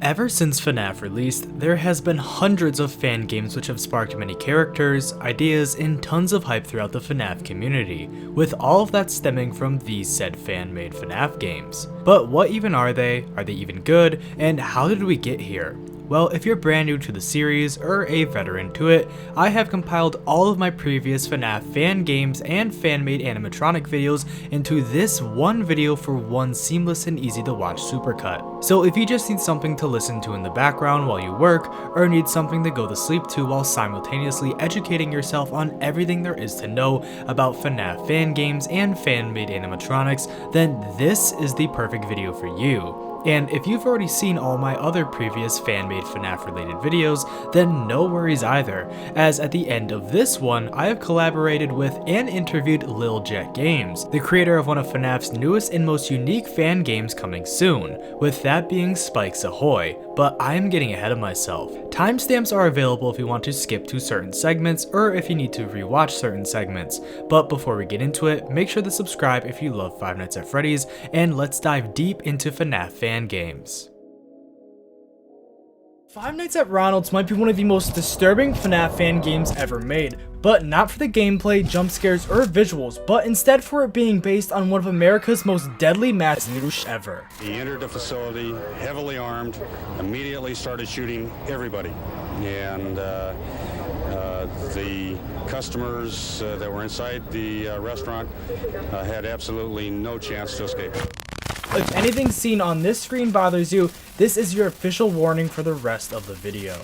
Ever since FNAF released, there has been hundreds of fan games which have sparked many characters, ideas, and tons of hype throughout the FNAF community, with all of that stemming from these said fan-made FNAF games. But what even are they even good, and how did we get here? Well, if you're brand new to the series or a veteran to it, I have compiled all of my previous FNAF fan games and fan-made animatronic videos into this one video for one seamless and easy to watch supercut. So if you just need something to listen to in the background while you work, or need something to go to sleep to while simultaneously educating yourself on everything there is to know about FNAF fan games and fan-made animatronics, then this is the perfect video for you. And if you've already seen all my other previous fan-made FNAF related videos, then no worries either, as at the end of this one, I have collaborated with and interviewed Lil Jet Games, the creator of one of FNAF's newest and most unique fan games coming soon, with that being Spike's Ahoy, but I am getting ahead of myself. Timestamps are available if you want to skip to certain segments or if you need to rewatch certain segments, but before we get into it, make sure to subscribe if you love Five Nights at Freddy's, and let's dive deep into FNAF fan games. Five Nights at Ronald's might be one of the most disturbing FNAF fan games ever made, but not for the gameplay, jump scares, or visuals, but instead for it being based on one of America's most deadly mass ever. He entered the facility heavily armed, immediately started shooting everybody, and the customers that were inside the restaurant had absolutely no chance to escape. If anything seen on this screen bothers you, this is your official warning for the rest of the video.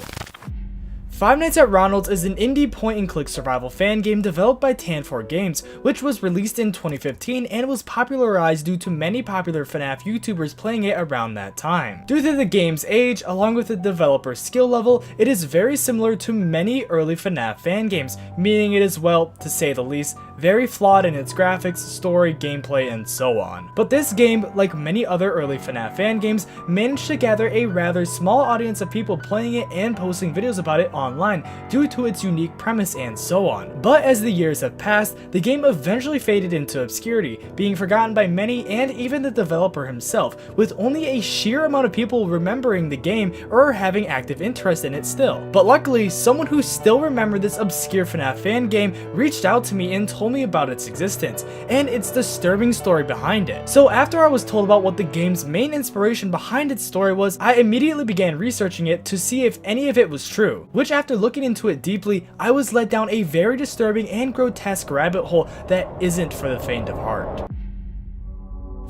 Five Nights at Ronald's is an indie point-and-click survival fan game developed by Tan4 Games, which was released in 2015 and was popularized due to many popular FNAF YouTubers playing it around that time. Due to the game's age, along with the developer's skill level, it is very similar to many early FNAF fan games, meaning it is, well, to say the least, very flawed in its graphics, story, gameplay, and so on. But this game, like many other early FNAF fan games, managed to gather a rather small audience of people playing it and posting videos about it online due to its unique premise and so on. But as the years have passed, the game eventually faded into obscurity, being forgotten by many and even the developer himself, with only a sheer amount of people remembering the game or having active interest in it still. But luckily, someone who still remembered this obscure FNAF fan game reached out to me and told me about its existence and its disturbing story behind it. So after I was told about what the game's main inspiration behind its story was, I immediately began researching it to see if any of it was true, which after looking into it deeply, I was led down a very disturbing and grotesque rabbit hole that isn't for the faint of heart.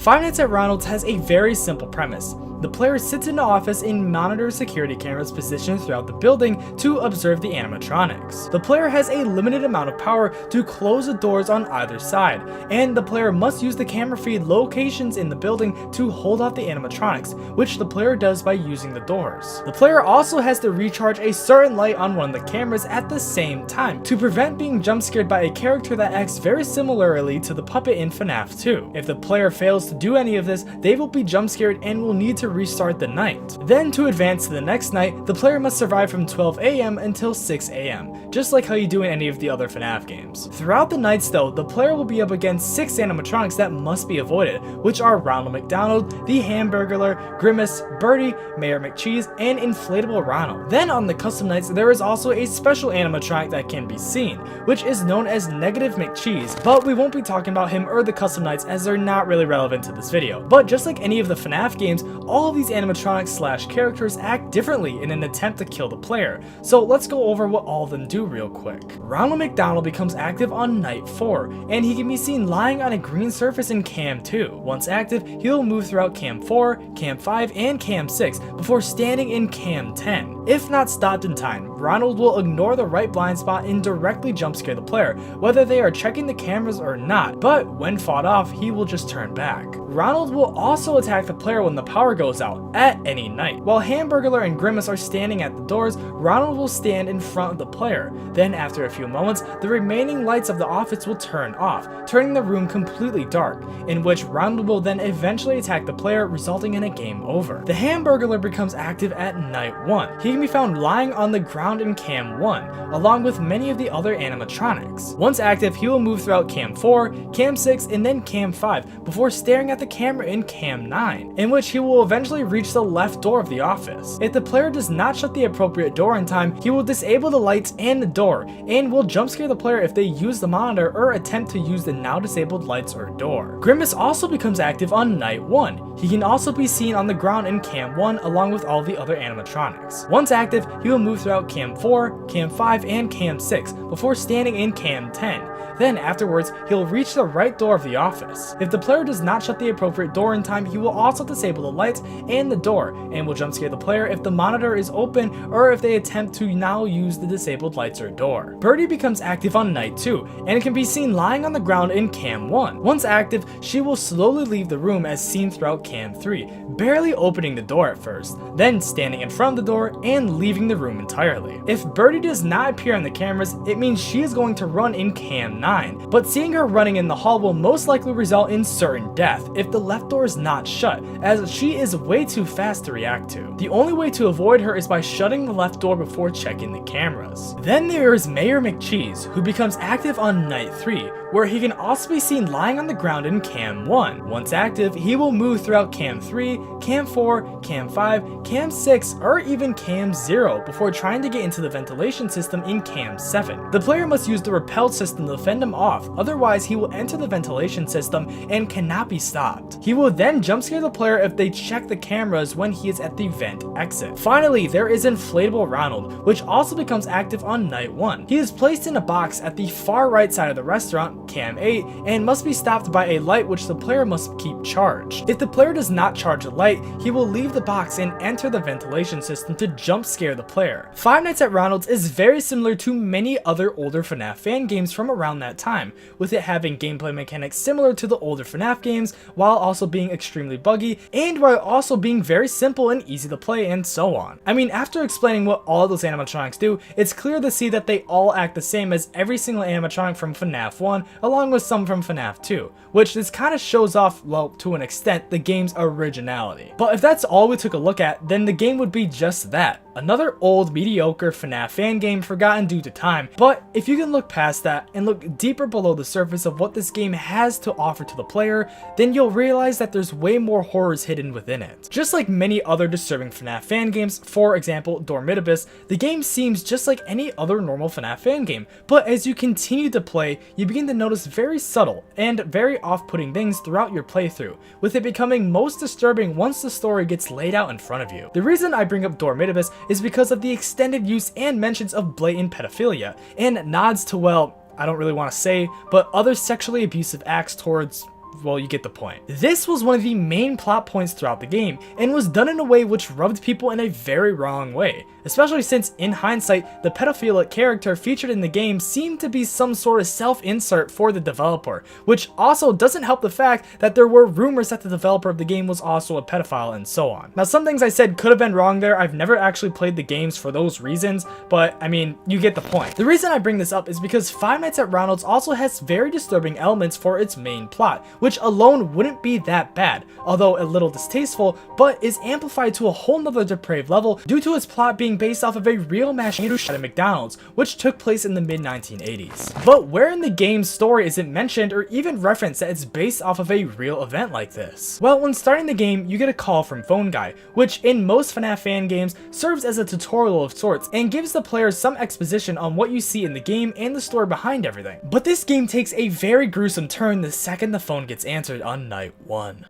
Five Nights at Ronald's has a very simple premise. The player sits in an office and monitors security cameras positioned throughout the building to observe the animatronics. The player has a limited amount of power to close the doors on either side, and the player must use the camera feed locations in the building to hold off the animatronics, which the player does by using the doors. The player also has to recharge a certain light on one of the cameras at the same time to prevent being jump scared by a character that acts very similarly to the puppet in FNAF 2. If the player fails to do any of this, they will be jump scared and will need to restart the night. Then to advance to the next night, the player must survive from 12 AM until 6 AM, just like how you do in any of the other FNAF games. Throughout the nights though, the player will be up against 6 animatronics that must be avoided, which are Ronald McDonald, the Hamburglar, Grimace, Birdie, Mayor McCheese, and Inflatable Ronald. Then on the custom nights, there is also a special animatronic that can be seen, which is known as Negative McCheese, but we won't be talking about him or the custom nights as they're not really relevant to this video. But just like any of the FNAF games, all of these animatronics slash characters act differently in an attempt to kill the player, so let's go over what all of them do real quick. Ronald McDonald becomes active on night 4, and he can be seen lying on a green surface in cam 2. Once active, he will move throughout cam 4, cam 5, and cam 6 before standing in cam 10. If not stopped in time, Ronald will ignore the right blind spot and directly jump scare the player, whether they are checking the cameras or not, but when fought off, he will just turn back. Ronald will also attack the player when the power goes out, at any night. While Hamburglar and Grimace are standing at the doors, Ronald will stand in front of the player. Then after a few moments, the remaining lights of the office will turn off, turning the room completely dark, in which Ronald will then eventually attack the player, resulting in a game over. The Hamburglar becomes active at night 1. He can be found lying on the ground ground in Cam 1, along with many of the other animatronics. Once active, he will move throughout Cam 4, Cam 6, and then Cam 5 before staring at the camera in Cam 9, in which he will eventually reach the left door of the office. If the player does not shut the appropriate door in time, he will disable the lights and the door, and will jump scare the player if they use the monitor or attempt to use the now disabled lights or door. Grimace also becomes active on night 1. He can also be seen on the ground in Cam 1 along with all the other animatronics. Once active, he will move throughout Cam 4, Cam 5, and Cam 6 before standing in Cam 10. Then afterwards, he'll reach the right door of the office. If the player does not shut the appropriate door in time, he will also disable the lights and the door, and will jump scare the player if the monitor is open or if they attempt to now use the disabled lights or door. Birdie becomes active on night 2, and can be seen lying on the ground in Cam 1. Once active, she will slowly leave the room as seen throughout Cam 3, barely opening the door at first, then standing in front of the door and leaving the room entirely. If Birdie does not appear on the cameras, it means she is going to run in Cam 9. But seeing her running in the hall will most likely result in certain death if the left door is not shut, as she is way too fast to react to. The only way to avoid her is by shutting the left door before checking the cameras. Then there is Mayor McCheese, who becomes active on night 3, where he can also be seen lying on the ground in Cam 1. Once active, he will move throughout Cam 3, Cam 4, Cam 5, Cam 6, or even Cam 0 before trying to get into the ventilation system in Cam 7. The player must use the repel system to fend him off, otherwise he will enter the ventilation system and cannot be stopped. He will then jump scare the player if they check the cameras when he is at the vent exit. Finally, there is Inflatable Ronald, which also becomes active on night 1. He is placed in a box at the far right side of the restaurant, Cam 8, and must be stopped by a light which the player must keep charged. If the player does not charge a light, he will leave the box and enter the ventilation system to jump scare the player. Five Nights at Ronald's is very similar to many other older FNAF fan games from around that time, with it having gameplay mechanics similar to the older FNAF games, while also being extremely buggy, and while also being very simple and easy to play, and so on. I mean, after explaining what all of those animatronics do, it's clear to see that they all act the same as every single animatronic from FNAF 1, along with some from FNAF 2, which this kind of shows off, well, to an extent, the game's originality. But if that's all we took a look at, then the game would be just that. Another old, mediocre FNAF fan game forgotten due to time, but if you can look past that and look deeper below the surface of what this game has to offer to the player, then you'll realize that there's way more horrors hidden within it. Just like many other disturbing FNAF fan games, for example Dormitibus, the game seems just like any other normal FNAF fan game, but as you continue to play, you begin to notice very subtle and very off-putting things throughout your playthrough, with it becoming most disturbing once the story gets laid out in front of you. The reason I bring up Dormitibus is because of the extended use and mentions of blatant pedophilia, and nods to, well, I don't really want to say, but other sexually abusive acts towards, well, you get the point. This was one of the main plot points throughout the game, and was done in a way which rubbed people in a very wrong way, especially since, in hindsight, the pedophilic character featured in the game seemed to be some sort of self-insert for the developer, which also doesn't help the fact that there were rumors that the developer of the game was also a pedophile and so on. Now, some things I said could have been wrong there. I've never actually played the games for those reasons, but I mean, you get the point. The reason I bring this up is because Five Nights at Ronald's also has very disturbing elements for its main plot, which alone wouldn't be that bad, although a little distasteful, but is amplified to a whole nother depraved level due to its plot being based off of a real mass shooting at McDonald's, which took place in the mid-1980s. But where in the game's story is it mentioned or even referenced that it's based off of a real event like this? Well, when starting the game, you get a call from Phone Guy, which in most FNAF fan games serves as a tutorial of sorts and gives the player some exposition on what you see in the game and the story behind everything. But this game takes a very gruesome turn the second the phone gets answered on night 1.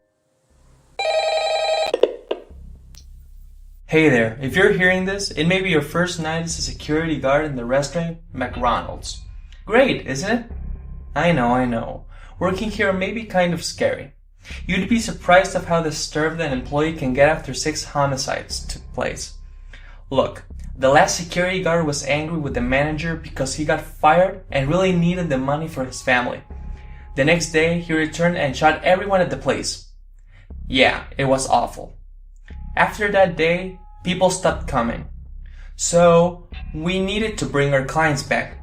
Hey there, if you're hearing this, it may be your first night as a security guard in the restaurant McDonald's. Great, isn't it? I know. Working here may be kind of scary. You'd be surprised of how disturbed an employee can get after 6 homicides took place. Look, the last security guard was angry with the manager because he got fired and really needed the money for his family. The next day, he returned and shot everyone at the place. Yeah, it was awful. After that day, people stopped coming. So, we needed to bring our clients back.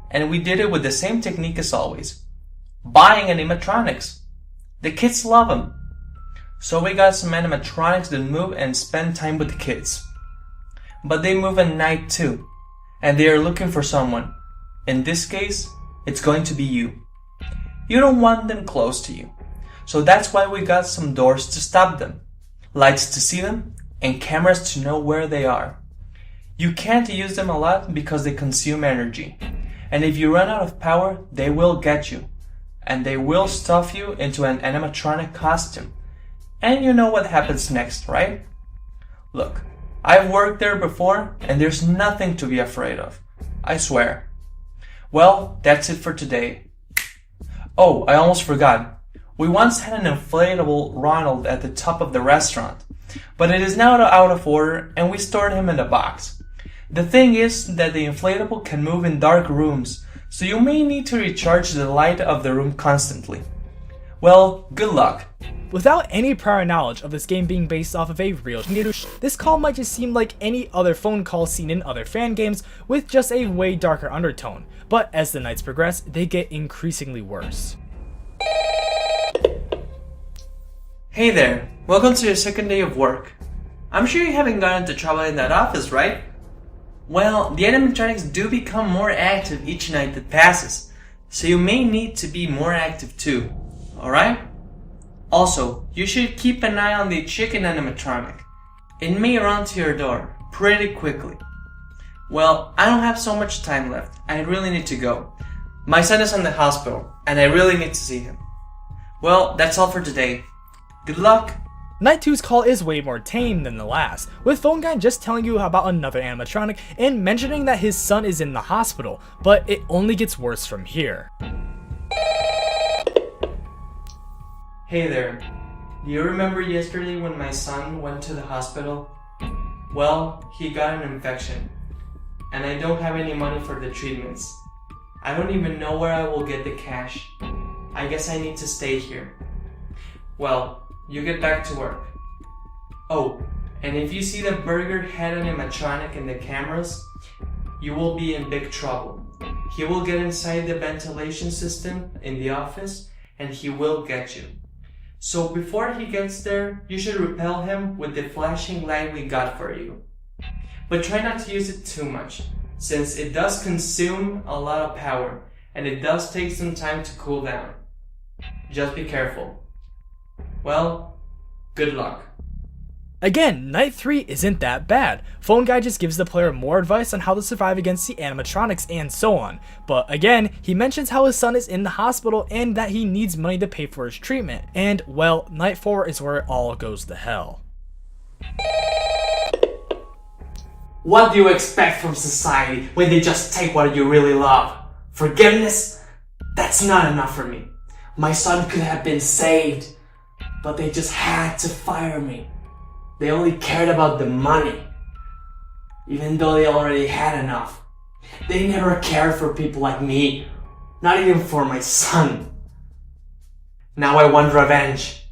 And we did it with the same technique as always. Buying animatronics. The kids love them. So we got some animatronics that move and spend time with the kids. But they move at night too. and they are looking for someone. In this case, it's going to be you. You don't want them close to you. So that's why we got some doors to stop them, lights to see them, and cameras to know where they are. You can't use them a lot because they consume energy. And if you run out of power, they will get you. And they will stuff you into an animatronic costume. And you know what happens next, right? Look, I've worked there before, and there's nothing to be afraid of. I swear. Well, that's it for today. Oh, I almost forgot. We once had an inflatable Ronald at the top of the restaurant, but it is now out of order, and we stored him in a box. The thing is that the inflatable can move in dark rooms, so you may need to recharge the light of the room constantly. Well, good luck. Without any prior knowledge of this game being based off of a real this call might just seem like any other phone call seen in other fan games with just a way darker undertone, but as the nights progress, they get increasingly worse. Hey there, welcome to your second day of work. I'm sure you haven't gotten into trouble in that office, right? Well, the animatronics do become more active each night that passes, so you may need to be more active too, alright? Also, you should keep an eye on the chicken animatronic. It may run to your door pretty quickly. Well, I don't have so much time left. I really need to go. My son is in the hospital, and I really need to see him. Well, that's all for today. Good luck! Night 2's call is way more tame than the last, with Phone Guy just telling you about another animatronic and mentioning that his son is in the hospital, but it only gets worse from here. Hey there. Do you remember yesterday when my son went to the hospital? Well, he got an infection, and I don't have any money for the treatments. I don't even know where I will get the cash. I guess I need to stay here. Well, you get back to work. Oh, and if you see the burger head animatronic in the cameras, you will be in big trouble. He will get inside the ventilation system in the office, and he will get you. So before he gets there, you should repel him with the flashing light we got for you. But try not to use it too much, since it does consume a lot of power, and it does take some time to cool down. Just be careful. Well, good luck. Again, Night 3 isn't that bad. Phone Guy just gives the player more advice on how to survive against the animatronics and so on. But again, he mentions how his son is in the hospital and that he needs money to pay for his treatment. And well, Night 4 is where it all goes to hell. What do you expect from society when they just take what you really love? Forgiveness? That's not enough for me. My son could have been saved, but they just had to fire me. They only cared about the money, even though they already had enough. They never cared for people like me, not even for my son. Now I want revenge.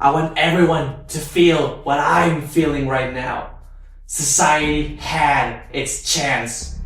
I want everyone to feel what I'm feeling right now. Society had its chance.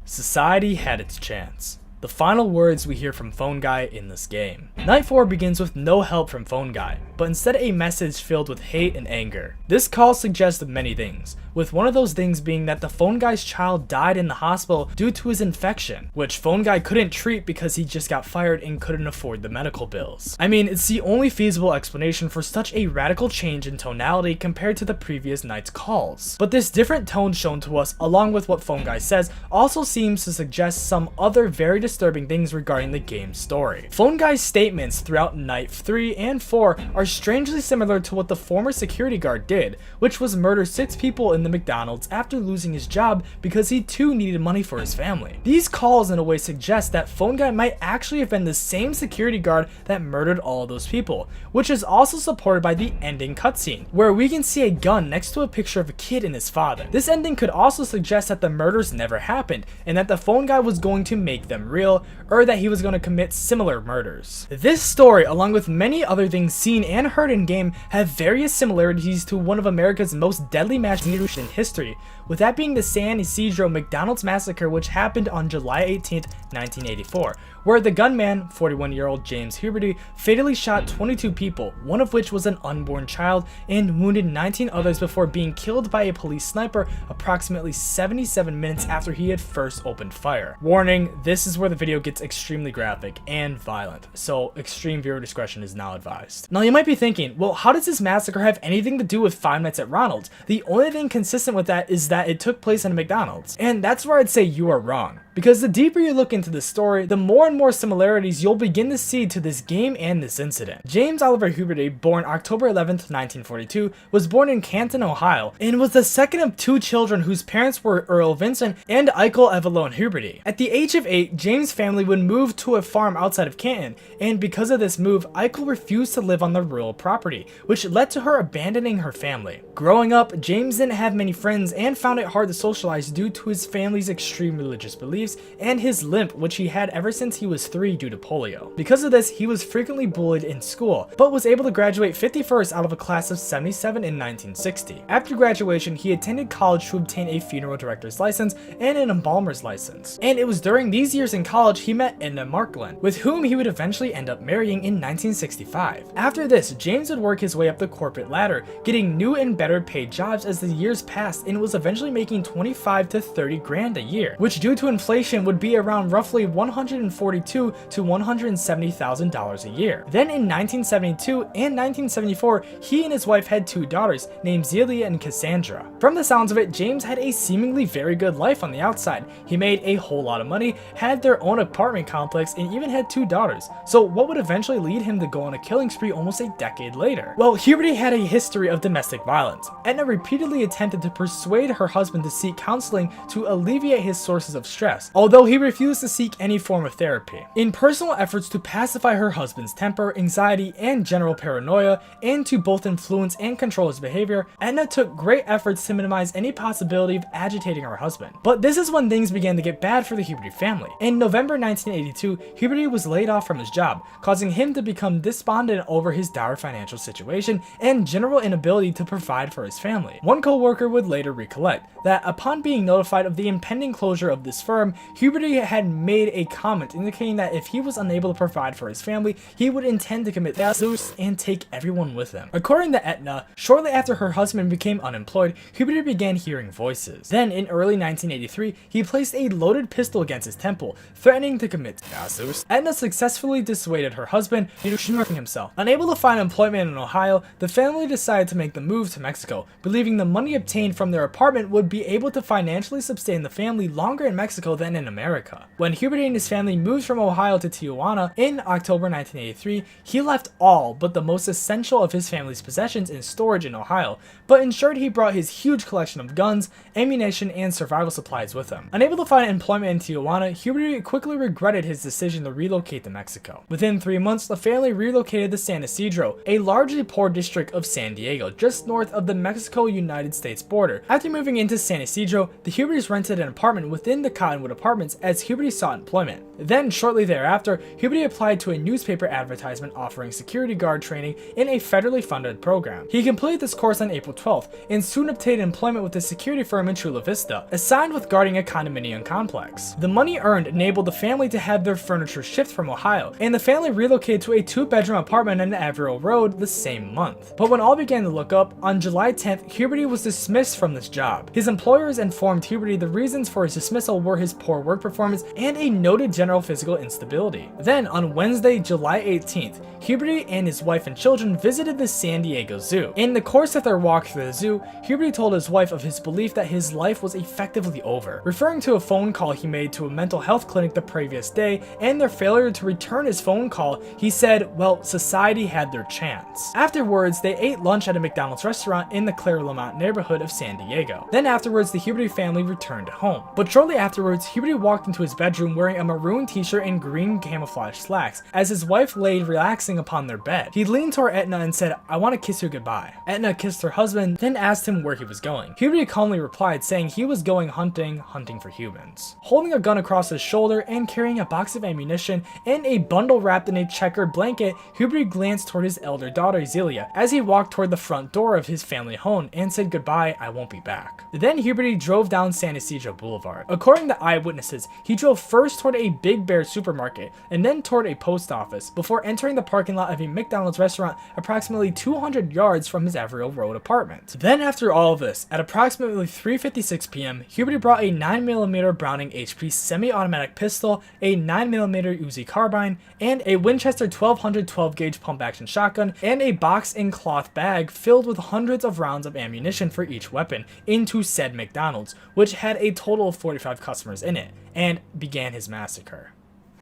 Society had its chance. The final words we hear from Phone Guy in this game. Night 4 begins with no help from Phone Guy, but instead a message filled with hate and anger. This call suggests many things, with one of those things being that the Phone Guy's child died in the hospital due to his infection, which Phone Guy couldn't treat because he just got fired and couldn't afford the medical bills. I mean, it's the only feasible explanation for such a radical change in tonality compared to the previous night's calls. But this different tone shown to us, along with what Phone Guy says, also seems to suggest some other very disturbing things regarding the game's story. Phone Guy's statements throughout Night 3 and 4 are strangely similar to what the former security guard did, which was murder 6 people in the McDonald's after losing his job because he too needed money for his family. These calls in a way suggest that Phone Guy might actually have been the same security guard that murdered all of those people, which is also supported by the ending cutscene, where we can see a gun next to a picture of a kid and his father. This ending could also suggest that the murders never happened, and that the Phone Guy was going to make them real. real, or that he was going to commit similar murders. This story, along with many other things seen and heard in game, have various similarities to one of America's most deadly mass shootings in history, with that being the San Isidro McDonald's massacre, which happened on July 18th, 1984, where the gunman, 41-year-old James Huberty, fatally shot 22 people, one of which was an unborn child, and wounded 19 others before being killed by a police sniper approximately 77 minutes after he had first opened fire. Warning, this is where the video gets extremely graphic and violent, so extreme viewer discretion is now advised. Now you might be thinking, well, how does this massacre have anything to do with Five Nights at Ronald's? The only thing consistent with that is that it took place in a McDonald's, and that's where I'd say you are wrong. Because the deeper you look into the story, the more and more similarities you'll begin to see to this game and this incident. James Oliver Huberty, born October 11th, 1942, was born in Canton, Ohio, and was the second of two children whose parents were Earl Vincent and Eichel Evelyn Huberty. At the age of 8, James' family would move to a farm outside of Canton, and because of this move, Eichel refused to live on the rural property, which led to her abandoning her family. Growing up, James didn't have many friends and found it hard to socialize due to his family's extreme religious beliefs and his limp, which he had ever since he was 3 due to polio. Because of this, he was frequently bullied in school, but was able to graduate 51st out of a class of 77 in 1960. After graduation, he attended college to obtain a funeral director's license and an embalmer's license. And it was during these years in college he met Edna Markland, with whom he would eventually end up marrying in 1965. After this, James would work his way up the corporate ladder, getting new and better paid jobs as the years passed, and was eventually making 25 to 30 grand a year, which due to inflation would be around roughly $142,000 to $170,000 a year. Then in 1972 and 1974, he and his wife had 2 daughters named Zelia and Cassandra. From the sounds of it, James had a seemingly very good life on the outside. He made a whole lot of money, had their own apartment complex, and even had 2 daughters. So what would eventually lead him to go on a killing spree almost a decade later? Well, Huberty had a history of domestic violence. Edna repeatedly attempted to persuade her husband to seek counseling to alleviate his sources of stress, although he refused to seek any form of therapy. In personal efforts to pacify her husband's temper, anxiety, and general paranoia, and to both influence and control his behavior, Edna took great efforts to minimize any possibility of agitating her husband. But this is when things began to get bad for the Huberty family. In November 1982, Huberty was laid off from his job, causing him to become despondent over his dire financial situation and general inability to provide for his family. One co-worker would later recollect that upon being notified of the impending closure of this firm, Huberty had made a comment indicating that if he was unable to provide for his family, he would intend to commit suicide and take everyone with him. According to Edna, shortly after her husband became unemployed, Huberty began hearing voices. Then in early 1983, he placed a loaded pistol against his temple, threatening to commit suicide. Edna successfully dissuaded her husband into shooting himself. Unable to find employment in Ohio, the family decided to make the move to Mexico, believing the money obtained from their apartment would be able to financially sustain the family longer in Mexico than in America. When Huberty and his family moved from Ohio to Tijuana in October 1983, he left all but the most essential of his family's possessions in storage in Ohio, but ensured he brought his huge collection of guns, ammunition, and survival supplies with him. Unable to find employment in Tijuana, Huberty quickly regretted his decision to relocate to Mexico. Within 3 months, the family relocated to San Isidro, a largely poor district of San Diego, just north of the Mexico-United States border. After moving into San Isidro, the Hubertys rented an apartment within the Cottonwood Apartments as Huberty sought employment. Then, shortly thereafter, Huberty applied to a newspaper advertisement offering security guard training in a federally funded program. He completed this course on April 12th and soon obtained employment with a security firm in Chula Vista, assigned with guarding a condominium complex. The money earned enabled the family to have their furniture shipped from Ohio, and the family relocated to a 2-bedroom apartment on Averill Road the same month. But when all began to look up, on July 10th, Huberty was dismissed from this job. His employers informed Huberty the reasons for his dismissal were his poor work performance and a noted general physical instability. Then, on Wednesday, July 18th, Huberty and his wife and children visited the San Diego Zoo. In the course of their walk through the zoo, Huberty told his wife of his belief that his life was effectively over, referring to a phone call he made to a mental health clinic the previous day and their failure to return his phone call. He said, well, society had their chance. Afterwards, they ate lunch at a McDonald's restaurant in the Clarelemont neighborhood of San Diego. Then afterwards, the Huberty family returned home. But shortly afterwards, Huberty walked into his bedroom wearing a maroon t-shirt and green camouflage slacks as his wife laid relaxing upon their bed. He leaned toward Edna and said, I want to kiss you goodbye. Edna kissed her husband husband then asked him where he was going. Huberty calmly replied, saying he was going hunting for humans. Holding a gun across his shoulder and carrying a box of ammunition and a bundle wrapped in a checkered blanket, Huberty glanced toward his elder daughter Zelia as he walked toward the front door of his family home and said, "Goodbye, I won't be back." Then Huberty drove down San Ysidro Boulevard. According to eyewitnesses, he drove first toward a Big Bear supermarket and then toward a post office before entering the parking lot of a McDonald's restaurant approximately 200 yards from his Averill Road apartment. Then after all of this, at approximately 3:56 p.m., Huberty brought a 9mm Browning HP semi-automatic pistol, a 9mm Uzi carbine, and a Winchester 1200 12-gauge pump-action shotgun, and a box and cloth bag filled with hundreds of rounds of ammunition for each weapon into said McDonald's, which had a total of 45 customers in it, and began his massacre.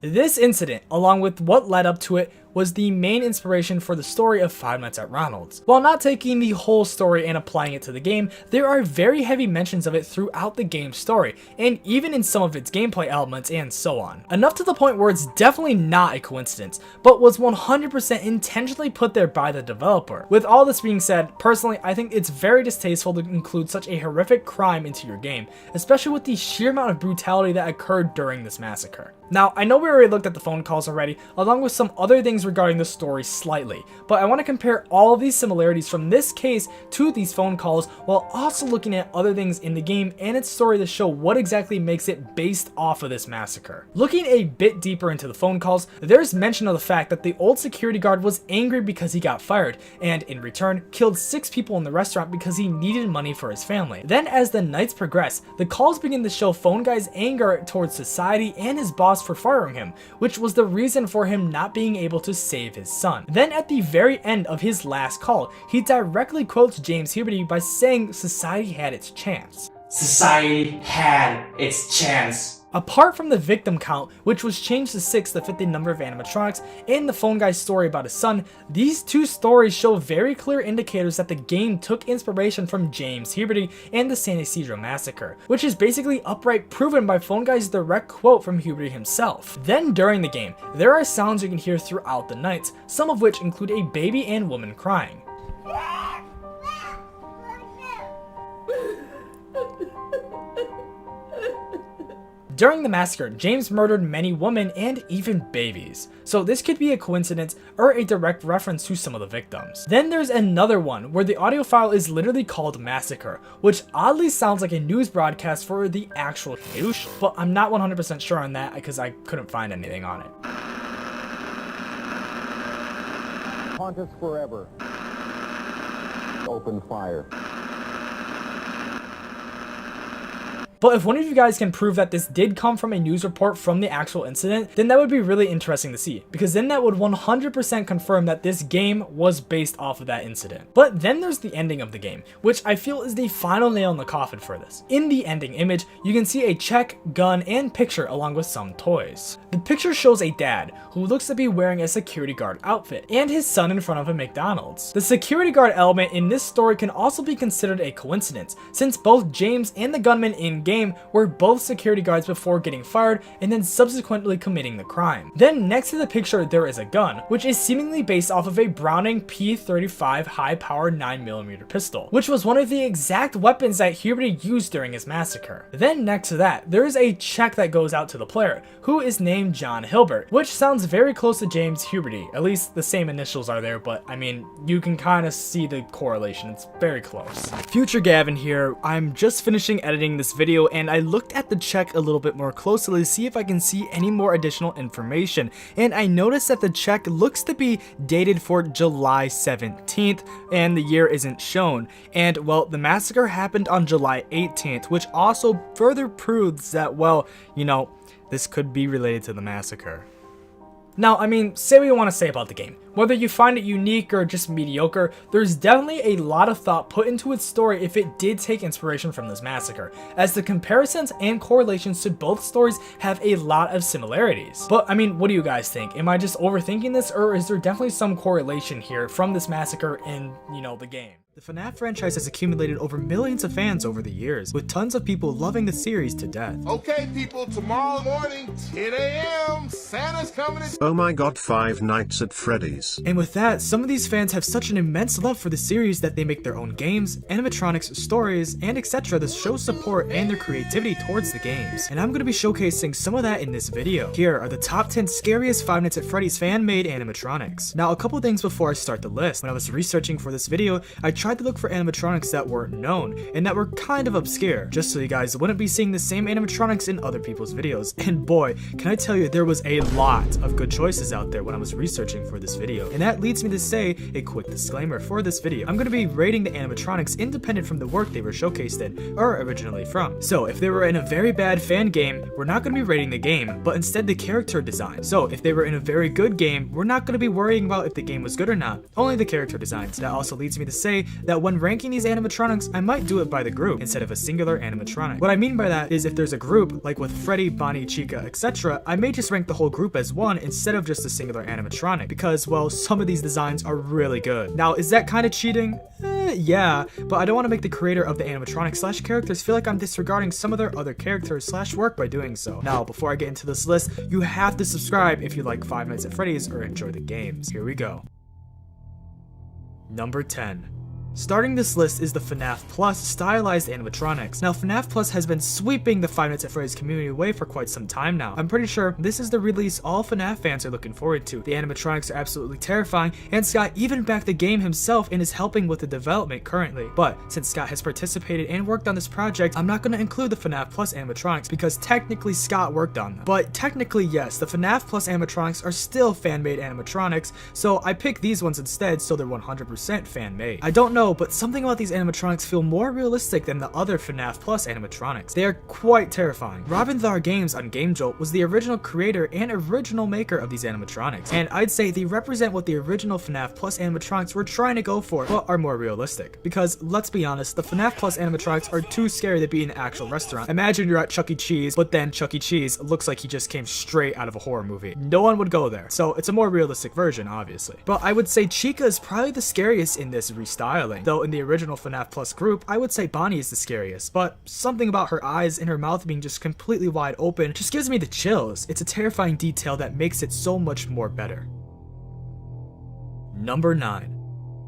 This incident, along with what led up to it, was the main inspiration for the story of Five Nights at Ronald's. While not taking the whole story and applying it to the game, there are very heavy mentions of it throughout the game's story, and even in some of its gameplay elements and so on. Enough to the point where it's definitely not a coincidence, but was 100% intentionally put there by the developer. With all this being said, personally, I think it's very distasteful to include such a horrific crime into your game, especially with the sheer amount of brutality that occurred during this massacre. Now, I know we already looked at the phone calls already, along with some other things regarding the story slightly, but I want to compare all of these similarities from this case to these phone calls while also looking at other things in the game and its story to show what exactly makes it based off of this massacre. Looking a bit deeper into the phone calls, there's mention of the fact that the old security guard was angry because he got fired, and in return killed 6 people in the restaurant because he needed money for his family. Then as the nights progress, the calls begin to show Phone Guy's anger towards society and his boss for firing him, which was the reason for him not being able to save his son. Then at the very end of his last call, he directly quotes James Huberty by saying society had its chance. Society had its chance. Apart from the victim count, which was changed to 6 to fit the number of animatronics, and the phone guy's story about his son, these two stories show very clear indicators that the game took inspiration from James Huberty and the San Ysidro massacre, which is basically upright proven by phone guy's direct quote from Huberty himself. Then during the game, there are sounds you can hear throughout the nights, some of which include a baby and woman crying. During the massacre, James murdered many women and even babies, so this could be a coincidence or a direct reference to some of the victims. Then there's another one where the audio file is literally called Massacre, which oddly sounds like a news broadcast for the actual news, but I'm not 100% sure on that because I couldn't find anything on it. Haunt us forever. Open fire. But if one of you guys can prove that this did come from a news report from the actual incident, then that would be really interesting to see, because then that would 100% confirm that this game was based off of that incident. But then there's the ending of the game, which I feel is the final nail in the coffin for this. In the ending image, you can see a check, gun, and picture along with some toys. The picture shows a dad who looks to be wearing a security guard outfit and his son in front of a McDonald's. The security guard element in this story can also be considered a coincidence, since both James and the gunman in game were both security guards before getting fired and then subsequently committing the crime. Then next to the picture there is a gun, which is seemingly based off of a Browning P35 high-powered 9mm pistol, which was one of the exact weapons that Huberty used during his massacre. Then next to that, there is a check that goes out to the player, who is named John Hilbert, which sounds very close to James Huberty. At least the same initials are there, but I mean, you can kind of see the correlation. It's very close. Future Gavin here. I'm just finishing editing this video and I looked at the check a little bit more closely to see if I can see any more additional information, and I noticed that the check looks to be dated for July 17th and the year isn't shown, and well, the massacre happened on July 18th, which also further proves that, well, you know, this could be related to the massacre. Now, I mean, say what you want to say about the game. Whether you find it unique or just mediocre, there's definitely a lot of thought put into its story if it did take inspiration from this massacre, as the comparisons and correlations to both stories have a lot of similarities. But I mean, what do you guys think? Am I just overthinking this, or is there definitely some correlation here from this massacre in, you know, the game? The FNAF franchise has accumulated over millions of fans over the years, with tons of people loving the series to death. Okay, people, tomorrow morning, 10 a.m., Santa's coming in. Oh my god, Five Nights at Freddy's. And with that, some of these fans have such an immense love for the series that they make their own games, animatronics, stories, and etc. to show support and their creativity towards the games. And I'm going to be showcasing some of that in this video. Here are the top 10 scariest Five Nights at Freddy's fan-made animatronics. Now, a couple things before I start the list. When I was researching for this video, I tried to look for animatronics that weren't known and that were kind of obscure, just so you guys wouldn't be seeing the same animatronics in other people's videos. And boy, can I tell you, there was a lot of good choices out there when I was researching for this video. And that leads me to say a quick disclaimer for this video. I'm going to be rating the animatronics independent from the work they were showcased in or originally from. So if they were in a very bad fan game, we're not going to be rating the game, but instead the character design. So if they were in a very good game, we're not going to be worrying about if the game was good or not, only the character designs. That also leads me to say that when ranking these animatronics, I might do it by the group instead of a singular animatronic. What I mean by that is if there's a group, like with Fready, Bonnie, Chica, etc., I may just rank the whole group as one instead of just a singular animatronic, because, well, some of these designs are really good. Now, is that kind of cheating? Yeah, but I don't want to make the creator of the animatronic slash characters feel like I'm disregarding some of their other characters slash work by doing so. Now, before I get into this list, you have to subscribe if you like Five Nights at Freddy's or enjoy the games. Here we go. Number 10. Starting this list is the FNAF Plus stylized animatronics. Now, FNAF Plus has been sweeping the Five Nights at Freddy's community away for quite some time now. I'm pretty sure this is the release all FNAF fans are looking forward to. The animatronics are absolutely terrifying, and Scott even backed the game himself and is helping with the development currently. But since Scott has participated and worked on this project, I'm not going to include the FNAF Plus animatronics because technically Scott worked on them. But technically, yes, the FNAF Plus animatronics are still fan-made animatronics, so I picked these ones instead so they're 100% fan-made. I don't know, but something about these animatronics feel more realistic than the other FNAF Plus animatronics. They are quite terrifying. Robin Thar Games on Game Jolt was the original creator and original maker of these animatronics, and I'd say they represent what the original FNAF Plus animatronics were trying to go for, but are more realistic. Because, let's be honest, the FNAF Plus animatronics are too scary to be in an actual restaurant. Imagine you're at Chuck E. Cheese, but then Chuck E. Cheese looks like he just came straight out of a horror movie. No one would go there, so it's a more realistic version, obviously. But I would say Chica is probably the scariest in this restyling, though in the original FNAF Plus group, I would say Bonnie is the scariest, but something about her eyes and her mouth being just completely wide open just gives me the chills. It's a terrifying detail that makes it so much more better. Number 9.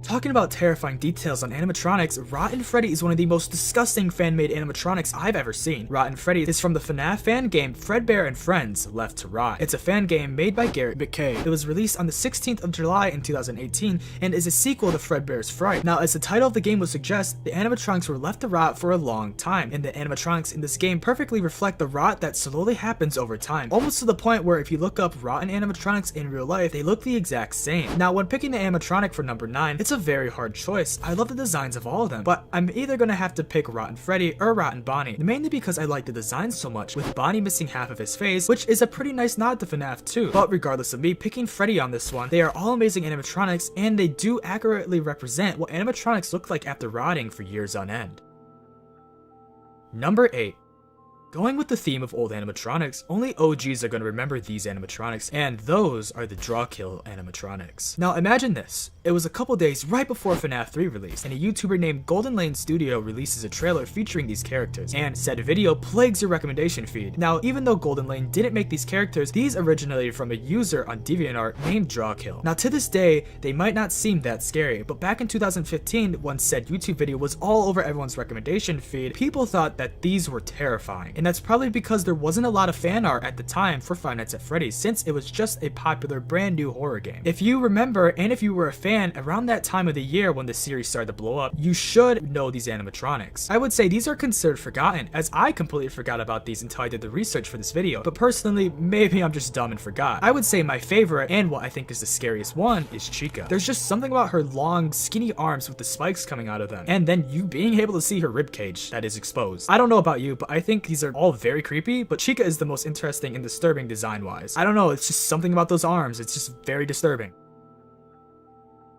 Talking about terrifying details on animatronics, Rotten Freddy is one of the most disgusting fan-made animatronics I've ever seen. Rotten Freddy is from the FNAF fan game Fredbear and Friends, Left to Rot. It's a fan game made by Garrett McKay. It was released on the 16th of July in 2018 and is a sequel to Fredbear's Fright. Now, as the title of the game would suggest, the animatronics were left to rot for a long time, and the animatronics in this game perfectly reflect the rot that slowly happens over time, almost to the point where if you look up rotten animatronics in real life, they look the exact same. Now, when picking the animatronic for number 9, it's a very hard choice. I love the designs of all of them, but I'm either gonna have to pick Rotten Freddy or Rotten Bonnie, mainly because I like the designs so much, with Bonnie missing half of his face, which is a pretty nice nod to FNAF 2. But regardless of me picking Freddy on this one, they are all amazing animatronics, and they do accurately represent what animatronics look like after rotting for years on end. Number 8. Going with the theme of old animatronics, only OGs are going to remember these animatronics, and those are the Draw Kill animatronics. Now imagine this. It was a couple days right before FNAF 3 released, and a YouTuber named Golden Lane Studio releases a trailer featuring these characters, and said video plagues your recommendation feed. Now, even though Golden Lane didn't make these characters, these originated from a user on DeviantArt named Draw Kill. Now to this day, they might not seem that scary, but back in 2015, when said YouTube video was all over everyone's recommendation feed, people thought that these were terrifying. And that's probably because there wasn't a lot of fan art at the time for Five Nights at Freddy's, since it was just a popular brand new horror game. If you remember, and if you were a fan around that time of the year when the series started to blow up, you should know these animatronics. I would say these are considered forgotten, as I completely forgot about these until I did the research for this video, but personally, maybe I'm just dumb and forgot. I would say my favorite, and what I think is the scariest one, is Chica. There's just something about her long, skinny arms with the spikes coming out of them, and then you being able to see her ribcage that is exposed. I don't know about you, but I think these are all very creepy, but Chica is the most interesting and disturbing design-wise. I don't know, it's just something about those arms, it's just very disturbing.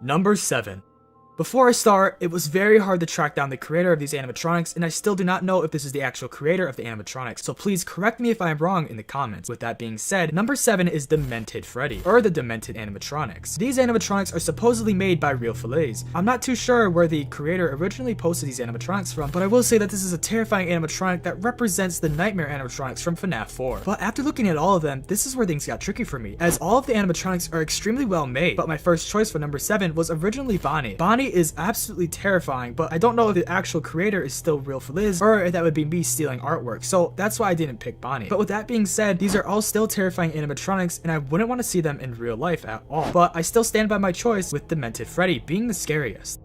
Number 7. Before I start, it was very hard to track down the creator of these animatronics, and I still do not know if this is the actual creator of the animatronics, so please correct me if I am wrong in the comments. With that being said, number 7 is Demented Freddy, or the Demented Animatronics. These animatronics are supposedly made by real fillets. I'm not too sure where the creator originally posted these animatronics from, but I will say that this is a terrifying animatronic that represents the nightmare animatronics from FNAF 4. But after looking at all of them, this is where things got tricky for me, as all of the animatronics are extremely well made, but my first choice for number 7 was originally Bonnie. Bonnie is absolutely terrifying, but I don't know if the actual creator is still real for Liz, or if that would be me stealing artwork, so that's why I didn't pick Bonnie. But with that being said, these are all still terrifying animatronics, and I wouldn't want to see them in real life at all. But I still stand by my choice with Demented Freddy being the scariest.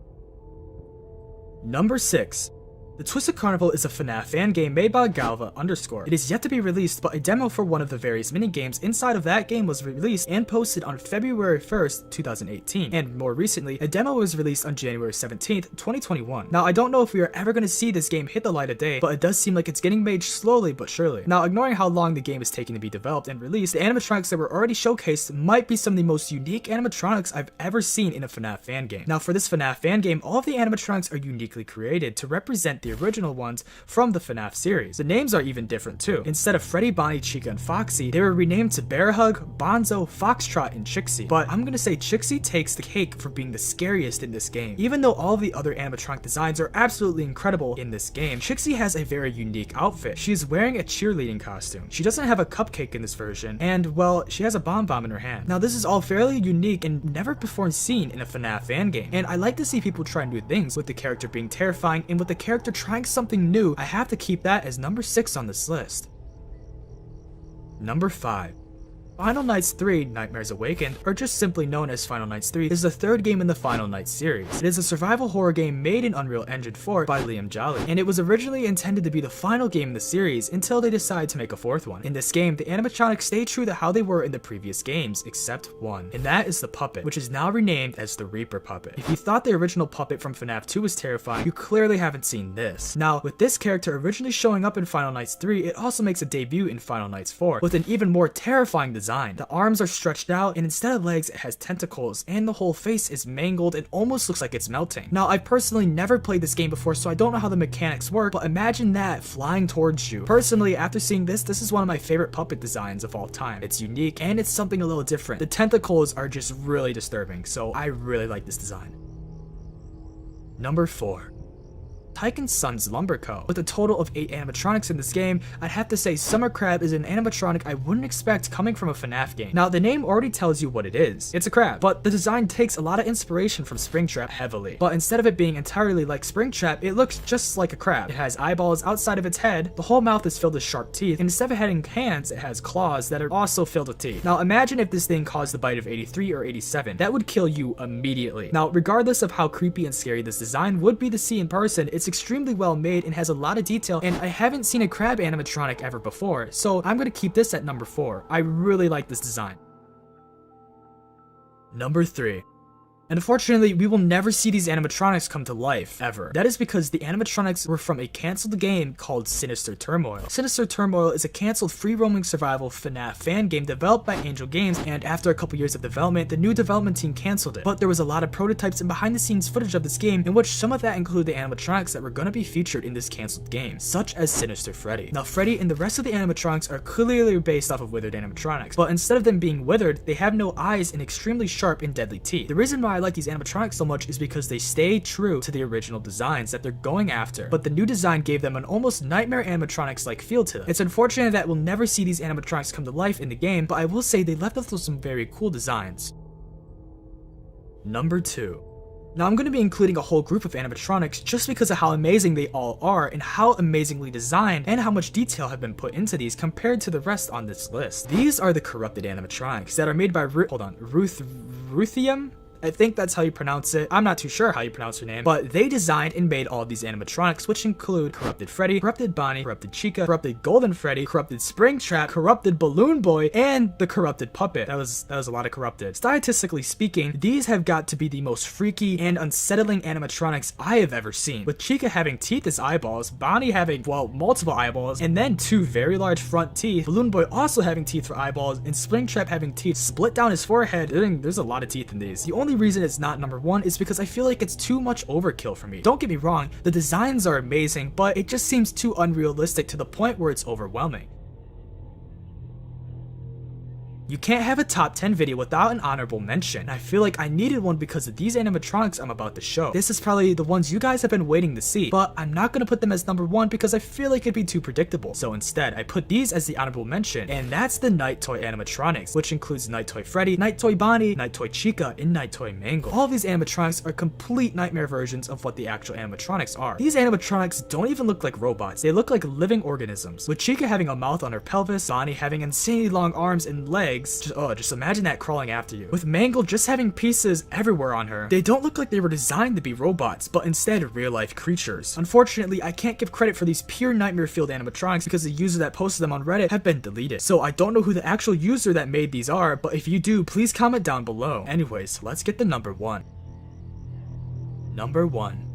Number 6. The Twisted Carnival is a FNAF fan game made by Galva _. It is yet to be released, but a demo for one of the various minigames inside of that game was released and posted on February 1st, 2018. And more recently, a demo was released on January 17th, 2021. Now, I don't know if we are ever going to see this game hit the light of day, but it does seem like it's getting made slowly but surely. Now, ignoring how long the game is taking to be developed and released, the animatronics that were already showcased might be some of the most unique animatronics I've ever seen in a FNAF fan game. Now, for this FNAF fan game, all of the animatronics are uniquely created to represent the original ones from the FNAF series. The names are even different too. Instead of Freddy, Bonnie, Chica, and Foxy, they were renamed to Bear Hug, Bonzo, Foxtrot, and Trixie. But I'm gonna say Trixie takes the cake for being the scariest in this game. Even though all the other animatronic designs are absolutely incredible in this game, Trixie has a very unique outfit. She is wearing a cheerleading costume. She doesn't have a cupcake in this version, and well, she has a bomb in her hand. Now, this is all fairly unique and never before seen in a FNAF fan game, and I like to see people try new things with the character being terrifying, and with the character trying something new, I have to keep that as number 6 on this list. Number 5. Final Nights 3 Nightmares Awakened, or just simply known as Final Nights 3, is the third game in the Final Nights series. It is a survival horror game made in Unreal Engine 4 by Liam Jolly, and it was originally intended to be the final game in the series until they decided to make a fourth one. In this game, the animatronics stay true to how they were in the previous games, except one, and that is the puppet, which is now renamed as the Reaper Puppet. If you thought the original puppet from FNAF 2 was terrifying, you clearly haven't seen this. Now, with this character originally showing up in Final Nights 3, it also makes a debut in Final Nights 4, with an even more terrifying design. The arms are stretched out, and instead of legs, it has tentacles, and the whole face is mangled and almost looks like it's melting. Now, I've personally never played this game before, so I don't know how the mechanics work, but imagine that flying towards you. Personally, after seeing this is one of my favorite puppet designs of all time. It's unique, and it's something a little different. The tentacles are just really disturbing, so I really like this design. Number 4. Tycoon Sun's Lumber Co. With a total of 8 animatronics in this game, I'd have to say Summer Crab is an animatronic I wouldn't expect coming from a FNAF game. Now, the name already tells you what it is. It's a crab, but the design takes a lot of inspiration from Springtrap heavily. But instead of it being entirely like Springtrap, it looks just like a crab. It has eyeballs outside of its head, the whole mouth is filled with sharp teeth, and instead of having hands, it has claws that are also filled with teeth. Now, imagine if this thing caused the bite of 83 or 87. That would kill you immediately. Now, regardless of how creepy and scary this design would be to see in person, it's extremely well made and has a lot of detail, and I haven't seen a crab animatronic ever before, so I'm gonna keep this at number 4. I really like this design. Number 3. Unfortunately, we will never see these animatronics come to life, ever. That is because the animatronics were from a cancelled game called Sinister Turmoil. Sinister Turmoil is a cancelled free-roaming survival FNAF fan game developed by Angel Games, and after a couple years of development, the new development team cancelled it. But there was a lot of prototypes and behind-the-scenes footage of this game, in which some of that included the animatronics that were going to be featured in this cancelled game, such as Sinister Freddy. Now, Freddy and the rest of the animatronics are clearly based off of withered animatronics, but instead of them being withered, they have no eyes and extremely sharp and deadly teeth. The reason why I like these animatronics so much is because they stay true to the original designs that they're going after, but the new design gave them an almost nightmare animatronics like feel to them. It's unfortunate that we'll never see these animatronics come to life in the game, but I will say they left us with some very cool designs. Number 2. Now, I'm going to be including a whole group of animatronics just because of how amazing they all are and how amazingly designed and how much detail have been put into these compared to the rest on this list. These are the corrupted animatronics that are made by Ruthium? I think that's how you pronounce it. I'm not too sure how you pronounce her name, but they designed and made all of these animatronics, which include Corrupted Freddy, Corrupted Bonnie, Corrupted Chica, Corrupted Golden Freddy, Corrupted Springtrap, Corrupted Balloon Boy, and the Corrupted Puppet. That was a lot of corrupted. Statistically speaking, these have got to be the most freaky and unsettling animatronics I have ever seen. With Chica having teeth as eyeballs, Bonnie having, well, multiple eyeballs, and then 2 very large front teeth, Balloon Boy also having teeth for eyeballs, and Springtrap having teeth split down his forehead. There's a lot of teeth in these. The only only reason it's not number 1 is because I feel like it's too much overkill for me. Don't get me wrong, the designs are amazing, but it just seems too unrealistic to the point where it's overwhelming. You can't have a top 10 video without an honorable mention. I feel like I needed one because of these animatronics I'm about to show. This is probably the ones you guys have been waiting to see, but I'm not going to put them as number 1 because I feel like it'd be too predictable. So instead, I put these as the honorable mention, and that's the Night Toy animatronics, which includes Night Toy Fready, Night Toy Bonnie, Night Toy Chica, and Night Toy Mangle. All of these animatronics are complete nightmare versions of what the actual animatronics are. These animatronics don't even look like robots, they look like living organisms, with Chica having a mouth on her pelvis, Bonnie having insanely long arms and legs. Just imagine that crawling after you. With Mangle just having pieces everywhere on her. They don't look like they were designed to be robots, but instead real life creatures. Unfortunately, I can't give credit for these pure nightmare field animatronics because the user that posted them on Reddit have been deleted. So I don't know who the actual user that made these are, but if you do, please comment down below. Anyways, let's get the number 1. Number 1.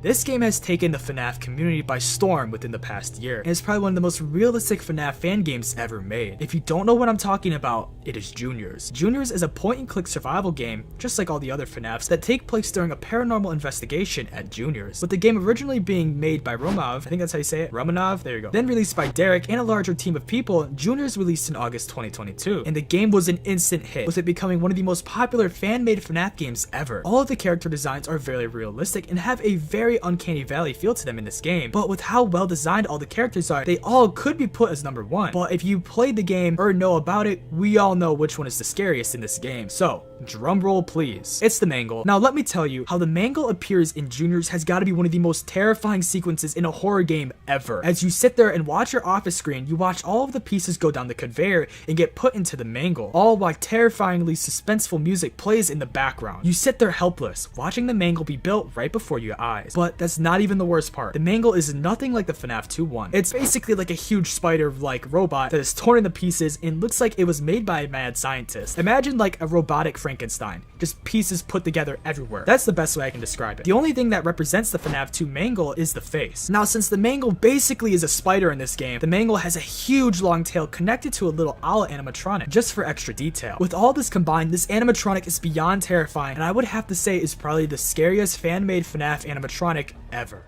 This game has taken the FNAF community by storm within the past year, and is probably one of the most realistic FNAF fan games ever made. If you don't know what I'm talking about, it is Juniors. Juniors is a point-and-click survival game, just like all the other FNAFs, that take place during a paranormal investigation at Juniors, with the game originally being made by Romanov, I think that's how you say it, Romanov, there you go. Then released by Derek and a larger team of people, Juniors released in August 2022, and the game was an instant hit, with it becoming one of the most popular fan-made FNAF games ever. All of the character designs are very realistic and have a very uncanny valley feel to them in this game, but with how well designed all the characters are, they all could be put as number 1. But if you played the game or know about it, we all know which one is the scariest in this game. So drum roll please. It's the Mangle. Now let me tell you, how the Mangle appears in Juniors has got to be one of the most terrifying sequences in a horror game ever. As you sit there and watch your office screen, you watch all of the pieces go down the conveyor and get put into the Mangle, all while terrifyingly suspenseful music plays in the background. You sit there helpless, watching the Mangle be built right before your eyes. But that's not even the worst part. The Mangle is nothing like the FNAF 2 one. It's basically like a huge spider-like robot that is torn into pieces and looks like it was made by a mad scientist. Imagine like a robotic Frankenstein, just pieces put together everywhere. That's the best way I can describe it. The only thing that represents the FNAF 2 Mangle is the face. Now, since the Mangle basically is a spider in this game, the Mangle has a huge long tail connected to a little owl animatronic, just for extra detail. With all this combined, this animatronic is beyond terrifying, and I would have to say is probably the scariest fan-made FNAF animatronic ever.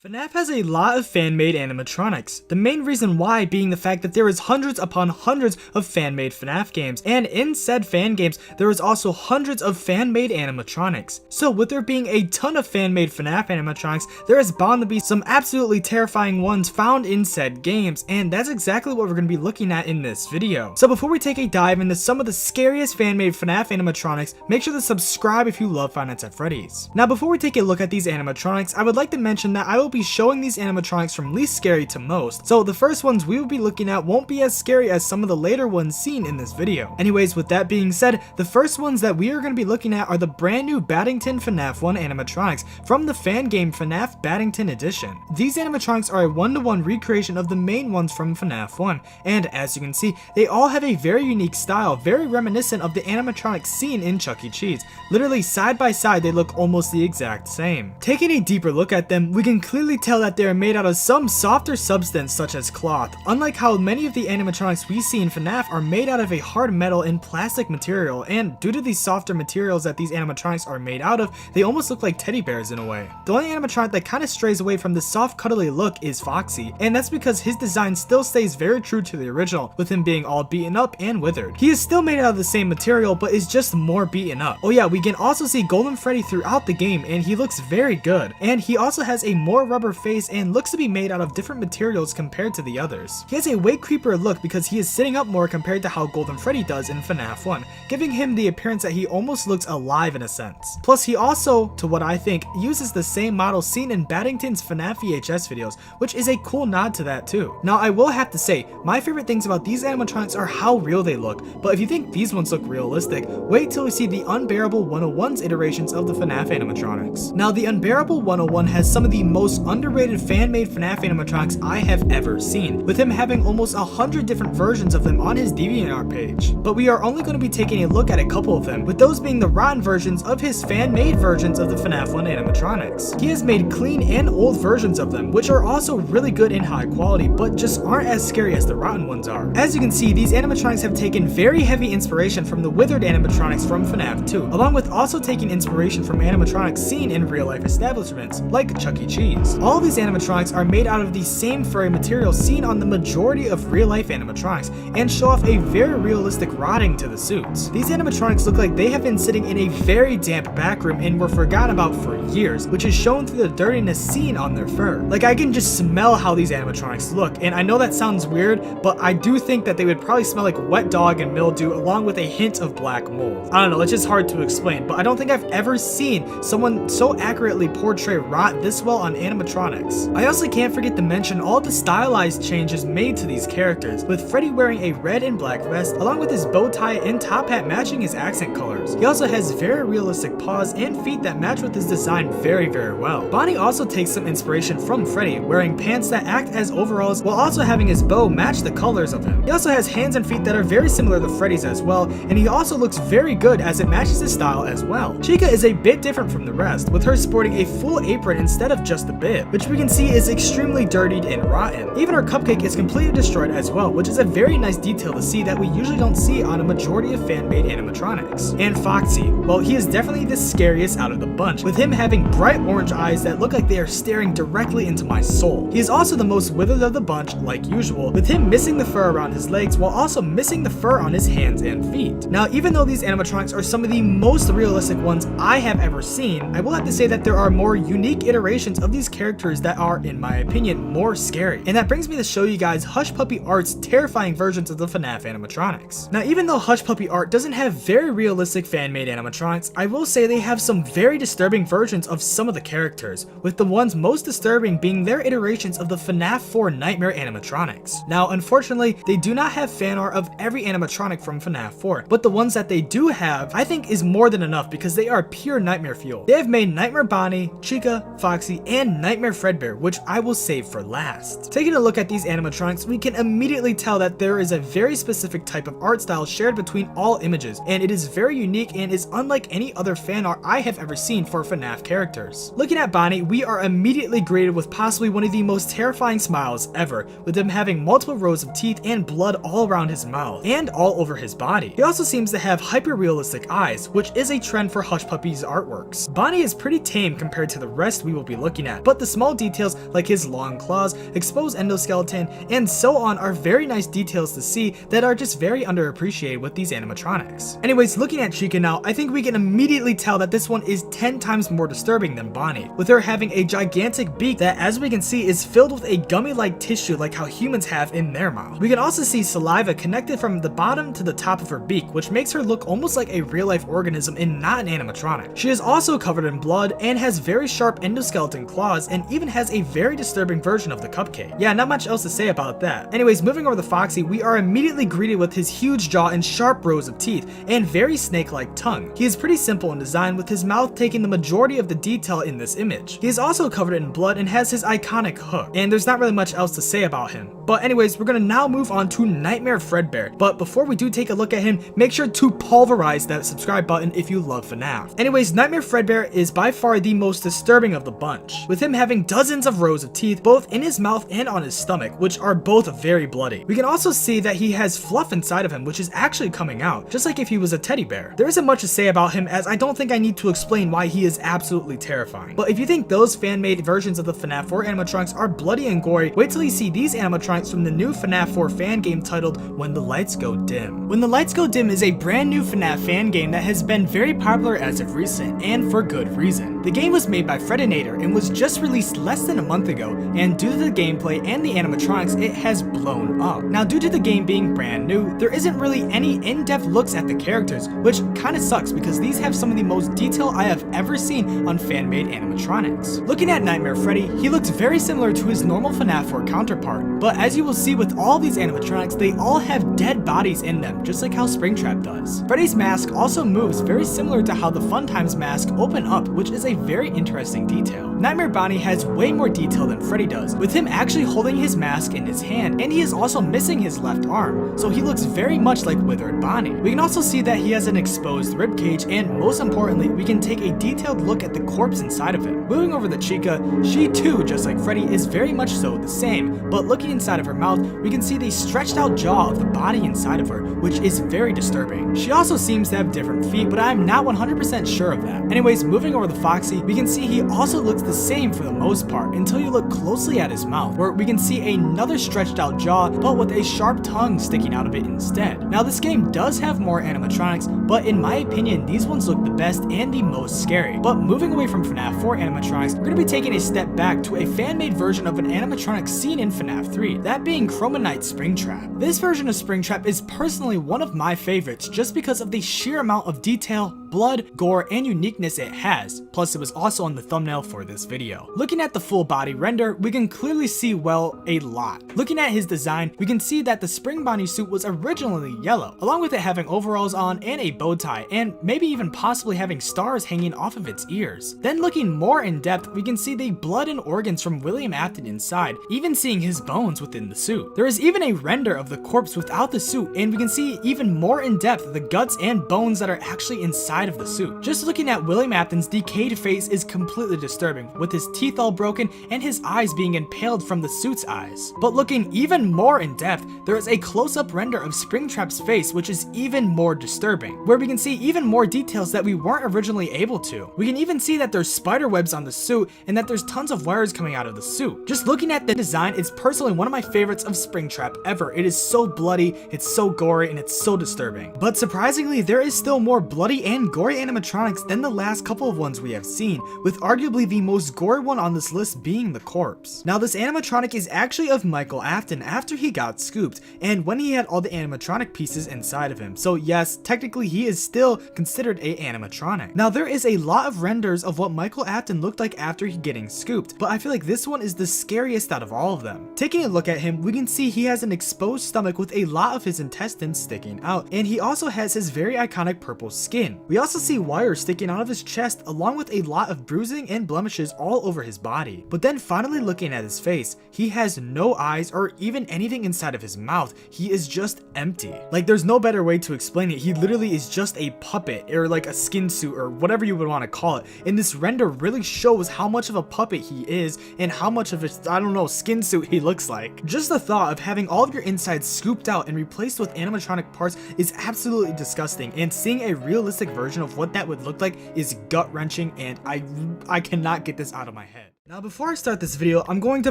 FNAF has a lot of fan-made animatronics, the main reason why being the fact that there is hundreds upon hundreds of fan-made FNAF games, and in said fan games, there is also hundreds of fan-made animatronics. So with there being a ton of fan-made FNAF animatronics, there is bound to be some absolutely terrifying ones found in said games, and that's exactly what we're going to be looking at in this video. So before we take a dive into some of the scariest fan-made FNAF animatronics, make sure to subscribe if you love Five Nights at Freddy's. Now before we take a look at these animatronics, I would like to mention that I will be showing these animatronics from least scary to most, so the first ones we will be looking at won't be as scary as some of the later ones seen in this video. Anyways, with that being said, the first ones that we are going to be looking at are the brand new Baddington FNAF 1 animatronics from the fan game FNAF Baddington Edition. These animatronics are a one-to-one recreation of the main ones from FNAF 1, and as you can see, they all have a very unique style, very reminiscent of the animatronics seen in Chuck E. Cheese. Literally side by side, they look almost the exact same. Taking a deeper look at them, we can clearly tell that they are made out of some softer substance such as cloth, unlike how many of the animatronics we see in FNAF are made out of a hard metal and plastic material, and due to these softer materials that these animatronics are made out of, they almost look like teddy bears in a way. The only animatronic that kind of strays away from the soft cuddly look is Foxy, and that's because his design still stays very true to the original, with him being all beaten up and withered. He is still made out of the same material, but is just more beaten up. Oh yeah, we can also see Golden Freddy throughout the game, and he looks very good, and he also has a more rubber face and looks to be made out of different materials compared to the others. He has a way creepier look because he is sitting up more compared to how Golden Freddy does in FNAF 1, giving him the appearance that he almost looks alive in a sense. Plus he also, to what I think, uses the same model seen in Baddington's FNAF VHS videos, which is a cool nod to that too. Now I will have to say, my favorite things about these animatronics are how real they look, but if you think these ones look realistic, wait till you see the Unbearable 101's iterations of the FNAF animatronics. Now the Unbearable 101 has some of the most most underrated fan-made FNAF animatronics I have ever seen, with him having almost 100 different versions of them on his DeviantArt page. But we are only going to be taking a look at a couple of them, with those being the rotten versions of his fan-made versions of the FNAF 1 animatronics. He has made clean and old versions of them, which are also really good in high quality, but just aren't as scary as the rotten ones are. As you can see, these animatronics have taken very heavy inspiration from the withered animatronics from FNAF 2, along with also taking inspiration from animatronics seen in real-life establishments, like Chuck E. Cheese. All of these animatronics are made out of the same furry material seen on the majority of real-life animatronics, and show off a very realistic rotting to the suits. These animatronics look like they have been sitting in a very damp back room and were forgotten about for years, which is shown through the dirtiness seen on their fur. Like, I can just smell how these animatronics look, and I know that sounds weird, but I do think that they would probably smell like wet dog and mildew along with a hint of black mold. I don't know, it's just hard to explain, but I don't think I've ever seen someone so accurately portray rot this well on animatronics. I also can't forget to mention all the stylized changes made to these characters, with Fready wearing a red and black vest along with his bow tie and top hat matching his accent colors. He also has very realistic paws and feet that match with his design very well. Bonnie also takes some inspiration from Fready, wearing pants that act as overalls while also having his bow match the colors of him. He also has hands and feet that are very similar to Freddy's as well, and he also looks very good as it matches his style as well. Chica is a bit different from the rest, with her sporting a full apron instead of just a bib, which we can see is extremely dirtied and rotten. Even her cupcake is completely destroyed as well, which is a very nice detail to see that we usually don't see on a majority of fan-made animatronics. And Foxy, well, he is definitely the scariest out of the bunch, with him having bright orange eyes that look like they are staring directly into my soul. He is also the most withered of the bunch, like usual, with him missing the fur around his legs while also missing the fur on his hands and feet. Now, even though these animatronics are some of the most realistic ones I have ever seen, I will have to say that there are more unique iterations of these characters that are, in my opinion, more scary. And that brings me to show you guys Hush Puppy Art's terrifying versions of the FNAF animatronics. Now, even though Hush Puppy Art doesn't have very realistic fan-made animatronics, I will say they have some very disturbing versions of some of the characters, with the ones most disturbing being their iterations of the FNAF 4 Nightmare animatronics. Now, unfortunately, they do not have fan art of every animatronic from FNAF 4, but the ones that they do have, I think is more than enough because they are pure nightmare fuel. They have made Nightmare Bonnie, Chica, Foxy, and Nightmare Fredbear, which I will save for last. Taking a look at these animatronics, we can immediately tell that there is a very specific type of art style shared between all images, and it is very unique and is unlike any other fan art I have ever seen for FNAF characters. Looking at Bonnie, we are immediately greeted with possibly one of the most terrifying smiles ever, with him having multiple rows of teeth and blood all around his mouth, and all over his body. He also seems to have hyper-realistic eyes, which is a trend for Hush Puppy's artworks. Bonnie is pretty tame compared to the rest we will be looking at, but the small details like his long claws, exposed endoskeleton, and so on are very nice details to see that are just very underappreciated with these animatronics. Anyways, looking at Chica now, I think we can immediately tell that this one is 10 times more disturbing than Bonnie, with her having a gigantic beak that, as we can see, is filled with a gummy-like tissue like how humans have in their mouth. We can also see saliva connected from the bottom to the top of her beak, which makes her look almost like a real-life organism and not an animatronic. She is also covered in blood and has very sharp endoskeleton claws, and even has a very disturbing version of the cupcake. Yeah, not much else to say about that. Anyways, moving over to Foxy, we are immediately greeted with his huge jaw and sharp rows of teeth, and very snake-like tongue. He is pretty simple in design, with his mouth taking the majority of the detail in this image. He is also covered in blood and has his iconic hook, and there's not really much else to say about him. But anyways, we're gonna now move on to Nightmare Fredbear, but before we do take a look at him, make sure to pulverize that subscribe button if you love FNAF. Anyways, Nightmare Fredbear is by far the most disturbing of the bunch, with him having dozens of rows of teeth both in his mouth and on his stomach, which are both very bloody. We can also see that he has fluff inside of him, which is actually coming out, just like if he was a teddy bear. There isn't much to say about him, as I don't think I need to explain why he is absolutely terrifying. But if you think those fan-made versions of the FNAF 4 animatronics are bloody and gory, wait till you see these animatronics from the new FNAF 4 fan game titled When the Lights Go Dim. When the Lights Go Dim is a brand new FNAF fan game that has been very popular as of recent, and for good reason. The game was made by Freddinator and was just released less than a month ago, and due to the gameplay and the animatronics, it has blown up. Now, due to the game being brand new, there isn't really any in-depth looks at the characters, which kinda sucks because these have some of the most detail I have ever seen on fan-made animatronics. Looking at Nightmare Freddy, he looks very similar to his normal FNAF 4 counterpart, but as you will see with all these animatronics, they all have dead bodies in them, just like how Springtrap does. Freddy's mask also moves very similar to how the Fun Times mask open up, which is a very interesting detail. Nightmare Bonnie has way more detail than Freddy does, with him actually holding his mask in his hand, and he is also missing his left arm, so he looks very much like withered Bonnie. We can also see that he has an exposed ribcage, and most importantly, we can take a detailed look at the corpse inside of him. Moving over to Chica, she too, just like Freddy, is very much so the same, but looking inside of her mouth, we can see the stretched out jaw of the body inside of her, which is very disturbing. She also seems to have different feet, but I'm not 100% sure of that. Anyways, moving over to Foxy, we can see he also looks the same for the most part until you look closely at his mouth, where we can see another stretched out jaw, but with a sharp tongue sticking out of it instead. Now this game does have more animatronics, but in my opinion, these ones look the best and the most scary. But moving away from FNAF 4 animatronics, we're going to be taking a step back to a fan-made version of an animatronic seen in FNAF 3, that being Chroma Knight's Springtrap. This version of Springtrap is personally one of my favorites just because of the sheer amount of detail, blood, gore, and uniqueness it has, plus it was also on the thumbnail for this video. Looking at the full body render, we can clearly see, well, a lot. Looking at his design, we can see that the Spring Bonnie suit was originally yellow, along with it having overalls on and a bow tie, and maybe even possibly having stars hanging off of its ears. Then looking more in depth, we can see the blood and organs from William Afton inside, even seeing his bones within the suit. There is even a render of the corpse without the suit, and we can see even more in depth the guts and bones that are actually inside of the suit. Just looking at William Afton's decayed face is completely disturbing, with his teeth all broken and his eyes being impaled from the suit's eyes. But looking even more in depth, there is a close-up render of Springtrap's face, which is even more disturbing, where we can see even more details that we weren't originally able to. We can even see that there's spider webs on the suit and that there's tons of wires coming out of the suit. Just looking at the design, it's personally one of my favorites of Springtrap ever. It is so bloody, it's so gory, and it's so disturbing. But surprisingly, there is still more bloody and gory animatronics than the last couple of ones we have seen, with arguably the most gory one on this list being the corpse. Now this animatronic is actually of Michael Afton after he got scooped, and when he had all the animatronic pieces inside of him. So yes, technically he is still considered a animatronic. Now there is a lot of renders of what Michael Afton looked like after he getting scooped, but I feel like this one is the scariest out of all of them. Taking a look at him, we can see he has an exposed stomach with a lot of his intestines sticking out, and he also has his very iconic purple skin. We also see wires sticking out of his chest, along with a lot of bruising and blemishes all over his body. But then finally looking at his face, he has no eyes or even anything inside of his mouth. He is just empty. Like, there's no better way to explain it. He literally is just a puppet, or like a skin suit, or whatever you would want to call it. And this render really shows how much of a puppet he is and how much of a, I don't know, skin suit he looks like. Just the thought of having all of your insides scooped out and replaced with animatronic parts is absolutely disgusting, and seeing a realistic version of what that would look like is gut-wrenching, and I cannot get this out of my head. Now before I start this video, I'm going to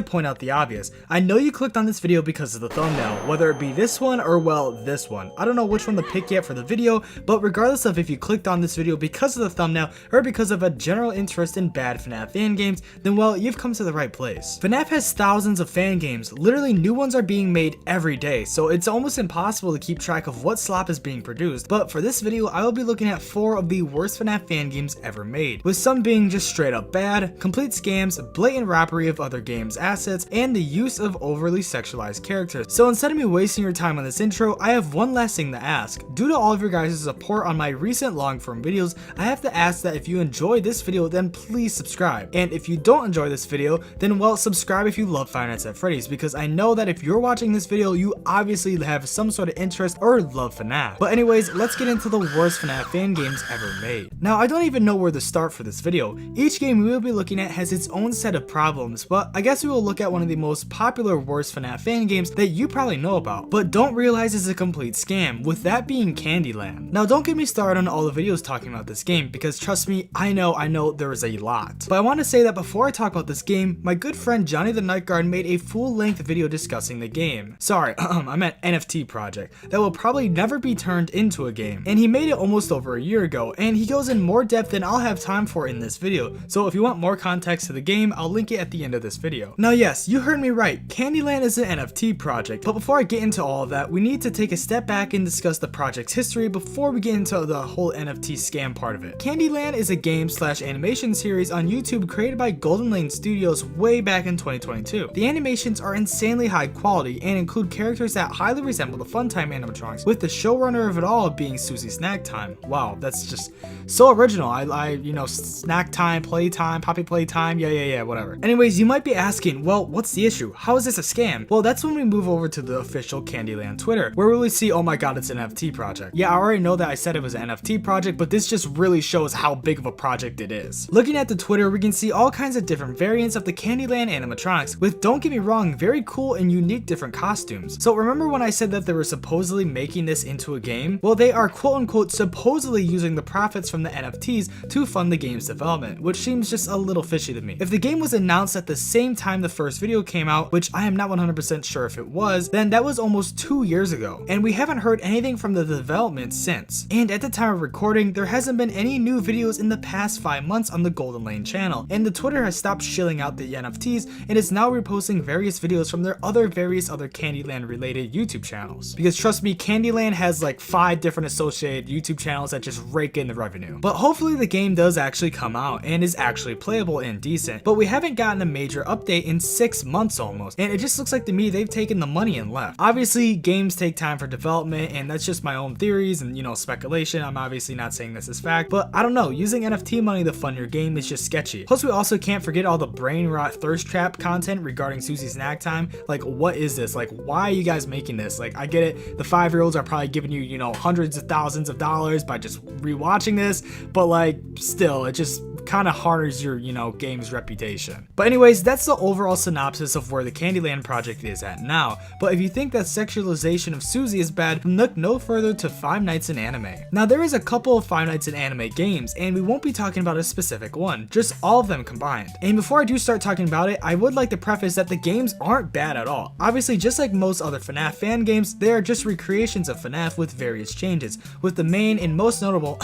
point out the obvious. I know you clicked on this video because of the thumbnail, whether it be this one or, well, this one. I don't know which one to pick yet for the video, but regardless of if you clicked on this video because of the thumbnail or because of a general interest in bad FNAF fan games, then well, you've come to the right place. FNAF has thousands of fan games. Literally new ones are being made every day, so it's almost impossible to keep track of what slop is being produced. But for this video, I will be looking at 4 of the worst FNAF fan games ever made, with some being just straight up bad, complete scams, blatant robbery of other games' assets, and the use of overly sexualized characters. So instead of me wasting your time on this intro, I have one last thing to ask. Due to all of your guys' support on my recent long form videos, I have to ask that if you enjoy this video, then please subscribe. And if you don't enjoy this video, then well, subscribe if you love Five Nights at Freddy's, because I know that if you're watching this video, you obviously have some sort of interest or love FNAF. But anyways, let's get into the worst FNAF fan games ever made. Now, I don't even know where to start for this video. Each game we will be looking at has its own set of problems, but I guess we will look at one of the most popular worst FNAF fan games that you probably know about, but don't realize is a complete scam, with that being Candyland. Now don't get me started on all the videos talking about this game, because trust me, I know there is a lot. But I want to say that before I talk about this game, my good friend Johnny the Night Guard made a full-length video discussing the game. Sorry, I meant NFT project, that will probably never be turned into a game. And he made it almost over a year ago, and he goes in more depth than I'll have time for in this video. So if you want more context to the game, game, I'll link it at the end of this video. Now yes, you heard me right, Candyland is an NFT project, but before I get into all of that, we need to take a step back and discuss the project's history before we get into the whole NFT scam part of it. Candyland is a game / animation series on YouTube created by Golden Lane Studios way back in 2022. The animations are insanely high quality and include characters that highly resemble the Funtime animatronics, with the showrunner of it all being Susie Snacktime. Wow, that's just so original. I you know, snack time, playtime, poppy playtime, yeah, whatever. Anyways, you might be asking, well, what's the issue? How is this a scam? Well, that's when we move over to the official Candyland Twitter, where we really see, oh my god, it's an NFT project. Yeah, I already know that I said it was an NFT project, but this just really shows how big of a project it is. Looking at the Twitter, we can see all kinds of different variants of the Candyland animatronics, with, don't get me wrong, very cool and unique different costumes. So remember when I said that they were supposedly making this into a game? Well, they are quote unquote supposedly using the profits from the NFTs to fund the game's development, which seems just a little fishy to me. If the game was announced at the same time the first video came out, which I am not 100% sure if it was, then that was almost 2 years ago, and we haven't heard anything from the development since. And at the time of recording, there hasn't been any new videos in the past 5 months on the Golden Lane channel, and the Twitter has stopped shilling out the NFTs and is now reposting various videos from their various other Candyland related YouTube channels. Because trust me, Candyland has like 5 different associated YouTube channels that just rake in the revenue. But hopefully the game does actually come out and is actually playable and decent, but we haven't gotten a major update in 6 months almost, and it just looks like to me they've taken the money and left. Obviously games take time for development, and that's just my own theories and, you know, speculation. I'm obviously not saying this is fact, but I don't know, using NFT money to fund your game is just sketchy. Plus we also can't forget all the brain rot thirst trap content regarding Susie Snack Time. Like, what is this? Like, why are you guys making this? Like, I get it, the 5-year-olds are probably giving you, you know, hundreds of thousands of dollars by just rewatching this, but like, still, it just kind of harness your, you know, game's reputation. But anyways, that's the overall synopsis of where the Candyland project is at now. But if you think that sexualization of Susie is bad, look no further to Five Nights in Anime. Now there is a couple of Five Nights in Anime games, and we won't be talking about a specific one, just all of them combined. And before I do start talking about it, I would like to preface that the games aren't bad at all. Obviously, just like most other FNAF fan games, they are just recreations of FNAF with various changes, with the main and most notable,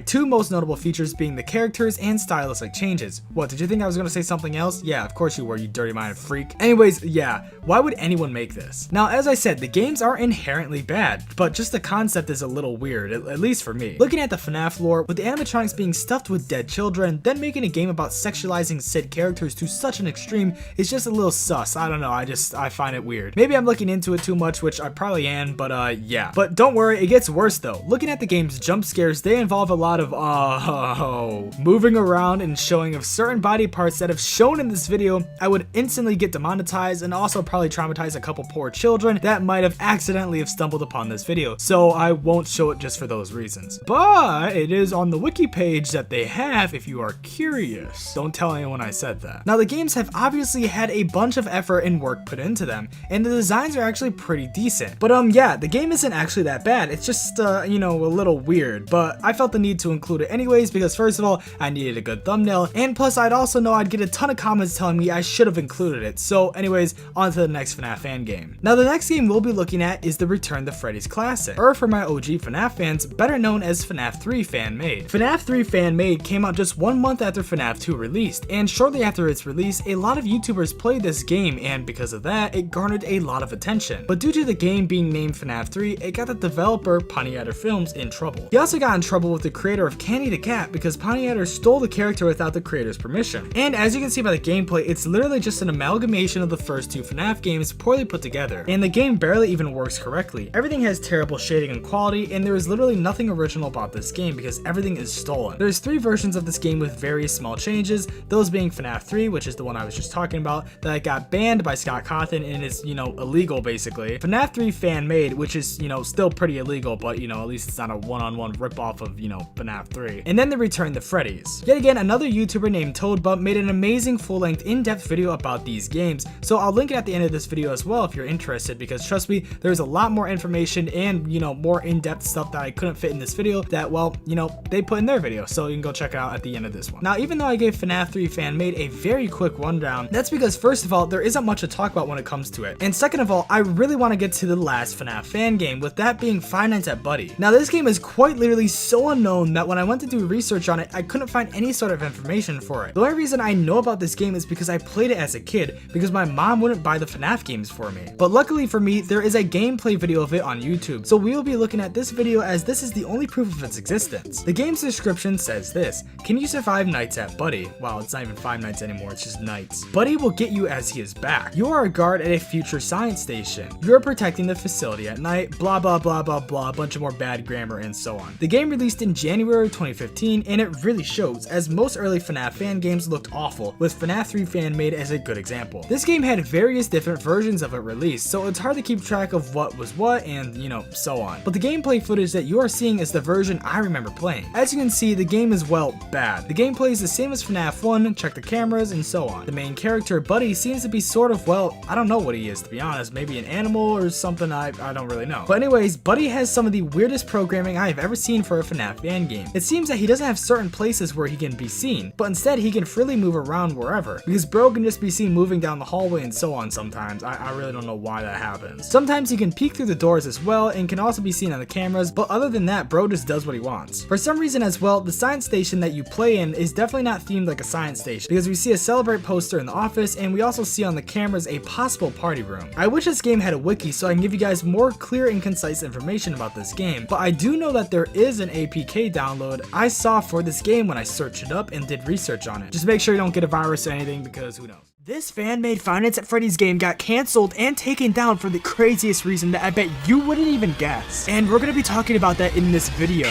two most notable features being the characters and stylistic changes. What, did you think I was gonna say something else? Yeah, of course you were, you dirty-minded freak. Anyways, yeah, why would anyone make this? Now, as I said, the games are inherently bad, but just the concept is a little weird, at least for me. Looking at the FNAF lore, with the animatronics being stuffed with dead children, then making a game about sexualizing said characters to such an extreme is just a little sus. I don't know, I find it weird. Maybe I'm looking into it too much, which I probably am, but yeah. But don't worry, it gets worse though. Looking at the game's jump scares, they involve a lot of moving around and showing of certain body parts that if shown in this video, I would instantly get demonetized and also probably traumatize a couple poor children that might have accidentally have stumbled upon this video, so I won't show it just for those reasons. But it is on the wiki page that they have if you are curious. Don't tell anyone I said that. Now the games have obviously had a bunch of effort and work put into them, and the designs are actually pretty decent. But yeah, the game isn't actually that bad. It's just you know, a little weird, but I felt the need to include it anyways because first of all, I needed a good thumbnail, and plus I'd also know I'd get a ton of comments telling me I should have included it. So anyways, on to the next FNAF fan game. Now the next game we'll be looking at is the Return to Freddy's Classic, or for my OG FNAF fans, better known as FNAF 3 Fan Made. FNAF 3 Fan Made came out just 1 month after FNAF 2 released, and shortly after its release, a lot of YouTubers played this game, and because of that, it garnered a lot of attention. But due to the game being named FNAF 3, it got the developer, Ponyatter Films, in trouble. He also got in trouble with the creator of Candy the Cat because Ponyatter stole the character without the creator's permission. And as you can see by the gameplay, it's literally just an amalgamation of the first 2 FNAF games poorly put together, and the game barely even works correctly. Everything has terrible shading and quality, and there is literally nothing original about this game because everything is stolen. There's 3 versions of this game with various small changes, those being FNAF 3, which is the one I was just talking about, that got banned by Scott Cawthon and is, you know, illegal basically. FNAF 3 Fan Made, which is, you know, still pretty illegal, but, you know, at least it's not a one-on-one rip-off of, you know, FNAF 3. And then the Return to Freddy's. Yet again, another YouTuber named Toadbump made an amazing full-length in-depth video about these games, so I'll link it at the end of this video as well if you're interested, because trust me, there's a lot more information and, you know, more in-depth stuff that I couldn't fit in this video that, well, you know, they put in their video, so you can go check it out at the end of this one. Now, even though I gave FNAF 3 Fan Made a very quick rundown, that's because first of all, there isn't much to talk about when it comes to it, and second of all, I really want to get to the last FNAF fan game, with that being Five Nights at Buddy. Now, this game is quite literally so unknown that when I went to do research on it, I couldn't find any sort of information for it. The only reason I know about this game is because I played it as a kid, because my mom wouldn't buy the FNAF games for me. But luckily for me, there is a gameplay video of it on YouTube, so we will be looking at this video as this is the only proof of its existence. The game's description says this: can you survive nights at Buddy? Wow, it's not even 5 nights anymore, it's just nights. Buddy will get you as he is back. You are a guard at a future science station. You're protecting the facility at night, blah blah blah blah blah, a bunch of more bad grammar and so on. The game released in January 2015, and it really shows, as most early FNAF fan games looked awful, with FNAF 3 Fan Made as a good example. This game had various different versions of it released, so it's hard to keep track of what was what and, you know, so on. But the gameplay footage that you are seeing is the version I remember playing. As you can see, the game is, well, bad. The gameplay is the same as FNAF 1, check the cameras, and so on. The main character, Buddy, seems to be sort of, well, I don't know what he is, to be honest. Maybe an animal or something, I don't really know. But anyways, Buddy has some of the weirdest programming I have ever seen for a FNAF fan game. It seems that he doesn't have certain places where he can be seen, but instead he can freely move around wherever, because bro can just be seen moving down the hallway and so on sometimes. I really don't know why that happens. Sometimes he can peek through the doors as well and can also be seen on the cameras, but other than that, bro just does what he wants. For some reason as well, the science station that you play in is definitely not themed like a science station, because we see a Celebrate poster in the office, and we also see on the cameras a possible party room. I wish this game had a wiki so I can give you guys more clear and concise information about this game, but I do know that there is an APK download I saw for this game when I searched it up and did research on it. Just make sure you don't get a virus or anything, because who knows. This fan-made Five Nights at Freddy's game got cancelled and taken down for the craziest reason that I bet you wouldn't even guess. And we're gonna be talking about that in this video.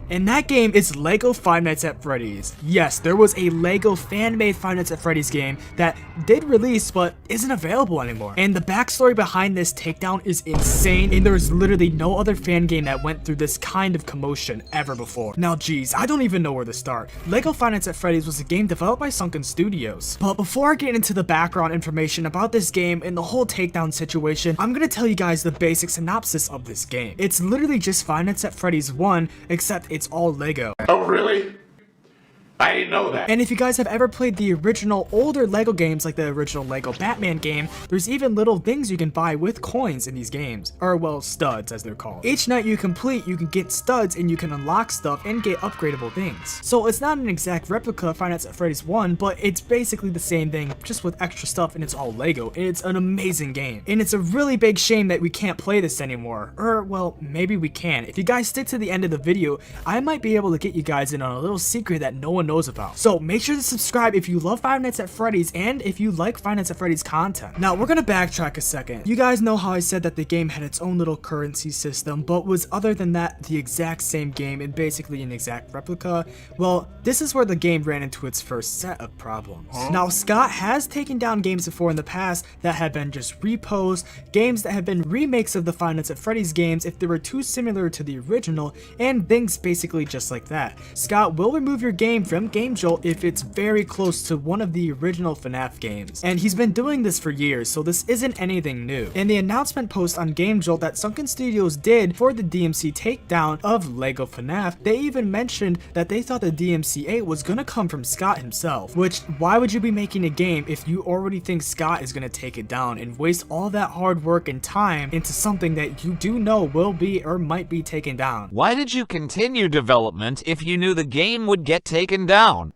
And that game is LEGO Five Nights at Freddy's. Yes, there was a LEGO fan-made Five Nights at Freddy's game that did release but isn't available anymore. And the backstory behind this takedown is insane, and there's literally no other fan game that went through this kind of commotion ever before. Now geez, I don't even know where to start. LEGO Five Nights at Freddy's was a game developed by Sunken Studios. But before I get into the background information about this game and the whole takedown situation, I'm gonna tell you guys the basic synopsis of this game. It's literally just Five Nights at Freddy's 1, except it's all LEGO. Oh, really? I didn't know that. And if you guys have ever played the original older LEGO games, like the original LEGO Batman game, there's even little things you can buy with coins in these games. Or, well, studs as they're called. Each night you complete, you can get studs and you can unlock stuff and get upgradable things. So it's not an exact replica of Five Nights at Freddy's 1, but it's basically the same thing, just with extra stuff, and it's all LEGO. And it's an amazing game. And it's a really big shame that we can't play this anymore. Or, well, maybe we can. If you guys stick to the end of the video, I might be able to get you guys in on a little secret that no one knows about. So make sure to subscribe if you love Five Nights at Freddy's and if you like Five Nights at Freddy's content. Now we're gonna backtrack a second. You guys know how I said that the game had its own little currency system, but was other than that the exact same game and basically an exact replica? Well, this is where the game ran into its first set of problems. Now Scott has taken down games before in the past that have been just repos, games that have been remakes of the Five Nights at Freddy's games if they were too similar to the original, and things basically just like that. Scott will remove your game from Game Jolt if it's very close to one of the original FNAF games. And he's been doing this for years, so this isn't anything new. In the announcement post on Game Jolt that Sunken Studios did for the DMC takedown of LEGO FNAF, they even mentioned that they thought the DMCA was gonna come from Scott himself. Which, why would you be making a game if you already think Scott is gonna take it down and waste all that hard work and time into something that you do know will be or might be taken down? Why did you continue development if you knew the game would get taken down?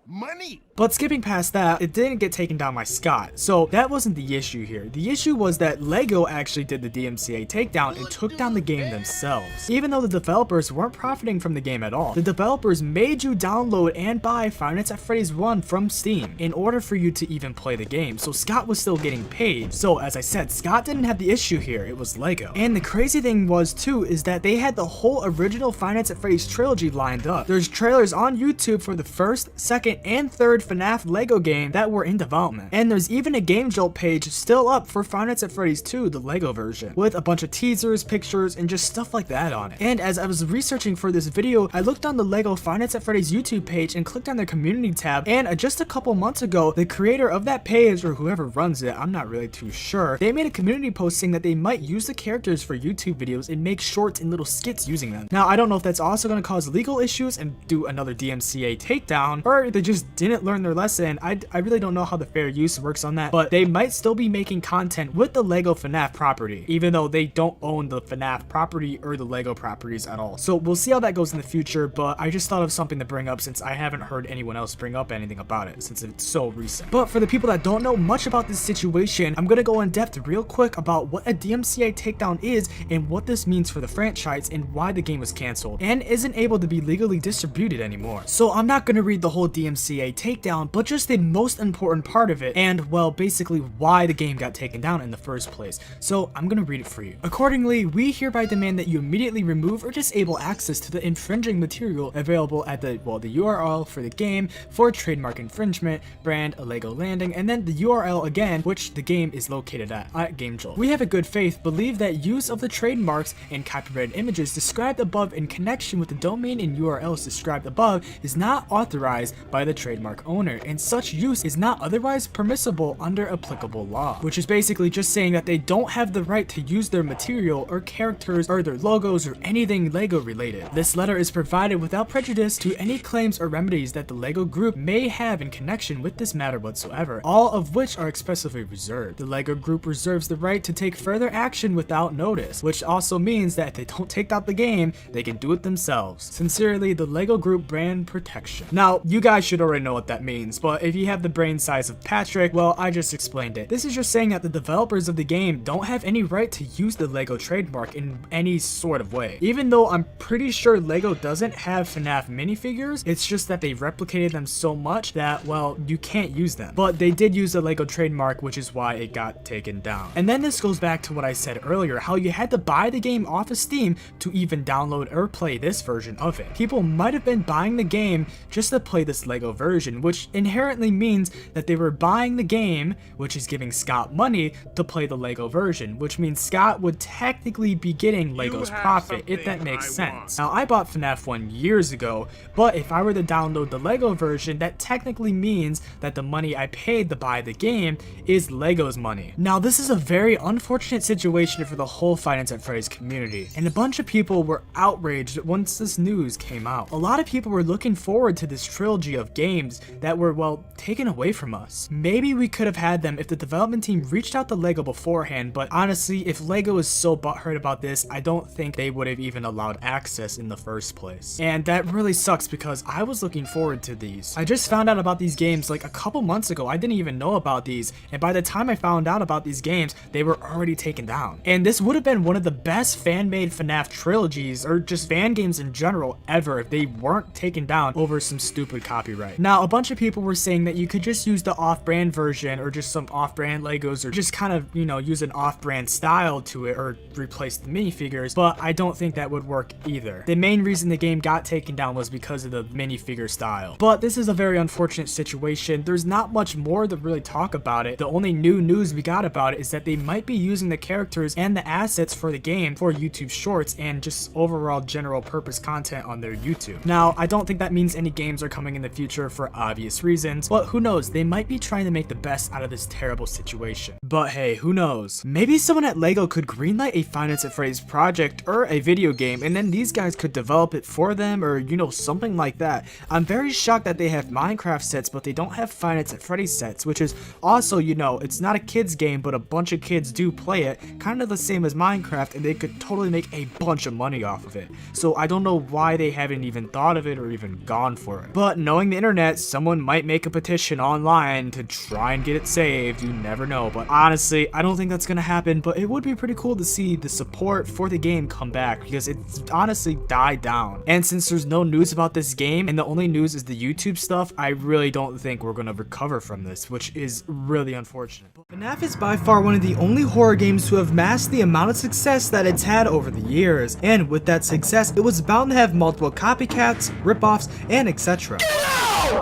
Money. But skipping past that, it didn't get taken down by Scott, so that wasn't the issue here. The issue was that LEGO actually did the DMCA takedown and took down the game themselves, even though the developers weren't profiting from the game at all. The developers made you download and buy Five Nights at Freddy's 1 from Steam in order for you to even play the game, so Scott was still getting paid. So as I said, Scott didn't have the issue here, it was LEGO. And the crazy thing was too, is that they had the whole original Five Nights at Freddy's trilogy lined up. There's trailers on YouTube for the first, second, and third FNAF LEGO game that were in development. And there's even a Game Jolt page still up for Five Nights at Freddy's 2, the LEGO version, with a bunch of teasers, pictures, and just stuff like that on it. And as I was researching for this video, I looked on the LEGO Five Nights at Freddy's YouTube page and clicked on their community tab, and just a couple months ago, the creator of that page, or whoever runs it, I'm not really too sure, they made a community post saying that they might use the characters for YouTube videos and make shorts and little skits using them. Now, I don't know if that's also going to cause legal issues and do another DMCA takedown, or they just didn't learn learned their lesson. I really don't know how the fair use works on that, but they might still be making content with the Lego FNAF property, even though they don't own the FNAF property or the Lego properties at all. So we'll see how that goes in the future, but I just thought of something to bring up since I haven't heard anyone else bring up anything about it since it's so recent. But for the people that don't know much about this situation, I'm gonna go in depth real quick about what a DMCA takedown is and what this means for the franchise and why the game was canceled and isn't able to be legally distributed anymore. So I'm not gonna read the whole DMCA takedown, but just the most important part of it and, well, basically why the game got taken down in the first place. So I'm gonna read it for you. Accordingly, we hereby demand that you immediately remove or disable access to the infringing material available at the URL for the game for trademark infringement, brand a Lego Landing, and then the URL again, which the game is located at GameJolt. We have a good faith believe that use of the trademarks and copyrighted images described above in connection with the domain and URLs described above is not authorized by the trademark owner, and such use is not otherwise permissible under applicable law, which is basically just saying that they don't have the right to use their material or characters or their logos or anything Lego related. This letter is provided without prejudice to any claims or remedies that the Lego group may have in connection with this matter whatsoever, all of which are expressly reserved. The Lego group reserves the right to take further action without notice, which also means that if they don't take out the game, they can do it themselves. Sincerely, the Lego group brand protection. Now, you guys should already know what that means, but if you have the brain size of Patrick, well, I just explained it. This is just saying that the developers of the game don't have any right to use the Lego trademark in any sort of way. Even though I'm pretty sure Lego doesn't have FNAF minifigures, it's just that they replicated them so much that, well, you can't use them. But they did use the Lego trademark, which is why it got taken down. And then this goes back to what I said earlier, how you had to buy the game off of Steam to even download or play this version of it. People might have been buying the game just to play this Lego version, which inherently means that they were buying the game, which is giving Scott money to play the Lego version, which means Scott would technically be getting Lego's profit, if that makes sense. Now, I bought FNAF 1 years ago, but if I were to download the Lego version, that technically means that the money I paid to buy the game is Lego's money. Now, this is a very unfortunate situation for the whole Five Nights at Freddy's community, and a bunch of people were outraged once this news came out. A lot of people were looking forward to this trilogy of games that were, well, taken away from us. Maybe we could have had them if the development team reached out to Lego beforehand, but honestly, if Lego is so butthurt about this, I don't think they would have even allowed access in the first place. And that really sucks because I was looking forward to these. I just found out about these games like a couple months ago. I didn't even know about these, and by the time I found out about these games, they were already taken down. And this would have been one of the best fan-made FNAF trilogies, or just fan games in general, ever if they weren't taken down over some stupid copyright. Now, a bunch of people were saying that you could just use the off-brand version or just some off-brand Legos or just kind of, use an off-brand style to it or replace the minifigures, but I don't think that would work either. The main reason the game got taken down was because of the minifigure style. But this is a very unfortunate situation. There's not much more to really talk about it. The only new news we got about it is that they might be using the characters and the assets for the game for YouTube Shorts and just overall general purpose content on their YouTube. Now, I don't think that means any games are coming in the future for obvious reasons, but who knows, they might be trying to make the best out of this terrible situation. But hey, who knows? Maybe someone at Lego could greenlight a Five Nights at Freddy's project or a video game, and then these guys could develop it for them, or something like that. I'm very shocked that they have Minecraft sets, but they don't have Five Nights at Freddy's sets, which is also, it's not a kids game, but a bunch of kids do play it, kind of the same as Minecraft, and they could totally make a bunch of money off of it. So I don't know why they haven't even thought of it or even gone for it. But knowing the internet, someone might make a petition online to try and get it saved. You never know. But honestly, I don't think that's gonna happen, but it would be pretty cool to see the support for the game come back because it's honestly died down. And since there's no news about this game and the only news is the YouTube stuff, I really don't think we're gonna recover from this, which is really unfortunate. FNAF is by far one of the only horror games to have masked the amount of success that it's had over the years, and with that success, it was bound to have multiple copycats, ripoffs, and etc.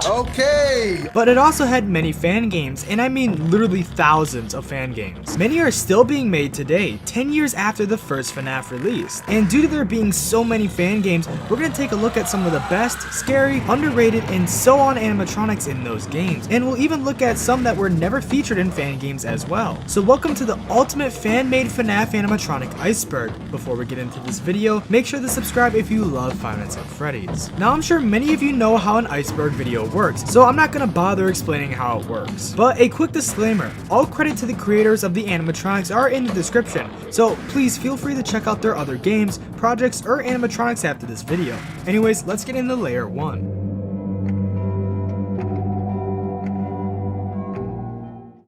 Okay. But it also had many fan games, and I mean literally thousands of fan games. Many are still being made today, 10 years after the first FNAF release. And due to there being so many fan games, we're going to take a look at some of the best, scary, underrated, and so on animatronics in those games. And we'll even look at some that were never featured in fan games as well. So welcome to the ultimate fan-made FNAF animatronic Iceberg. Before we get into this video, make sure to subscribe if you love Five Nights at Freddy's. Now I'm sure many of you know how an Iceberg video video works, so I'm not gonna bother explaining how it works. But a quick disclaimer, all credit to the creators of the animatronics are in the description, so please feel free to check out their other games, projects, or animatronics after this video. Anyways, let's get into layer 1.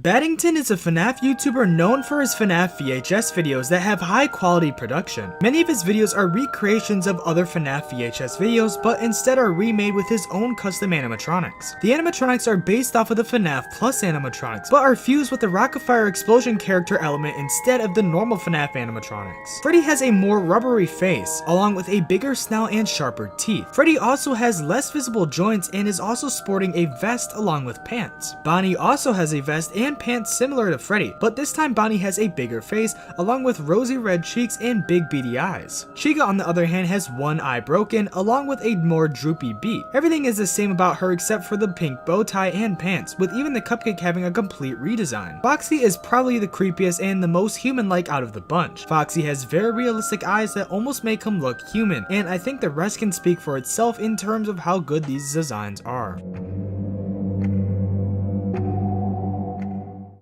Baddington is a FNAF YouTuber known for his FNAF VHS videos that have high quality production. Many of his videos are recreations of other FNAF VHS videos, but instead are remade with his own custom animatronics. The animatronics are based off of the FNAF Plus animatronics, but are fused with the Rockafire explosion character element instead of the normal FNAF animatronics. Freddy has a more rubbery face, along with a bigger snout and sharper teeth. Freddy also has less visible joints and is also sporting a vest along with pants. Bonnie also has a vest and pants similar to Freddy, but this time Bonnie has a bigger face along with rosy red cheeks and big beady eyes. Chica on the other hand has one eye broken along with a more droopy beak. Everything is the same about her except for the pink bow tie and pants, with even the cupcake having a complete redesign. Foxy is probably the creepiest and the most human-like out of the bunch. Foxy has very realistic eyes that almost make him look human, and I think the rest can speak for itself in terms of how good these designs are.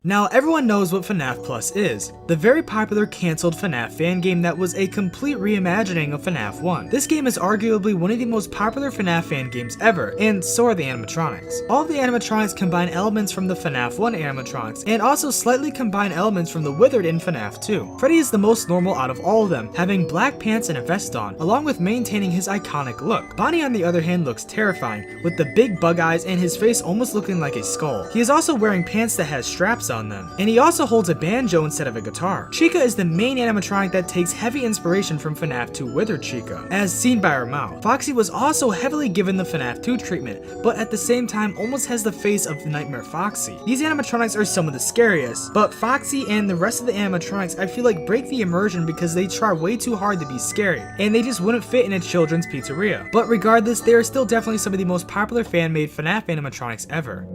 Now, everyone knows what FNAF Plus is, the very popular cancelled FNAF fan game that was a complete reimagining of FNAF 1. This game is arguably one of the most popular FNAF fan games ever, and so are the animatronics. All of the animatronics combine elements from the FNAF 1 animatronics, and also slightly combine elements from the Withered in FNAF 2. Freddy is the most normal out of all of them, having black pants and a vest on, along with maintaining his iconic look. Bonnie on the other hand looks terrifying, with the big bug eyes and his face almost looking like a skull. He is also wearing pants that has straps on them, and he also holds a banjo instead of a guitar. Chica is the main animatronic that takes heavy inspiration from FNAF 2 Withered Chica, as seen by her mouth. Foxy was also heavily given the FNAF 2 treatment, but at the same time almost has the face of Nightmare Foxy. These animatronics are some of the scariest, but Foxy and the rest of the animatronics I feel like break the immersion because they try way too hard to be scary, and they just wouldn't fit in a children's pizzeria. But regardless, they are still definitely some of the most popular fan-made FNAF animatronics ever.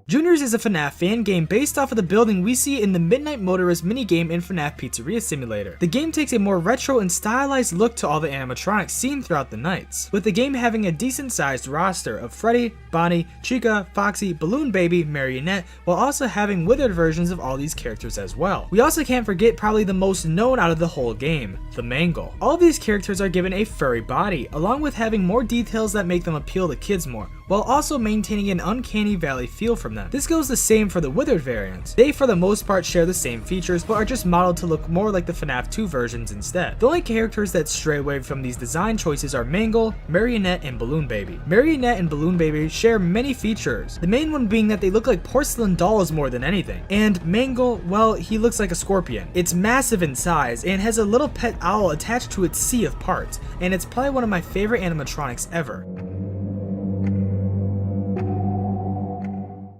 Juniors is a FNAF fan game based off of the building we see in the Midnight Motorist minigame in FNAF Pizzeria Simulator. The game takes a more retro and stylized look to all the animatronics seen throughout the nights, with the game having a decent sized roster of Freddy, Bonnie, Chica, Foxy, Balloon Baby, Marionette, while also having withered versions of all these characters as well. We also can't forget probably the most known out of the whole game, the Mangle. All of these characters are given a furry body, along with having more details that make them appeal to kids more, while also maintaining an uncanny valley feel from them. This goes the same for the withered variants. They for the most part share the same features, but are just modeled to look more like the FNAF 2 versions instead. The only characters that stray away from these design choices are Mangle, Marionette, and Balloon Baby. Marionette and Balloon Baby share many features, the main one being that they look like porcelain dolls more than anything. And Mangle, well, he looks like a scorpion. It's massive in size and has a little pet owl attached to its sea of parts, and it's probably one of my favorite animatronics ever.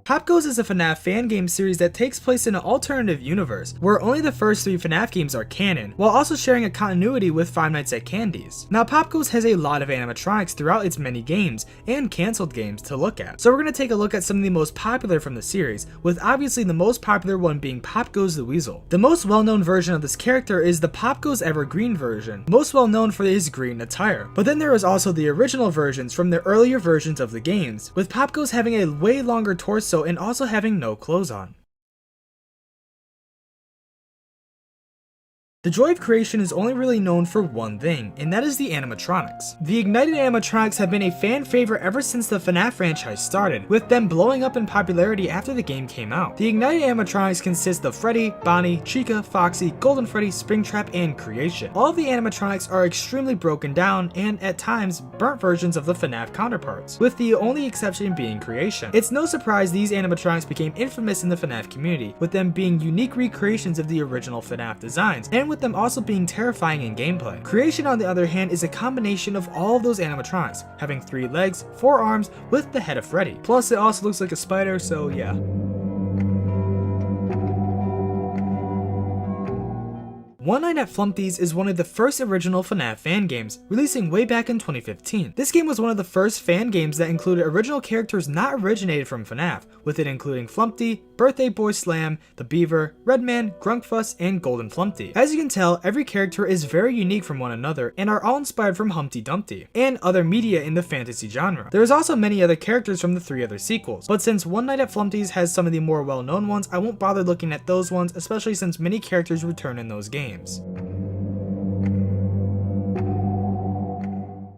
Pop Goes is a FNAF fan game series that takes place in an alternative universe, where only the first 3 FNAF games are canon, while also sharing a continuity with Five Nights at Candy's. Now Pop Goes has a lot of animatronics throughout its many games, and cancelled games to look at. So we're going to take a look at some of the most popular from the series, with obviously the most popular one being Pop Goes the Weasel. The most well-known version of this character is the Pop Goes Evergreen version, most well known for his green attire. But then there is also the original versions from the earlier versions of the games, with Pop Goes having a way longer torso and also having no clothes on. The joy of creation is only really known for one thing, and that is the animatronics. The ignited animatronics have been a fan favorite ever since the FNAF franchise started, with them blowing up in popularity after the game came out. The ignited animatronics consist of Freddy, Bonnie, Chica, Foxy, Golden Freddy, Springtrap, and Creation. All of the animatronics are extremely broken down and at times burnt versions of the FNAF counterparts, with the only exception being Creation. It's no surprise these animatronics became infamous in the FNAF community, with them being unique recreations of the original FNAF designs, and with them also being terrifying in gameplay. Creation, on the other hand, is a combination of all of those animatronics, having 3 legs, 4 arms, with the head of Freddy. Plus, it also looks like a spider, so yeah. One Night at Flumpty's is one of the first original FNAF fan games, releasing way back in 2015. This game was one of the first fan games that included original characters not originated from FNAF, with it including Flumpty, Birthday Boy Slam, the Beaver, Redman, Grunkfuss, and Golden Flumpty. As you can tell, every character is very unique from one another and are all inspired from Humpty Dumpty and other media in the fantasy genre. There is also many other characters from the 3 other sequels, but since One Night at Flumpty's has some of the more well-known ones, I won't bother looking at those ones, especially since many characters return in those games.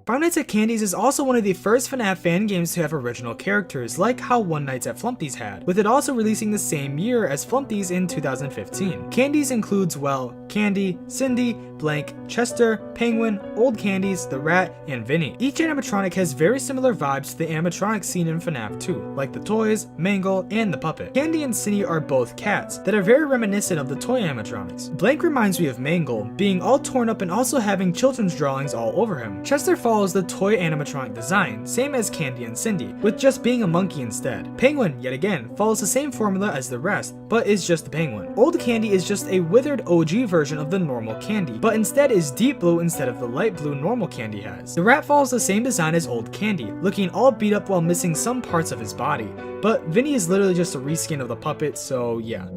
Five Nights at Candy's is also one of the first FNAF fan games to have original characters, like how One Nights at Flumpty's had, with it also releasing the same year as Flumpty's in 2015. Candy's includes, well, Candy, Cindy, Blank, Chester, Penguin, Old Candies, the Rat, and Vinny. Each animatronic has very similar vibes to the animatronics seen in FNAF 2, like the toys, Mangle, and the puppet. Candy and Cindy are both cats that are very reminiscent of the toy animatronics. Blank reminds me of Mangle, being all torn up and also having children's drawings all over him. Chester follows the toy animatronic design, same as Candy and Cindy, with just being a monkey instead. Penguin, yet again, follows the same formula as the rest, but is just the penguin. Old Candy is just a withered OG version of the normal Candy, but instead is deep blue instead of the light blue normal Candy has. The Rat follows the same design as Old Candy, looking all beat up while missing some parts of his body, but Vinny is literally just a reskin of the puppet, so yeah.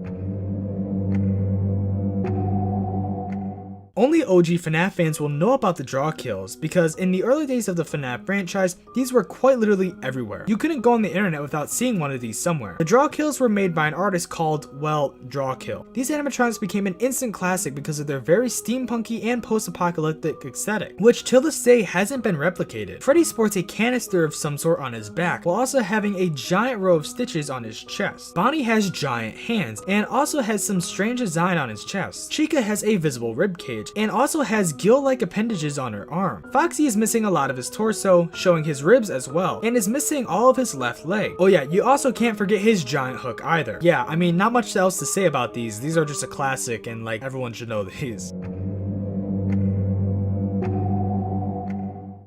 Only OG FNAF fans will know about the draw kills, because in the early days of the FNAF franchise, these were quite literally everywhere. You couldn't go on the internet without seeing one of these somewhere. The draw kills were made by an artist called, well, Drawkill. These animatronics became an instant classic because of their very steampunky and post-apocalyptic aesthetic, which till this day hasn't been replicated. Fready sports a canister of some sort on his back, while also having a giant row of stitches on his chest. Bonnie has giant hands, and also has some strange design on his chest. Chica has a visible ribcage, and also has gill-like appendages on her arm. Foxy is missing a lot of his torso, showing his ribs as well, and is missing all of his left leg. Oh yeah, you also can't forget his giant hook either. Yeah, I mean, not much else to say about these. These are just a classic, and like, everyone should know these.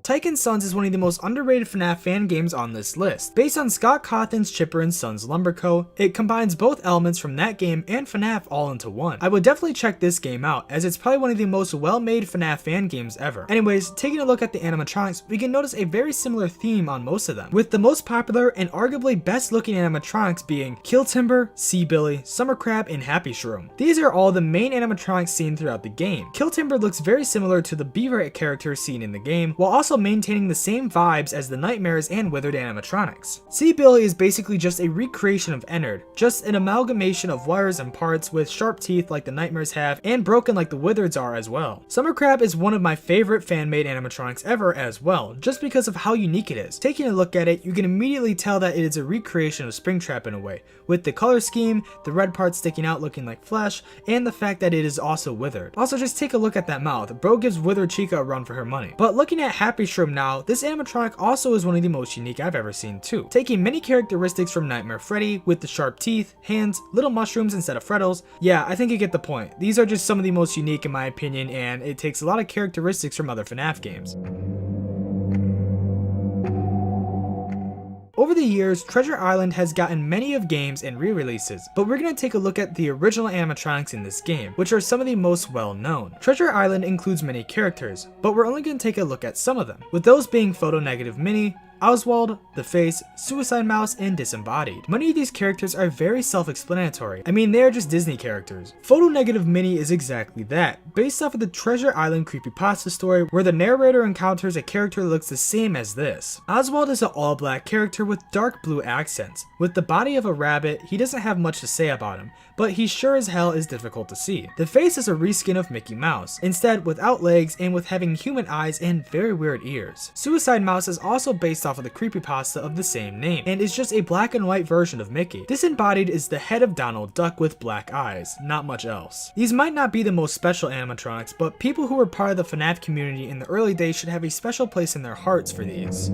Tyke & Sons is one of the most underrated FNAF fan games on this list. Based on Scott Cawthon's Chipper & Sons Lumber Co., it combines both elements from that game and FNAF all into one. I would definitely check this game out, as it's probably one of the most well-made FNAF fan games ever. Anyways, taking a look at the animatronics, we can notice a very similar theme on most of them, with the most popular and arguably best looking animatronics being Kill Timber, Sea Billy, Summer Crab, and Happy Shroom. These are all the main animatronics seen throughout the game. Kill Timber looks very similar to the Beaver character seen in the game, while also maintaining the same vibes as the Nightmares and Withered animatronics. Sea Billy is basically just a recreation of Ennard, just an amalgamation of wires and parts with sharp teeth like the Nightmares have and broken like the Withereds are as well. Summer Crab is one of my favorite fan-made animatronics ever as well, just because of how unique it is. Taking a look at it, you can immediately tell that it is a recreation of Springtrap in a way, with the color scheme, the red parts sticking out looking like flesh, and the fact that it is also withered. Also, just take a look at that mouth. Bro gives Withered Chica a run for her money. But looking at Happy Shroom now, this animatronic also is one of the most unique I've ever seen too, taking many characteristics from Nightmare Freddy with the sharp teeth, hands, little mushrooms instead of freckles. Yeah, I think you get the point. These are just some of the most unique in my opinion, and it takes a lot of characteristics from other FNAF games. Over the years, Treasure Island has gotten many of games and re-releases, but we're going to take a look at the original animatronics in this game, which are some of the most well-known. Treasure Island includes many characters, but we're only going to take a look at some of them, with those being Photo Negative Minnie, Oswald, The Face, Suicide Mouse, and Disembodied. Many of these characters are very self-explanatory. I mean, they're just Disney characters. Photo Negative Minnie is exactly that, based off of the Treasure Island creepypasta story where the narrator encounters a character that looks the same as this. Oswald is an all-black character with dark blue accents. With the body of a rabbit, he doesn't have much to say about him, but he sure as hell is difficult to see. The Face is a reskin of Mickey Mouse, instead without legs and with having human eyes and very weird ears. Suicide Mouse is also based off of the creepypasta of the same name, and is just a black and white version of Mickey. Disembodied is the head of Donald Duck with black eyes, not much else. These might not be the most special animatronics, but people who were part of the FNAF community in the early days should have a special place in their hearts for these.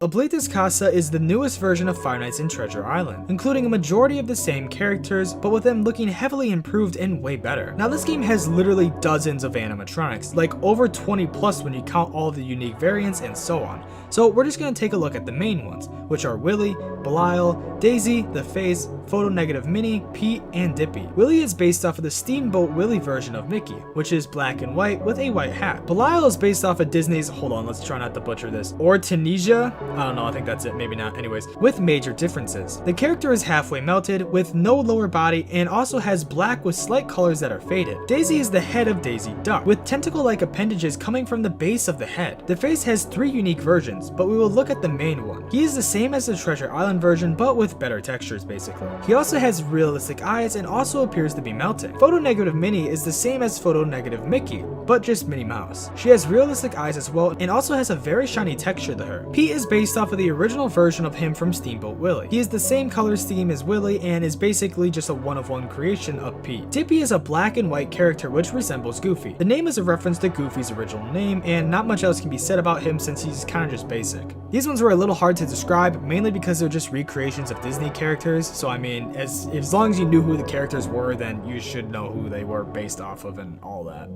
Oblitas Casa is the newest version of Five Nights in Treasure Island, including a majority of the same characters, but with them looking heavily improved and way better. Now this game has literally dozens of animatronics, like over 20 plus when you count all the unique variants and so on. So we're just going to take a look at the main ones, which are Willy, Belial, Daisy, the Face, Photo Negative Minnie, Pete, and Dippy. Willy is based off of the Steamboat Willie version of Mickey, which is black and white with a white hat. Belial is based off of Disney's, hold on, let's try not to butcher this, or Tunisia? I don't know, I think that's it, maybe not. Anyways, with major differences. The character is halfway melted, with no lower body, and also has black with slight colors that are faded. Daisy is the head of Daisy Duck, with tentacle-like appendages coming from the base of the head. The face has 3 unique versions, but we will look at the main one. He is the same as the Treasure Island version, but with better textures basically. He also has realistic eyes and also appears to be melting. Photo Negative Minnie is the same as Photo Negative Mickey, but just Minnie Mouse. She has realistic eyes as well and also has a very shiny texture to her. Pete is based off of the original version of him from Steamboat Willie. He is the same color scheme as Willie and is basically just a one-of-one creation of Pete. Dippy is a black and white character which resembles Goofy. The name is a reference to Goofy's original name, and not much else can be said about him since he's kind of just basic. These ones were a little hard to describe, mainly because they're just recreations of Disney characters, so I mean, as long as you knew who the characters were, then you should know who they were based off of and all that.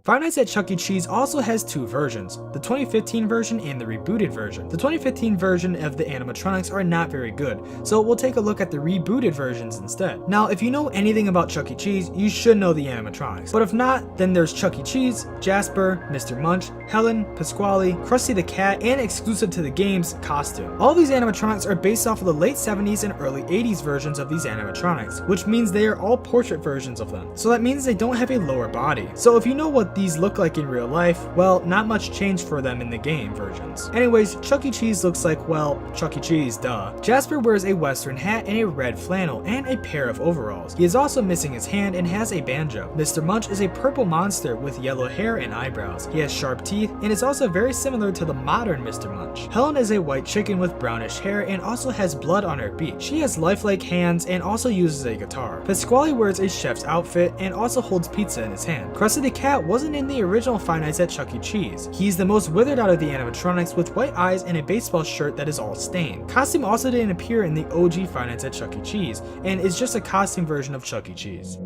Five Nights at Chuck E. Cheese also has 2 versions, the 2015 version and the rebooted version. The 2015 version of the animatronics are not very good, so we'll take a look at the rebooted versions instead. Now, if you know anything about Chuck E. Cheese, you should know the animatronics, but if not, then there's Chuck E. Cheese, Jasper, Mr. Munch, Helen, Pasquale, Krusty the Cat, and exclusive to the games, Costume. All these animatronics are based off of the late 70s and early 80s versions of these animatronics, which means they are all portrait versions of them. So that means they don't have a lower body. So if you know what these look like in real life, well, not much changed for them in the game versions. Anyways, Chuck E. Cheese looks like, well, Chuck E. Cheese, duh. Jasper wears a western hat and a red flannel and a pair of overalls. He is also missing his hand and has a banjo. Mr. Munch is a purple monster with yellow hair and eyebrows. He has sharp teeth and is also very similar to the modern Mr. Munch. Helen is a white chicken with brownish hair and also has blood on her beak. She has lifelike hands and also uses a guitar. Pasquale wears a chef's outfit and also holds pizza in his hand. Krusty the Cat wasn't in the original Five Nights at Chuck E. Cheese. He's the most withered out of the animatronics with white eyes and a baseball shirt that is all stained. Costume also didn't appear in the OG Five Nights at Chuck E. Cheese and is just a costume version of Chuck E. Cheese.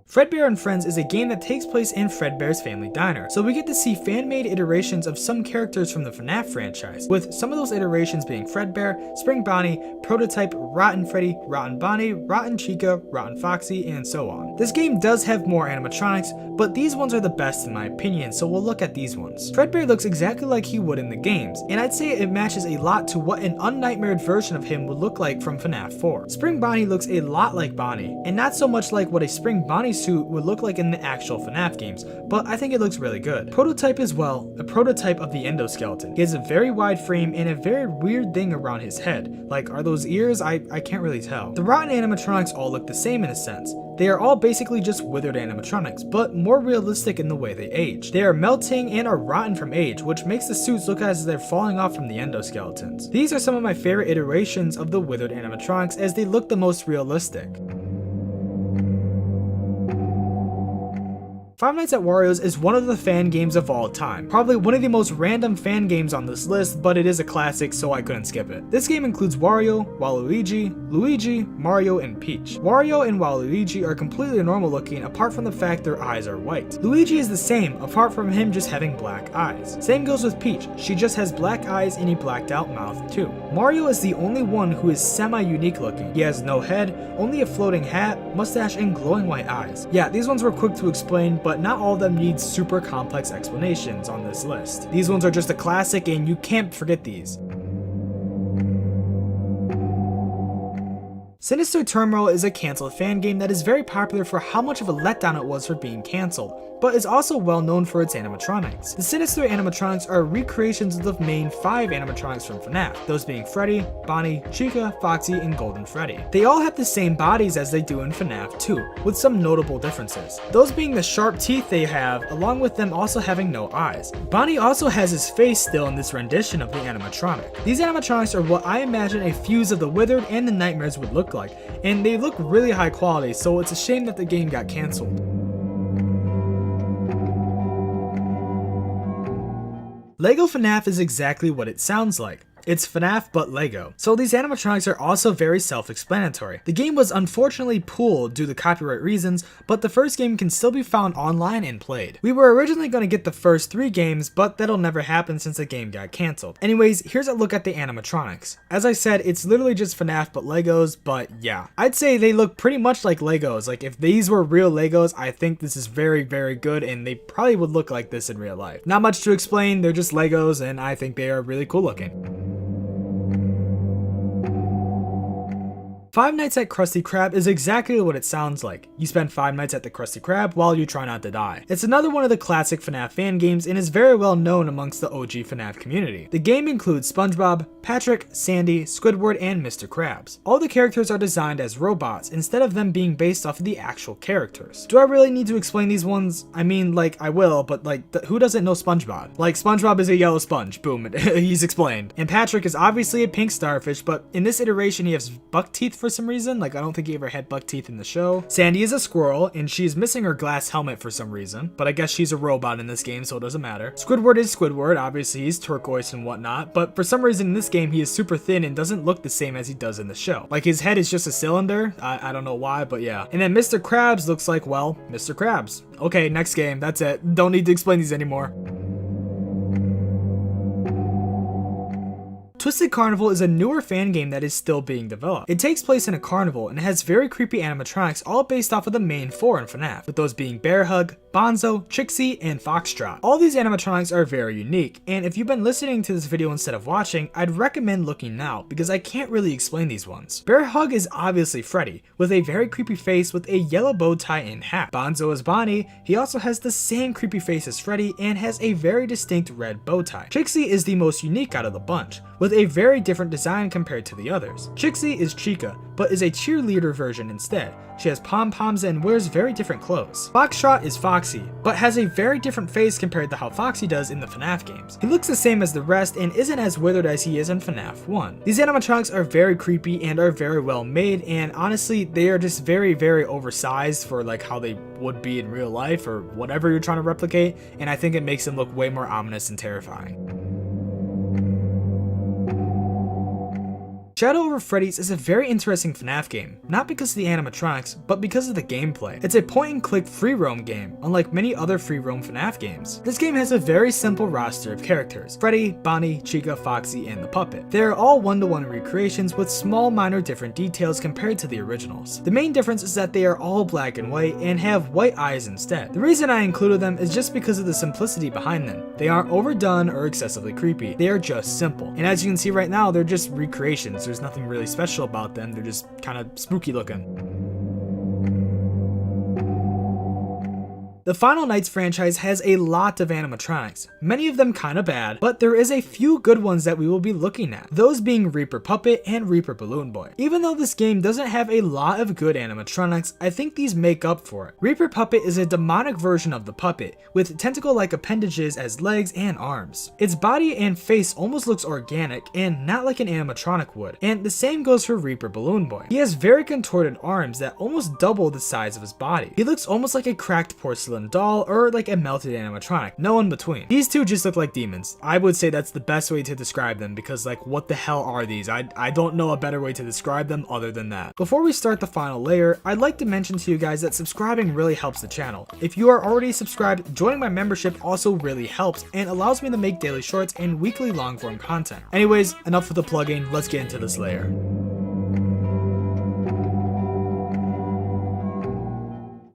Fredbear and Friends is a game that takes place in Fredbear's Family Diner, so we get to see fan-made iterations of some characters from the FNAF franchise, with some of those iterations being Fredbear, Spring Bonnie, Prototype, Rotten Freddy, Rotten Bonnie, Rotten Chica, Rotten Foxy, and so on. This game does have more animatronics, but these ones are the best in my opinion, so we'll look at these ones. Fredbear looks exactly like he would in the games, and I'd say it matches a lot to what an unnightmared version of him would look like from FNAF 4. Spring Bonnie looks a lot like Bonnie, and not so much like what a Spring Bonnie suit would look like in the actual FNAF games, but I think it looks really good. Prototype as well, a prototype of the endoskeleton. He has a very wide frame and a very weird thing around his head. Like, are those ears? I can't really tell. The Rotten animatronics all look the same in a sense. They are all basically just withered animatronics, but more realistic in the way they age. They are melting and are rotten from age, which makes the suits look as if they're falling off from the endoskeletons. These are some of my favorite iterations of the withered animatronics as they look the most realistic. Five Nights at Wario's is one of the fan games of all time. Probably one of the most random fan games on this list, but it is a classic, so I couldn't skip it. This game includes Wario, Waluigi, Luigi, Mario, and Peach. Wario and Waluigi are completely normal looking apart from the fact their eyes are white. Luigi is the same, apart from him just having black eyes. Same goes with Peach, she just has black eyes and a blacked out mouth too. Mario is the only one who is semi-unique looking. He has no head, only a floating hat, mustache, and glowing white eyes. Yeah, these ones were quick to explain, but not all of them need super complex explanations on this list. These ones are just a classic and you can't forget these. Sinister Turmoil is a cancelled fan game that is very popular for how much of a letdown it was for being cancelled, but is also well known for its animatronics. The Sinister animatronics are recreations of the main 5 animatronics from FNAF, those being Freddy, Bonnie, Chica, Foxy, and Golden Freddy. They all have the same bodies as they do in FNAF 2, with some notable differences. Those being the sharp teeth they have, along with them also having no eyes. Bonnie also has his face still in this rendition of the animatronic. These animatronics are what I imagine a fuse of the Withered and the Nightmares would look like, and they look really high quality, so it's a shame that the game got cancelled. Lego FNAF is exactly what it sounds like. It's FNAF but Lego. So these animatronics are also very self-explanatory. The game was unfortunately pulled due to copyright reasons, but the first game can still be found online and played. We were originally going to get the first 3 games, but that'll never happen since the game got cancelled. Anyways, here's a look at the animatronics. As I said, it's literally just FNAF but Legos, but yeah. I'd say they look pretty much like Legos. Like if these were real Legos, I think this is very, very good and they probably would look like this in real life. Not much to explain, they're just Legos and I think they are really cool looking. Five Nights at Krusty Krab is exactly what it sounds like. You spend 5 nights at the Krusty Krab while you try not to die. It's another one of the classic FNAF fan games and is very well known amongst the OG FNAF community. The game includes SpongeBob, Patrick, Sandy, Squidward, and Mr. Krabs. All the characters are designed as robots instead of them being based off of the actual characters. Do I really need to explain these ones? I mean, like, I will, but like, who doesn't know SpongeBob? Like, SpongeBob is a yellow sponge, boom, he's explained. And Patrick is obviously a pink starfish, but in this iteration he has buck teeth for some reason. Like, I don't think he ever had buck teeth in the show. Sandy is a squirrel and she's missing her glass helmet for some reason, but I guess she's a robot in this game, so it doesn't matter. Squidward is Squidward, obviously he's turquoise and whatnot, but for some reason in this game he is super thin and doesn't look the same as he does in the show. Like, his head is just a cylinder. I don't know why, but yeah. And then Mr. Krabs looks like, well, Mr. Krabs. Okay, next game, that's it. Don't need to explain these anymore. Twisted Carnival is a newer fan game that is still being developed. It takes place in a carnival and has very creepy animatronics all based off of the main 4 in FNAF, with those being Bear Hug, Bonzo, Trixie, and Foxtrot. All these animatronics are very unique, and if you've been listening to this video instead of watching, I'd recommend looking now, because I can't really explain these ones. Bear Hug is obviously Fready, with a very creepy face with a yellow bow tie and hat. Bonzo is Bonnie, he also has the same creepy face as Fready and has a very distinct red bow tie. Trixie is the most unique out of the bunch, with a very different design compared to the others. Trixie is Chica, but is a cheerleader version instead. She has pom-poms and wears very different clothes. Foxtrot is Foxy, but has a very different face compared to how Foxy does in the FNAF games. He looks the same as the rest and isn't as withered as he is in FNAF 1. These animatronics are very creepy and are very well made, and honestly, they are just very, very oversized for like how they would be in real life or whatever you're trying to replicate, and I think it makes them look way more ominous and terrifying. Shadow Over Freddy's is a very interesting FNAF game, not because of the animatronics, but because of the gameplay. It's a point-and-click free roam game, unlike many other free roam FNAF games. This game has a very simple roster of characters: Freddy, Bonnie, Chica, Foxy, and the puppet. They are all one-to-one recreations with small minor different details compared to the originals. The main difference is that they are all black and white and have white eyes instead. The reason I included them is just because of the simplicity behind them. They aren't overdone or excessively creepy, they are just simple. And as you can see right now, they're just recreations. There's nothing really special about them, they're just kind of spooky looking. The Final Nights franchise has a lot of animatronics, many of them kinda bad, but there is a few good ones that we will be looking at, those being Reaper Puppet and Reaper Balloon Boy. Even though this game doesn't have a lot of good animatronics, I think these make up for it. Reaper Puppet is a demonic version of the puppet, with tentacle-like appendages as legs and arms. Its body and face almost looks organic and not like an animatronic would, and the same goes for Reaper Balloon Boy. He has very contorted arms that almost double the size of his body. He looks almost like a cracked porcelain doll or like a melted animatronic, no in between. These two just look like demons. I would say that's the best way to describe them, because like, what the hell are these? I don't know a better way to describe them other than that. Before we start the final layer, I'd like to mention to you guys that subscribing really helps the channel. If you are already subscribed, joining my membership also really helps and allows me to make daily shorts and weekly long form content. Anyways, enough with the plugging, let's get into this layer.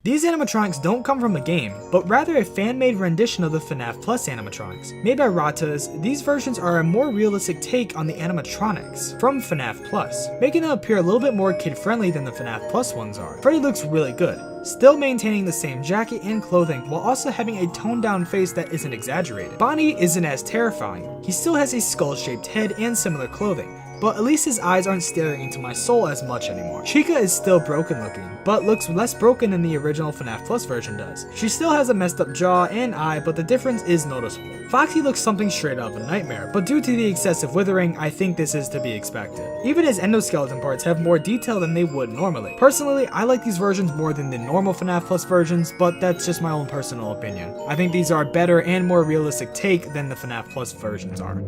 These animatronics don't come from the game, but rather a fan-made rendition of the FNAF Plus animatronics. Made by Ratas, these versions are a more realistic take on the animatronics from FNAF Plus, making them appear a little bit more kid-friendly than the FNAF Plus ones are. Freddy looks really good, still maintaining the same jacket and clothing while also having a toned down face that isn't exaggerated. Bonnie isn't as terrifying. He still has a skull-shaped head and similar clothing, but at least his eyes aren't staring into my soul as much anymore. Chica is still broken looking, but looks less broken than the original FNAF Plus version does. She still has a messed up jaw and eye, but the difference is noticeable. Foxy looks something straight out of a nightmare, but due to the excessive withering, I think this is to be expected. Even his endoskeleton parts have more detail than they would normally. Personally, I like these versions more than the normal FNAF Plus versions, but that's just my own personal opinion. I think these are a better and more realistic take than the FNAF Plus versions are.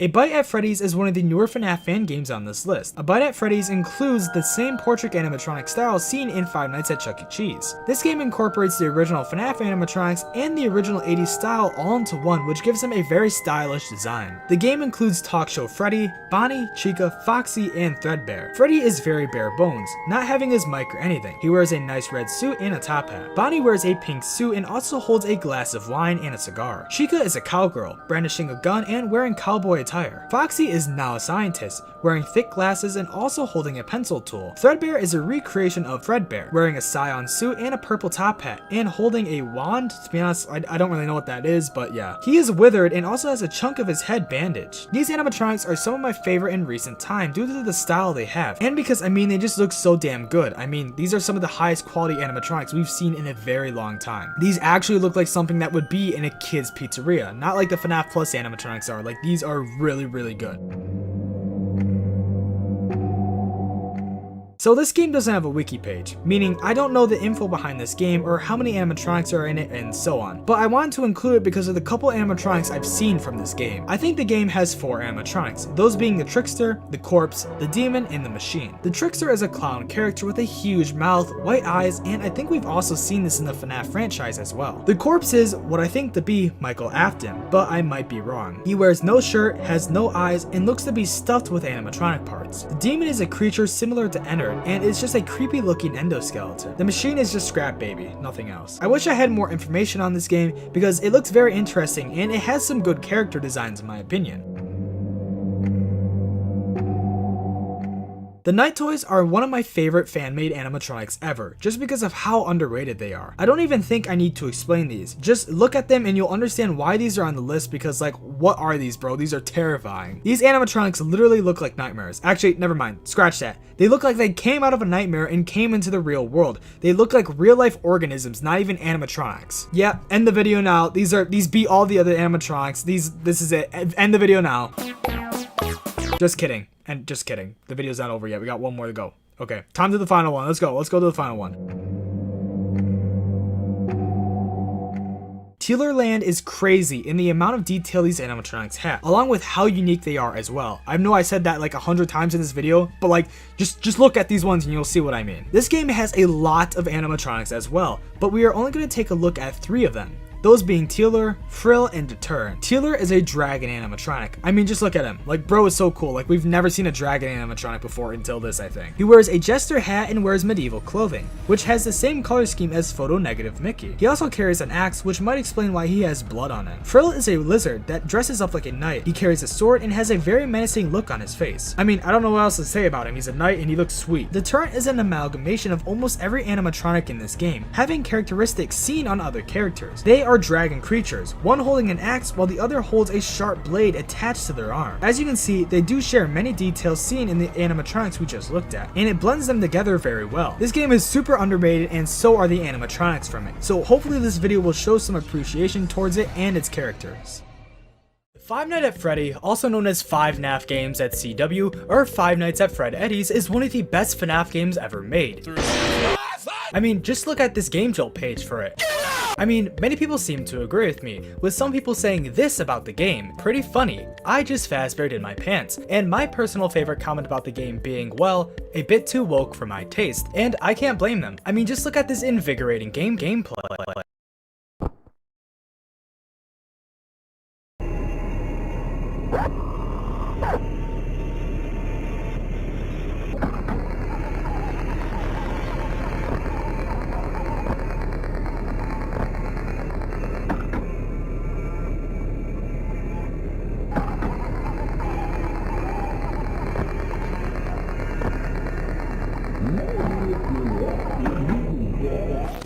A Bite at Freddy's is one of the newer FNAF fan games on this list. A Bite at Freddy's includes the same portrait animatronic style seen in Five Nights at Chuck E. Cheese. This game incorporates the original FNAF animatronics and the original 80s style all into one, which gives them a very stylish design. The game includes Talk Show Freddy, Bonnie, Chica, Foxy, and Threadbare. Freddy is very bare bones, not having his mic or anything. He wears a nice red suit and a top hat. Bonnie wears a pink suit and also holds a glass of wine and a cigar. Chica is a cowgirl, brandishing a gun and wearing cowboy attire. Foxy is now a scientist, wearing thick glasses and also holding a pencil tool. Threadbare is a recreation of Fredbear, wearing a Scion suit and a purple top hat, and holding a wand. To be honest, I don't really know what that is, but yeah. He is withered and also has a chunk of his head bandaged. These animatronics are some of my favorite in recent time due to the style they have, and because I mean they just look so damn good. I mean, these are some of the highest quality animatronics we've seen in a very long time. These actually look like something that would be in a kid's pizzeria, not like the FNAF Plus animatronics are. Like, these are really good. So this game doesn't have a wiki page, meaning I don't know the info behind this game or how many animatronics are in it and so on, but I wanted to include it because of the couple animatronics I've seen from this game. I think the game has 4 animatronics, those being the Trickster, the Corpse, the Demon, and the Machine. The Trickster is a clown character with a huge mouth, white eyes, and I think we've also seen this in the FNAF franchise as well. The Corpse is what I think to be Michael Afton, but I might be wrong. He wears no shirt, has no eyes, and looks to be stuffed with animatronic parts. The Demon is a creature similar to Ennard, and it's just a creepy looking endoskeleton. The Machine is just Scrap Baby, nothing else. I wish I had more information on this game because it looks very interesting and it has some good character designs in my opinion. The Night Toys are one of my favorite fan-made animatronics ever, just because of how underrated they are. I don't even think I need to explain these. Just look at them and you'll understand why these are on the list because, like, what are these, bro? These are terrifying. These animatronics literally look like nightmares. Actually, never mind. Scratch that. They look like they came out of a nightmare and came into the real world. They look like real-life organisms, not even animatronics. Yeah, end the video now. These beat all the other animatronics. This is it. End the video now. Just kidding. And just kidding. The video's not over yet. We got one more to go. Okay, time to the final one. Let's go. Let's go to the final one. Teeler Land is crazy in the amount of detail these animatronics have, along with how unique they are as well. I know I said that like 100 times in this video, but like, just look at these ones and you'll see what I mean. This game has a lot of animatronics as well, but we are only going to take a look at 3 of them. Those being Teeler, Frill, and Deter. Teeler is a dragon animatronic. I mean, just look at him. Like, bro is so cool. Like, we've never seen a dragon animatronic before until this, I think. He wears a jester hat and wears medieval clothing, which has the same color scheme as photo negative Mickey. He also carries an axe, which might explain why he has blood on it. Frill is a lizard that dresses up like a knight. He carries a sword and has a very menacing look on his face. I mean, I don't know what else to say about him. He's a knight and he looks sweet. Deter is an amalgamation of almost every animatronic in this game, having characteristics seen on other characters. They are dragon creatures, one holding an axe while the other holds a sharp blade attached to their arm. As you can see, they do share many details seen in the animatronics we just looked at, and it blends them together very well. This game is super underrated and so are the animatronics from it, so hopefully this video will show some appreciation towards it and its characters. Five Nights at Freddy, also known as Five FNAF Games at CW or Five Nights at Fred Eddie's, is one of the best FNAF games ever made. I mean, just look at this Game Jolt page for it. I mean, many people seem to agree with me, with some people saying this about the game: pretty funny, I just fazbeared in my pants, and my personal favorite comment about the game being, well, a bit too woke for my taste, and I can't blame them. I mean, just look at this invigorating gameplay.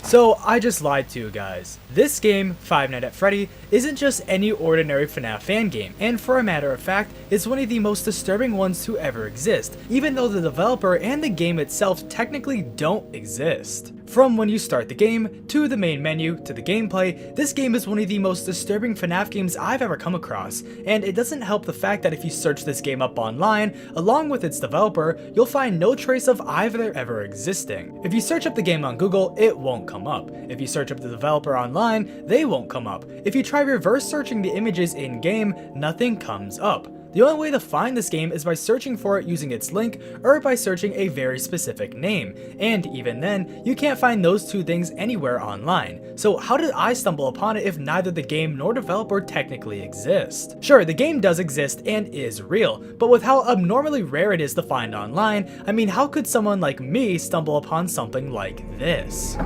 So I just lied to you guys. This game, Five Nights at Freddy, isn't just any ordinary FNAF fan game, and for a matter of fact, it's one of the most disturbing ones to ever exist, even though the developer and the game itself technically don't exist. From when you start the game, to the main menu, to the gameplay, this game is one of the most disturbing FNAF games I've ever come across, and it doesn't help the fact that if you search this game up online, along with its developer, you'll find no trace of either ever existing. If you search up the game on Google, it won't come up. If you search up the developer online, they won't come up. If you try reverse searching the images in-game, nothing comes up. The only way to find this game is by searching for it using its link or by searching a very specific name, and even then, you can't find those two things anywhere online. So how did I stumble upon it if neither the game nor developer technically exist? Sure, the game does exist and is real, but with how abnormally rare it is to find online, I mean, how could someone like me stumble upon something like this?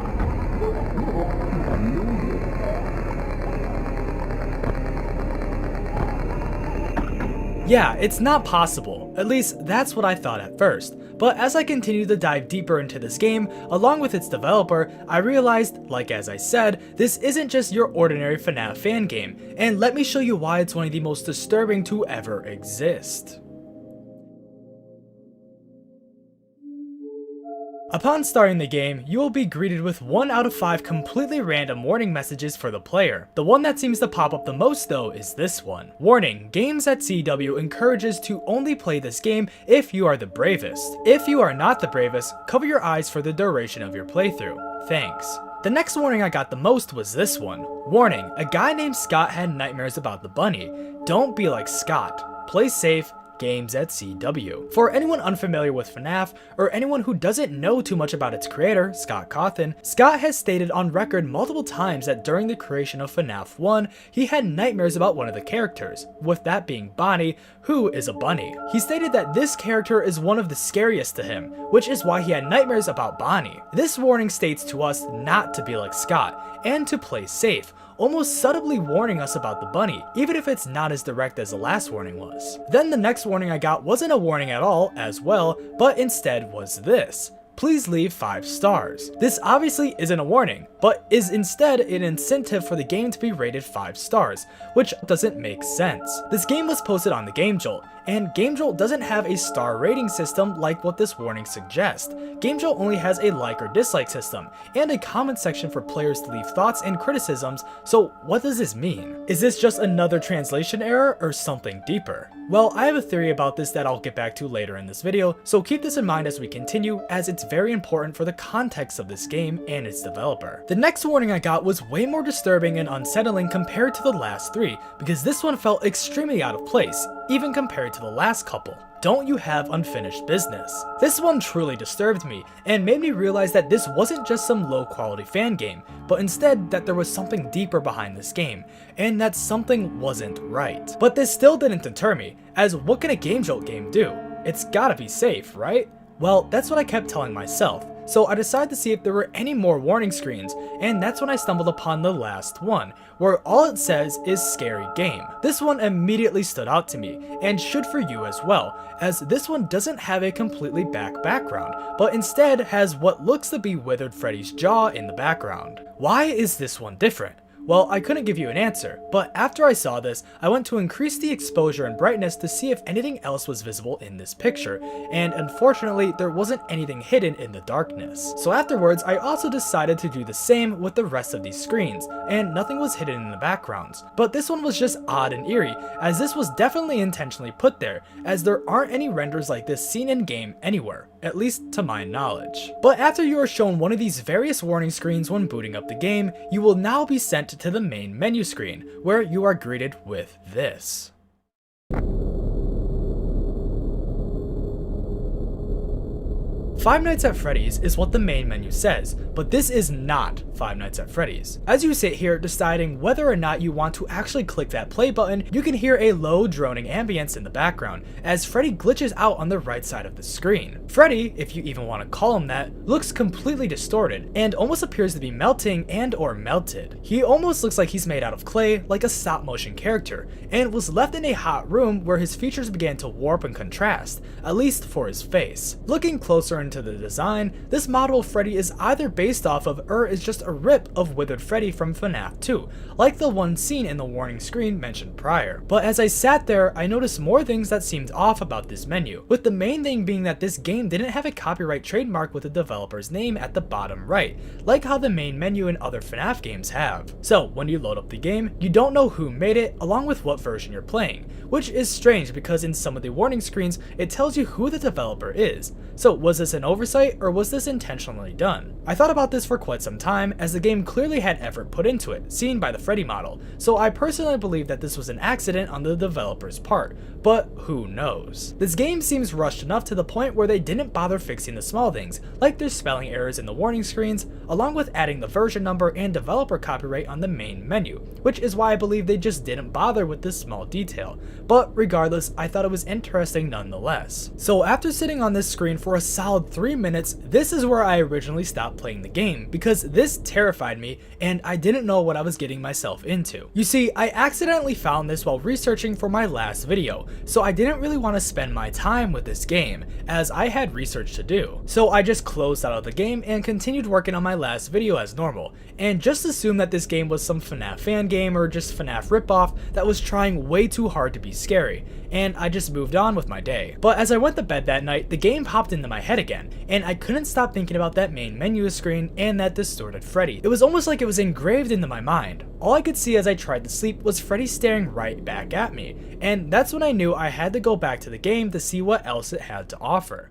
Yeah, it's not possible. At least that's what I thought at first. But as I continued to dive deeper into this game, along with its developer, I realized, like as I said, this isn't just your ordinary FNAF fan game, and let me show you why it's one of the most disturbing to ever exist. Upon starting the game, you will be greeted with 1 out of 5 completely random warning messages for the player. The one that seems to pop up the most though is this one. Warning, Games at CW encourages to only play this game if you are the bravest. If you are not the bravest, cover your eyes for the duration of your playthrough. Thanks. The next warning I got the most was this one. Warning, a guy named Scott had nightmares about the bunny. Don't be like Scott. Play safe. Games at CW. For anyone unfamiliar with FNAF, or anyone who doesn't know too much about its creator, Scott Cawthon, Scott has stated on record multiple times that during the creation of FNAF 1, he had nightmares about one of the characters, with that being Bonnie, who is a bunny. He stated that this character is one of the scariest to him, which is why he had nightmares about Bonnie. This warning states to us not to be like Scott, and to play safe, almost subtly warning us about the bunny, even if it's not as direct as the last warning was. Then the next warning I got wasn't a warning at all as well, but instead was this. Please leave 5 stars. This obviously isn't a warning, but is instead an incentive for the game to be rated 5 stars, which doesn't make sense. This game was posted on the GameJolt, and GameJolt doesn't have a star rating system like what this warning suggests. GameJolt only has a like or dislike system, and a comment section for players to leave thoughts and criticisms, so what does this mean? Is this just another translation error or something deeper? Well, I have a theory about this that I'll get back to later in this video, so keep this in mind as we continue, as it's very important for the context of this game and its developer. The next warning I got was way more disturbing and unsettling compared to the last 3, because this one felt extremely out of place, even compared to the last couple. Don't you have unfinished business? This one truly disturbed me, and made me realize that this wasn't just some low quality fan game, but instead that there was something deeper behind this game, and that something wasn't right. But this still didn't deter me, as what can a GameJolt game do? It's gotta be safe, right? Well, that's what I kept telling myself, so I decided to see if there were any more warning screens, and that's when I stumbled upon the last one, where all it says is scary game. This one immediately stood out to me, and should for you as well, as this one doesn't have a completely black background, but instead has what looks to be withered Freddy's jaw in the background. Why is this one different? Well, I couldn't give you an answer, but after I saw this, I went to increase the exposure and brightness to see if anything else was visible in this picture, and unfortunately, there wasn't anything hidden in the darkness. So afterwards, I also decided to do the same with the rest of these screens, and nothing was hidden in the backgrounds. But this one was just odd and eerie, as this was definitely intentionally put there, as there aren't any renders like this seen in game anywhere, at least to my knowledge. But after you are shown one of these various warning screens when booting up the game, you will now be sent to the main menu screen, where you are greeted with this. Five Nights at Freddy's is what the main menu says, but this is not Five Nights at Freddy's. As you sit here deciding whether or not you want to actually click that play button, you can hear a low droning ambience in the background, as Freddy glitches out on the right side of the screen. Freddy, if you even want to call him that, looks completely distorted, and almost appears to be melting and or melted. He almost looks like he's made out of clay, like a stop motion character, and was left in a hot room where his features began to warp and contrast, at least for his face. Looking closer and according to the design, this model of Freddy is either based off of or is just a rip of Withered Freddy from FNAF 2, like the one seen in the warning screen mentioned prior. But as I sat there, I noticed more things that seemed off about this menu, with the main thing being that this game didn't have a copyright trademark with the developer's name at the bottom right, like how the main menu in other FNAF games have. So when you load up the game, you don't know who made it along with what version you're playing, which is strange because in some of the warning screens it tells you who the developer is. So was this an oversight or was this intentionally done? I thought about this for quite some time as the game clearly had effort put into it, seen by the Freddy model, so I personally believe that this was an accident on the developer's part, but who knows. This game seems rushed enough to the point where they didn't bother fixing the small things, like their spelling errors in the warning screens, along with adding the version number and developer copyright on the main menu, which is why I believe they just didn't bother with this small detail. But regardless, I thought it was interesting nonetheless. So after sitting on this screen for a solid 3 minutes, this is where I originally stopped playing the game, because this terrified me and I didn't know what I was getting myself into. You see, I accidentally found this while researching for my last video, so I didn't really want to spend my time with this game, as I had research to do. So I just closed out of the game and continued working on my last video as normal, and just assumed that this game was some FNAF fan game or just FNAF ripoff that was trying way too hard to be scary, and I just moved on with my day. But as I went to bed that night, the game popped into my head again, and I couldn't stop thinking about that main menu screen and that distorted Freddy. It was almost like it was engraved into my mind. All I could see as I tried to sleep was Freddy staring right back at me, and that's when I knew I had to go back to the game to see what else it had to offer.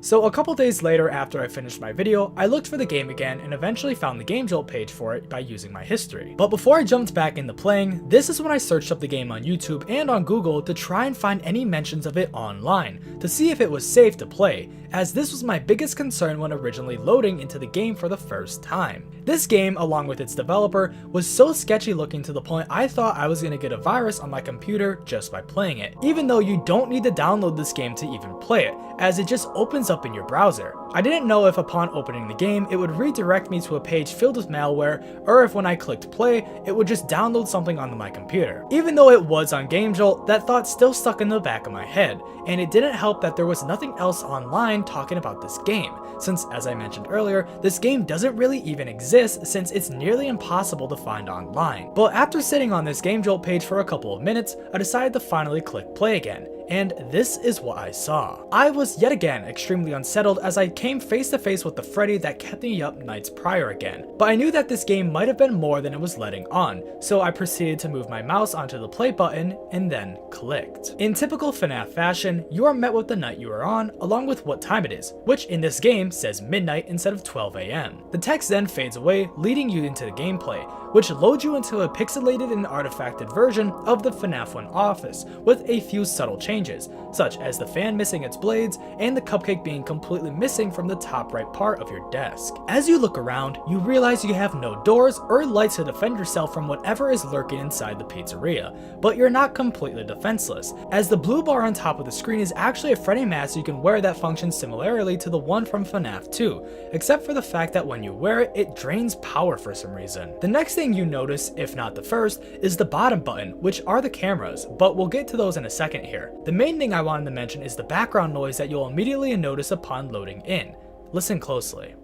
So a couple days later after I finished my video, I looked for the game again and eventually found the Game Jolt page for it by using my history. But before I jumped back into playing, this is when I searched up the game on YouTube and on Google to try and find any mentions of it online, to see if it was safe to play, as this was my biggest concern when originally loading into the game for the first time. This game, along with its developer, was so sketchy looking to the point I thought I was going to get a virus on my computer just by playing it, even though you don't need to download this game to even play it, as it just opens up in your browser. I didn't know if upon opening the game it would redirect me to a page filled with malware, or if when I clicked play it would just download something onto my computer. Even though it was on Game Jolt, that thought still stuck in the back of my head, and it didn't help that there was nothing else online talking about this game, since as I mentioned earlier, this game doesn't really even exist since it's nearly impossible to find online. But after sitting on this Game Jolt page for a couple of minutes, I decided to finally click play again. And this is what I saw. I was yet again extremely unsettled as I came face to face with the Freddy that kept me up nights prior again. But I knew that this game might have been more than it was letting on, so I proceeded to move my mouse onto the play button and then clicked. In typical FNAF fashion, you are met with the night you are on along with what time it is, which in this game says midnight instead of 12 AM. The text then fades away, leading you into the gameplay, which loads you into a pixelated and artifacted version of the FNAF 1 office with a few subtle changes, such as the fan missing its blades and the cupcake being completely missing from the top right part of your desk. As you look around, you realize you have no doors or lights to defend yourself from whatever is lurking inside the pizzeria, but you're not completely defenseless, as the blue bar on top of the screen is actually a Freddy mask you can wear that functions similarly to the one from FNAF 2, except for the fact that when you wear it, it drains power for some reason. The next thing you notice, if not the first, is the bottom button, which are the cameras, but we'll get to those in a second here. The main thing I wanted to mention is the background noise that you'll immediately notice upon loading in. Listen closely.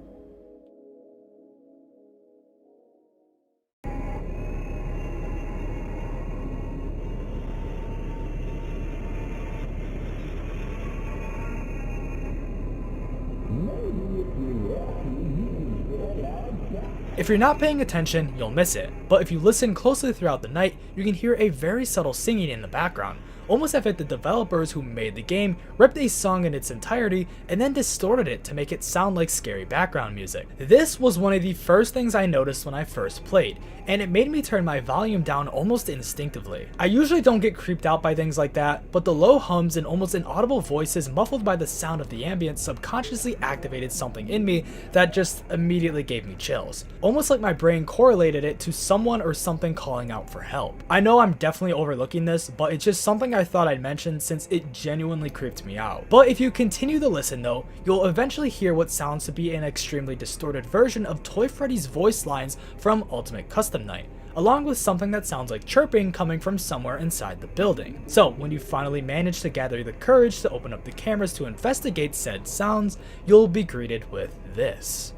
If you're not paying attention, you'll miss it, but if you listen closely throughout the night, you can hear a very subtle singing in the background, almost as if the developers who made the game ripped a song in its entirety and then distorted it to make it sound like scary background music. This was one of the first things I noticed when I first played, and it made me turn my volume down almost instinctively. I usually don't get creeped out by things like that, but the low hums and almost inaudible voices muffled by the sound of the ambience subconsciously activated something in me that just immediately gave me chills. Almost like my brain correlated it to someone or something calling out for help. I know I'm definitely overlooking this, but it's just something I thought I'd mention since it genuinely creeped me out. But if you continue to listen though, you'll eventually hear what sounds to be an extremely distorted version of Toy Freddy's voice lines from Ultimate Custom Night. along with something that sounds like chirping coming from somewhere inside the building. So when you finally manage to gather the courage to open up the cameras to investigate said sounds, you'll be greeted with this.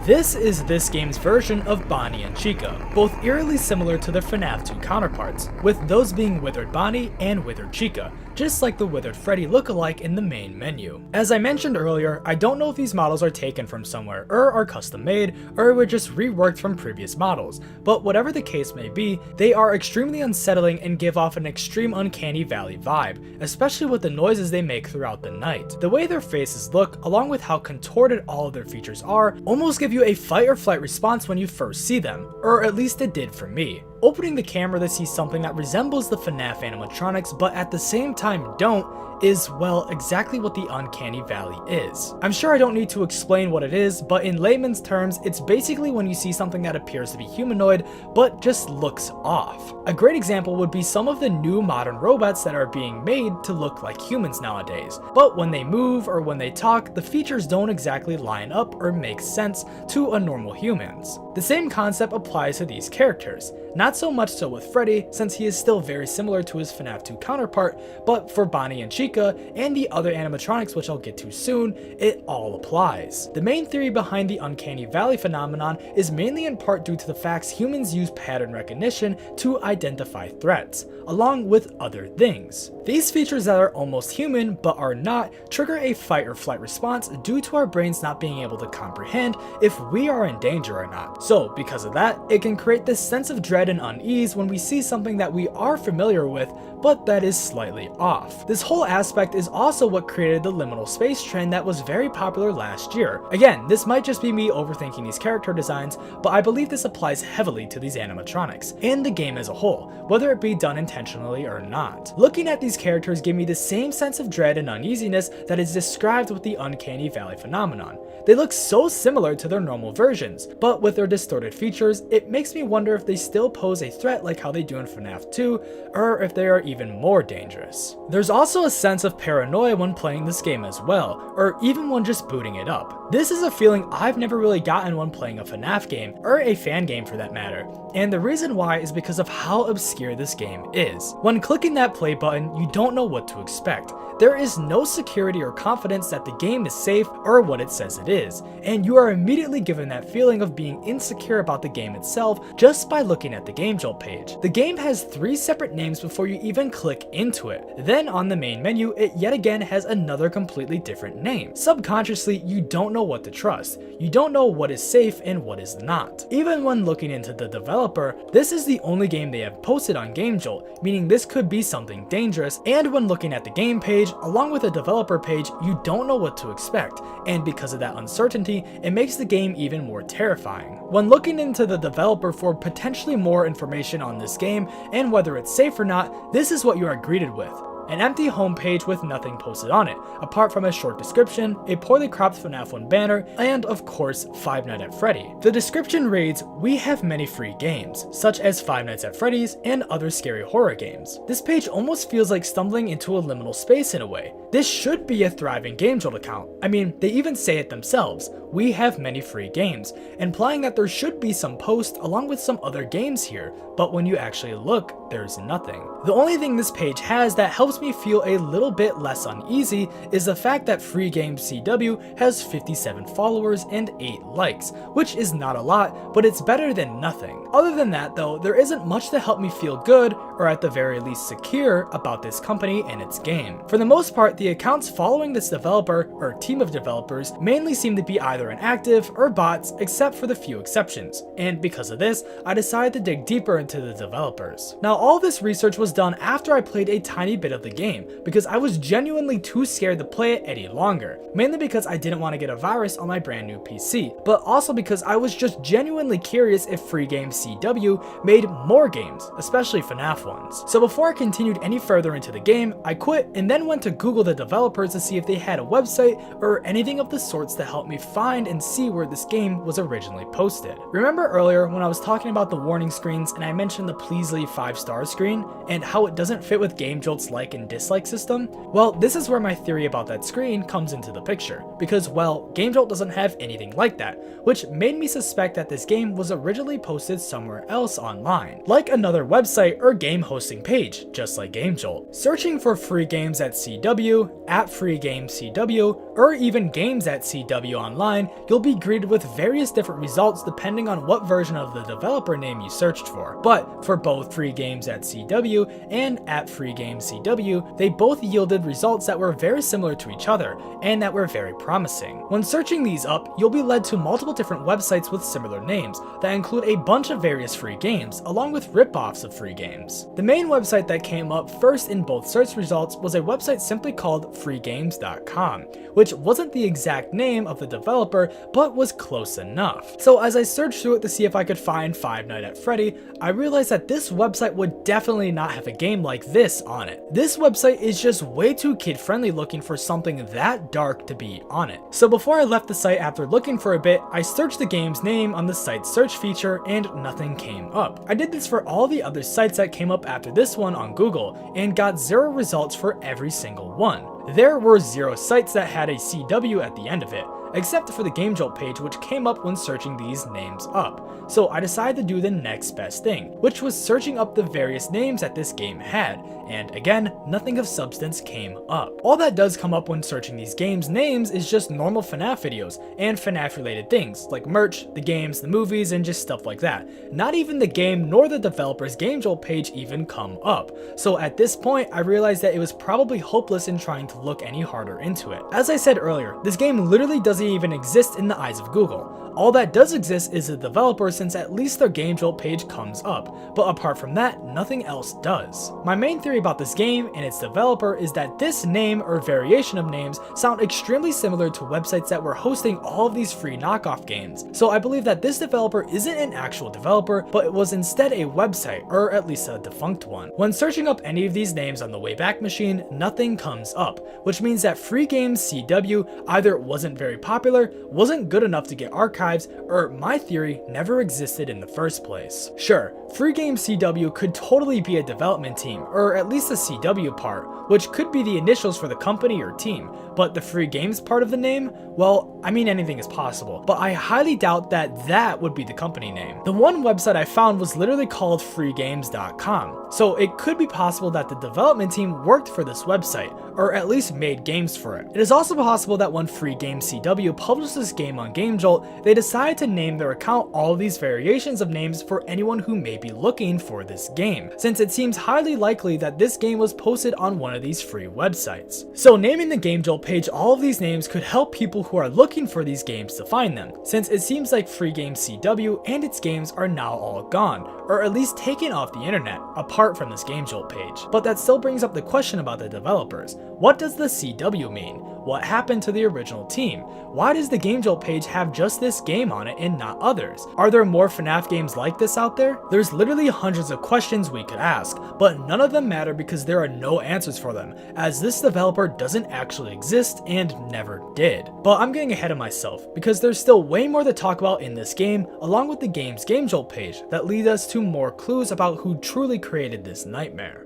This is this game's version of Bonnie and Chica, both eerily similar to their FNAF 2 counterparts, with those being Withered Bonnie and Withered Chica, just like the Withered Freddie lookalike in the main menu. As I mentioned earlier, I don't know if these models are taken from somewhere or are custom made, or were just reworked from previous models, but whatever the case may be, they are extremely unsettling and give off an extreme uncanny valley vibe, especially with the noises they make throughout the night. The way their faces look, along with how contorted all of their features are, almost give you a fight or flight response when you first see them, or at least it did for me. Opening the camera to see something that resembles the FNAF animatronics but at the same time don't is, well, exactly what the uncanny valley is. I'm sure I don't need to explain what it is, but in layman's terms, it's basically when you see something that appears to be humanoid but just looks off. A great example would be some of the new modern robots that are being made to look like humans nowadays, but when they move or when they talk, the features don't exactly line up or make sense to a normal humans. The same concept applies to these characters. Not so much so with Freddie, since he is still very similar to his FNAF 2 counterpart, but for Bonnie and Chica, and the other animatronics which I'll get to soon, it all applies. The main theory behind the uncanny valley phenomenon is mainly in part due to the facts humans use pattern recognition to identify threats, along with other things. These features that are almost human but are not trigger a fight or flight response due to our brains not being able to comprehend if we are in danger or not. So because of that, it can create this sense of dread and unease when we see something that we are familiar with but that is slightly off. This whole aspect is also what created the liminal space trend that was very popular last year. Again, this might just be me overthinking these character designs, but I believe this applies heavily to these animatronics, and the game as a whole, whether it be done intentionally or not. Looking at these characters give me the same sense of dread and uneasiness that is described with the uncanny valley phenomenon. They look so similar to their normal versions, but with their distorted features, it makes me wonder if they still pose a threat like how they do in FNAF 2, or if they are even more dangerous. There's also a sense of paranoia when playing this game as well, or even when just booting it up. This is a feeling I've never really gotten when playing a FNAF game, or a fan game for that matter, and the reason why is because of how obscure this game is. When clicking that play button, you don't know what to expect. There is no security or confidence that the game is safe or what it says it is, and you are immediately given that feeling of being insecure about the game itself just by looking at the game jolt page. The game has 3 separate names before you even click into it. Then on the main menu, it yet again has another completely different name. Subconsciously, you don't know what to trust. You don't know what is safe and what is not. Even when looking into the developer, this is the only game they have posted on GameJolt, meaning this could be something dangerous, and when looking at the game page, along with the developer page, you don't know what to expect, and because of that uncertainty, it makes the game even more terrifying. When looking into the developer for potentially more information on this game and whether it's safe or not, this is what you are greeted with. An empty homepage with nothing posted on it, apart from a short description, a poorly cropped FNAF 1 banner, and of course, Five Nights at Freddy. The description reads, "We have many free games, such as Five Nights at Freddy's and other scary horror games." This page almost feels like stumbling into a liminal space in a way. This should be a thriving GameJolt account. I mean, they even say it themselves, "We have many free games," implying that there should be some posts along with some other games here, but when you actually look, there's nothing. The only thing this page has that helps me feel a little bit less uneasy is the fact that Free Game CW has 57 followers and 8 likes, which is not a lot, but it's better than nothing. Other than that though, there isn't much to help me feel good, or at the very least secure, about this company and its game. For the most part, the accounts following this developer, or team of developers, mainly seem to be either inactive or bots, except for the few exceptions, and because of this, I decided to dig deeper into the developers. Now all this research was done after I played a tiny bit of the game, because I was genuinely too scared to play it any longer, mainly because I didn't want to get a virus on my brand new PC, but also because I was just genuinely curious if Free Game CW made more games, especially FNAF ones. So before I continued any further into the game, I quit and then went to Google the developers to see if they had a website or anything of the sorts to help me find and see where this game was originally posted. Remember earlier when I was talking about the warning screens and I mentioned the please leave 5-star star screen and how it doesn't fit with Game Jolt's like and dislike system? Well, this is where my theory about that screen comes into the picture, because well, Game Jolt doesn't have anything like that, which made me suspect that this game was originally posted somewhere else online, like another website or game hosting page, just like Game Jolt. Searching for free games at CW, at free games CW, or even games at CW online, you'll be greeted with various different results depending on what version of the developer name you searched for. But for both free games at CW and at free games CW, they both yielded results that were very similar to each other and that were very promising. When searching these up, you'll be led to multiple different websites with similar names that include a bunch of various free games along with rip-offs of free games. The main website that came up first in both search results was a website simply called freegames.com, which wasn't the exact name of the developer but was close enough. So as I searched through it to see if I could find Five Nights at Freddy, I realized that this website would definitely not have a game like this on it. This website is just way too kid-friendly looking for something that dark to be on it. So before I left the site after looking for a bit, I searched the game's name on the site's search feature and nothing came up. I did this for all the other sites that came up after this one on Google and got 0 results for every single one. There were 0 sites that had a CW at the end of it, except for the Game Jolt page, which came up when searching these names up. So I decided to do the next best thing, which was searching up the various names that this game had, and again, nothing of substance came up. All that does come up when searching these games' names is just normal FNAF videos and FNAF related things, like merch, the games, the movies, and just stuff like that. Not even the game nor the developer's Game Jolt page even come up. So at this point, I realized that it was probably hopeless in trying to look any harder into it. As I said earlier, this game literally doesn't even exist in the eyes of Google. All that does exist is the developer, since at least their Game Jolt page comes up, but apart from that, nothing else does. My main theory about this game and its developer is that this name or variation of names sound extremely similar to websites that were hosting all of these free knockoff games. So I believe that this developer isn't an actual developer, but it was instead a website, or at least a defunct one. When searching up any of these names on the Wayback Machine, nothing comes up, which means that Free Games CW either wasn't very popular, wasn't good enough to get archived, or my theory never existed in the first place. Sure, Free Games CW could totally be a development team, or at least the CW part, which could be the initials for the company or team, but the Free Games part of the name? Well, I mean anything is possible, but I highly doubt that that would be the company name. The one website I found was literally called freegames.com, so it could be possible that the development team worked for this website, or at least made games for it. It is also possible that when Free Games CW published this game on Game Jolt, they decided to name their account all of these variations of names for anyone who may be looking for this game, since it seems highly likely that this game was posted on one of these free websites. So naming the Game Jolt page all of these names could help people who are looking for these games to find them, since it seems like Free Games CW and its games are now all gone, or at least taken off the internet, apart from this Game Jolt page. But that still brings up the question about the developers. What does the CW mean? What happened to the original team? Why does the Game Jolt page have just this game on it and not others? Are there more FNAF games like this out there? There's literally hundreds of questions we could ask, but none of them matter because there are no answers for them, as this developer doesn't actually exist and never did. But I'm getting ahead of myself, because there's still way more to talk about in this game, along with the game's Game Jolt page, that lead us to more clues about who truly created this nightmare.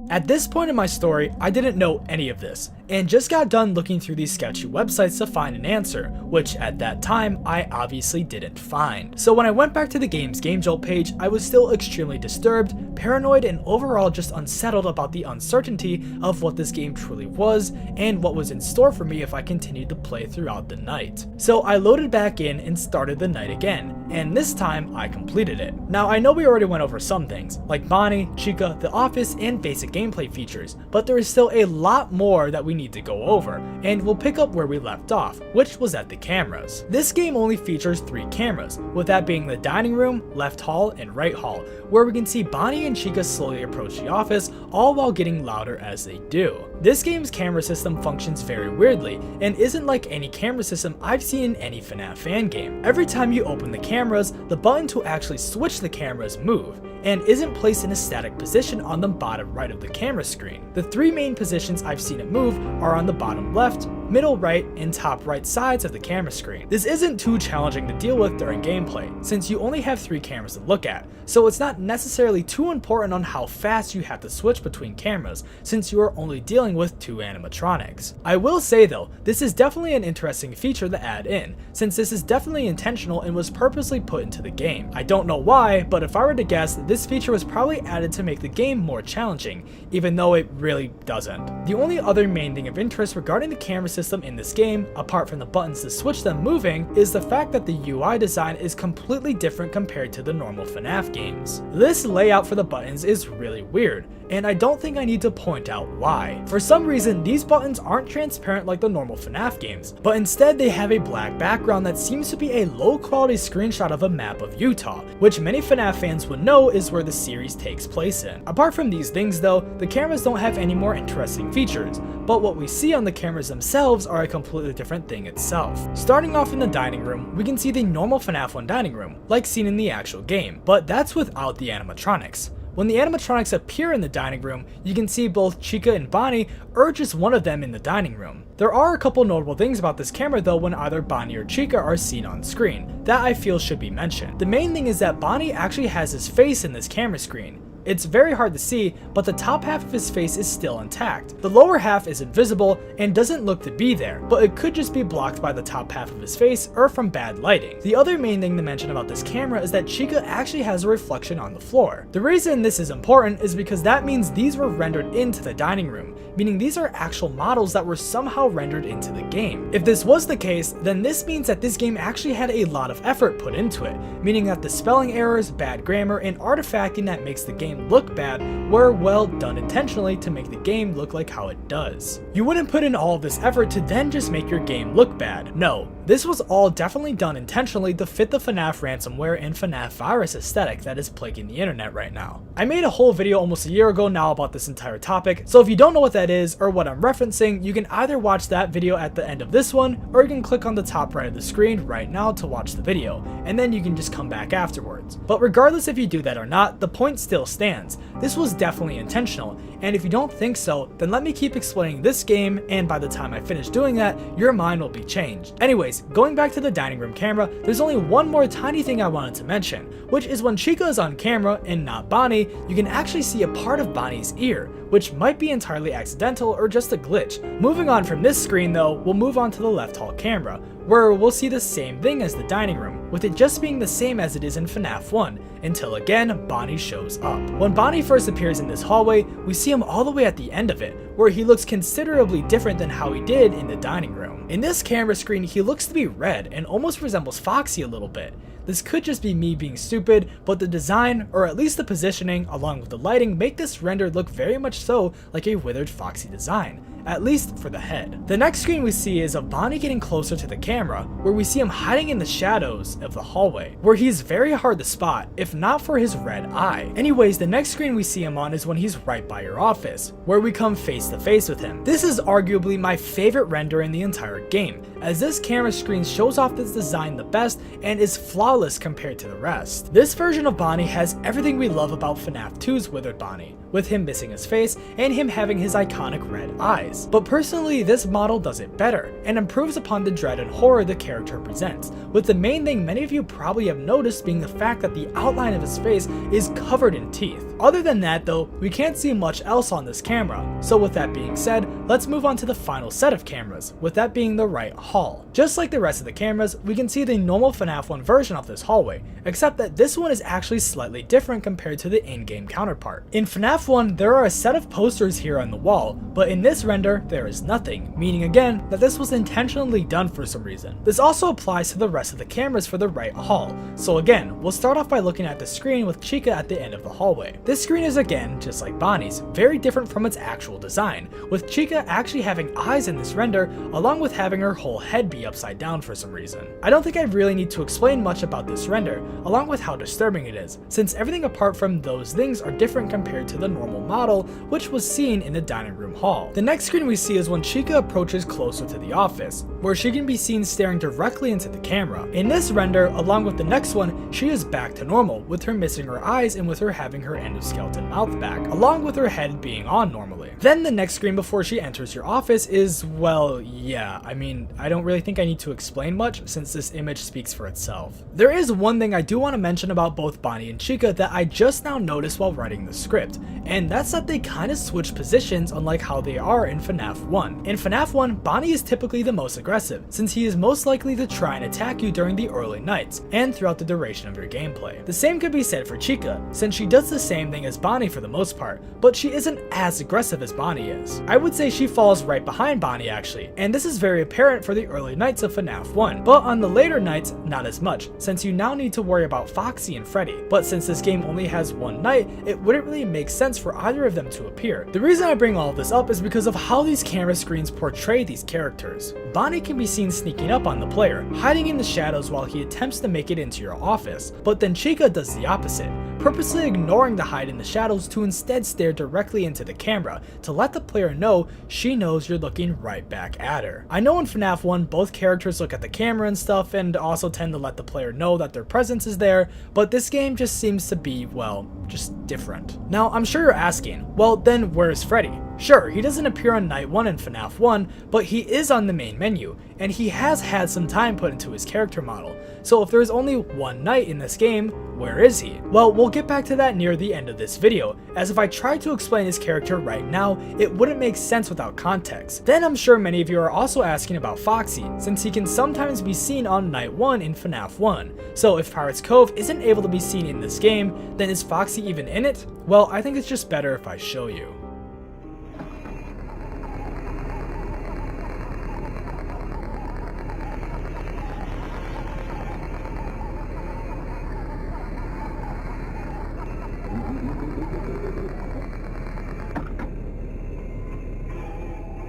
At this point in my story, I didn't know any of this, and just got done looking through these sketchy websites to find an answer, which at that time, I obviously didn't find. So when I went back to the game's Game Jolt page, I was still extremely disturbed, paranoid, and overall just unsettled about the uncertainty of what this game truly was, and what was in store for me if I continued to play throughout the night. So I loaded back in and started the night again, and this time I completed it. Now I know we already went over some things, like Bonnie, Chica, the office, and basic gameplay features, but there is still a lot more that we need to go over, and we'll pick up where we left off, which was at the cameras. This game only features 3 cameras, with that being the dining room, left hall, and right hall, where we can see Bonnie and Chica slowly approach the office, all while getting louder as they do. This game's camera system functions very weirdly, and isn't like any camera system I've seen in any FNAF fan game. Every time you open the cameras, the button to actually switch the cameras move, and isn't placed in a static position on the bottom right of the camera screen. The 3 main positions I've seen it move are on the bottom left, middle right, and top right sides of the camera screen. This isn't too challenging to deal with during gameplay, since you only have 3 cameras to look at, so it's not necessarily too important on how fast you have to switch between cameras, since you are only dealing with 2 animatronics. I will say though, this is definitely an interesting feature to add in, since this is definitely intentional and was purposely put into the game. I don't know why, but if I were to guess, this feature was probably added to make the game more challenging, even though it really doesn't. The only other main thing of interest regarding the camera system in this game, apart from the buttons to switch them moving, is the fact that the UI design is completely different compared to the normal FNAF games. This layout for the buttons is really weird, and I don't think I need to point out why. For some reason, these buttons aren't transparent like the normal FNAF games, but instead they have a black background that seems to be a low quality screenshot of a map of Utah, which many FNAF fans would know is where the series takes place in. Apart from these things though, the cameras don't have any more interesting features, but what we see on the cameras themselves are a completely different thing itself. Starting off in the dining room, we can see the normal FNAF 1 dining room, like seen in the actual game, but that's without the animatronics. When the animatronics appear in the dining room, you can see both Chica and Bonnie, or just one of them in the dining room. There are a couple notable things about this camera though when either Bonnie or Chica are seen on screen, that I feel should be mentioned. The main thing is that Bonnie actually has his face in this camera screen. It's very hard to see, but the top half of his face is still intact. The lower half is invisible and doesn't look to be there, but it could just be blocked by the top half of his face or from bad lighting. The other main thing to mention about this camera is that Chica actually has a reflection on the floor. The reason this is important is because that means these were rendered into the dining room, meaning these are actual models that were somehow rendered into the game. If this was the case, then this means that this game actually had a lot of effort put into it, meaning that the spelling errors, bad grammar, and artifacting that makes the game look bad were well done intentionally to make the game look like how it does. You wouldn't put in all of this effort to then just make your game look bad. No, this was all definitely done intentionally to fit the FNAF ransomware and FNAF virus aesthetic that is plaguing the internet right now. I made a whole video almost a year ago now about this entire topic, so if you don't know what that is or what I'm referencing, you can either watch that video at the end of this one, or you can click on the top right of the screen right now to watch the video, and then you can just come back afterwards. But regardless if you do that or not, the point still stands. This was definitely intentional, and if you don't think so, then let me keep explaining this game, and by the time I finish doing that, your mind will be changed. Anyways, going back to the dining room camera, there's only one more tiny thing I wanted to mention, which is when Chica is on camera and not Bonnie, you can actually see a part of Bonnie's ear, which might be entirely accidental or just a glitch. Moving on from this screen though, we'll move on to the left hall camera, where we'll see the same thing as the dining room, with it just being the same as it is in FNAF 1, until again, Bonnie shows up. When Bonnie first appears in this hallway, we see him all the way at the end of it, where he looks considerably different than how he did in the dining room. In this camera screen, he looks to be red and almost resembles Foxy a little bit. This could just be me being stupid, but the design, or at least the positioning, along with the lighting, make this render look very much so like a withered Foxy design, at least for the head. The next screen we see is of Bonnie getting closer to the camera, where we see him hiding in the shadows of the hallway, where he's very hard to spot, if not for his red eye. Anyways, the next screen we see him on is when he's right by your office, where we come face to face with him. This is arguably my favorite render in the entire game, as this camera screen shows off this design the best and is flawless compared to the rest. This version of Bonnie has everything we love about FNAF 2's withered Bonnie, with him missing his face and him having his iconic red eyes. But personally, this model does it better, and improves upon the dread and horror the character presents, with the main thing many of you probably have noticed being the fact that the outline of his face is covered in teeth. Other than that though, we can't see much else on this camera, so with that being said, let's move on to the final set of cameras, with that being the right hall. Just like the rest of the cameras, we can see the normal FNAF 1 version of this hallway, except that this one is actually slightly different compared to the in-game counterpart. In FNAF 1, there are a set of posters here on the wall, but in this render, there is nothing, meaning again that this was intentionally done for some reason. This also applies to the rest of the cameras for the right hall, so again, we'll start off by looking at the screen with Chica at the end of the hallway. This screen is again, just like Bonnie's, very different from its actual design, with Chica actually having eyes in this render, along with having her whole head be upside down for some reason. I don't think I really need to explain much about this render, along with how disturbing it is, since everything apart from those things are different compared to the normal model, which was seen in the dining room hall. The next screen we see is when Chica approaches closer to the office, where she can be seen staring directly into the camera. In this render, along with the next one, she is back to normal, with her missing her eyes and with her having her endoskeleton mouth back, along with her head being on normally. Then the next screen before she enters your office is, well, yeah, I mean, I don't really think I need to explain much since this image speaks for itself. There is one thing I do want to mention about both Bonnie and Chica that I just now noticed while writing the script, and that's that they kind of switch positions unlike how they are in FNAF 1. In FNAF 1, Bonnie is typically the most aggressive, since he is most likely to try and attack you during the early nights, and throughout the duration of your gameplay. The same could be said for Chica, since she does the same thing as Bonnie for the most part, but she isn't as aggressive as Bonnie is. I would say she falls right behind Bonnie actually, and this is very apparent for the early nights of FNAF 1, but on the later nights, not as much, since you now need to worry about Foxy and Freddie. But since this game only has one night, it wouldn't really make sense for either of them to appear. The reason I bring all of this up is because of how these camera screens portray these characters. Bonnie can be seen sneaking up on the player, hiding in the shadows while he attempts to make it into your office, but then Chica does the opposite, purposely ignoring the hide in the shadows to instead stare directly into the camera to let the player know she knows you're looking right back at her. I know in FNAF 1 both characters look at the camera and stuff and also tend to let the player know that their presence is there, but this game just seems to be, well, just different. Now I'm sure you're asking, well then where's Freddie? Sure, he doesn't appear on night 1 in FNAF 1, but he is on the main menu, and he has had some time put into his character model. So if there's only one night in this game, where is he? Well, we'll get back to that near the end of this video, as if I tried to explain his character right now, it wouldn't make sense without context. Then I'm sure many of you are also asking about Foxy, since he can sometimes be seen on night 1 in FNAF 1. So if Pirates Cove isn't able to be seen in this game, then is Foxy even in it? Well, I think it's just better if I show you.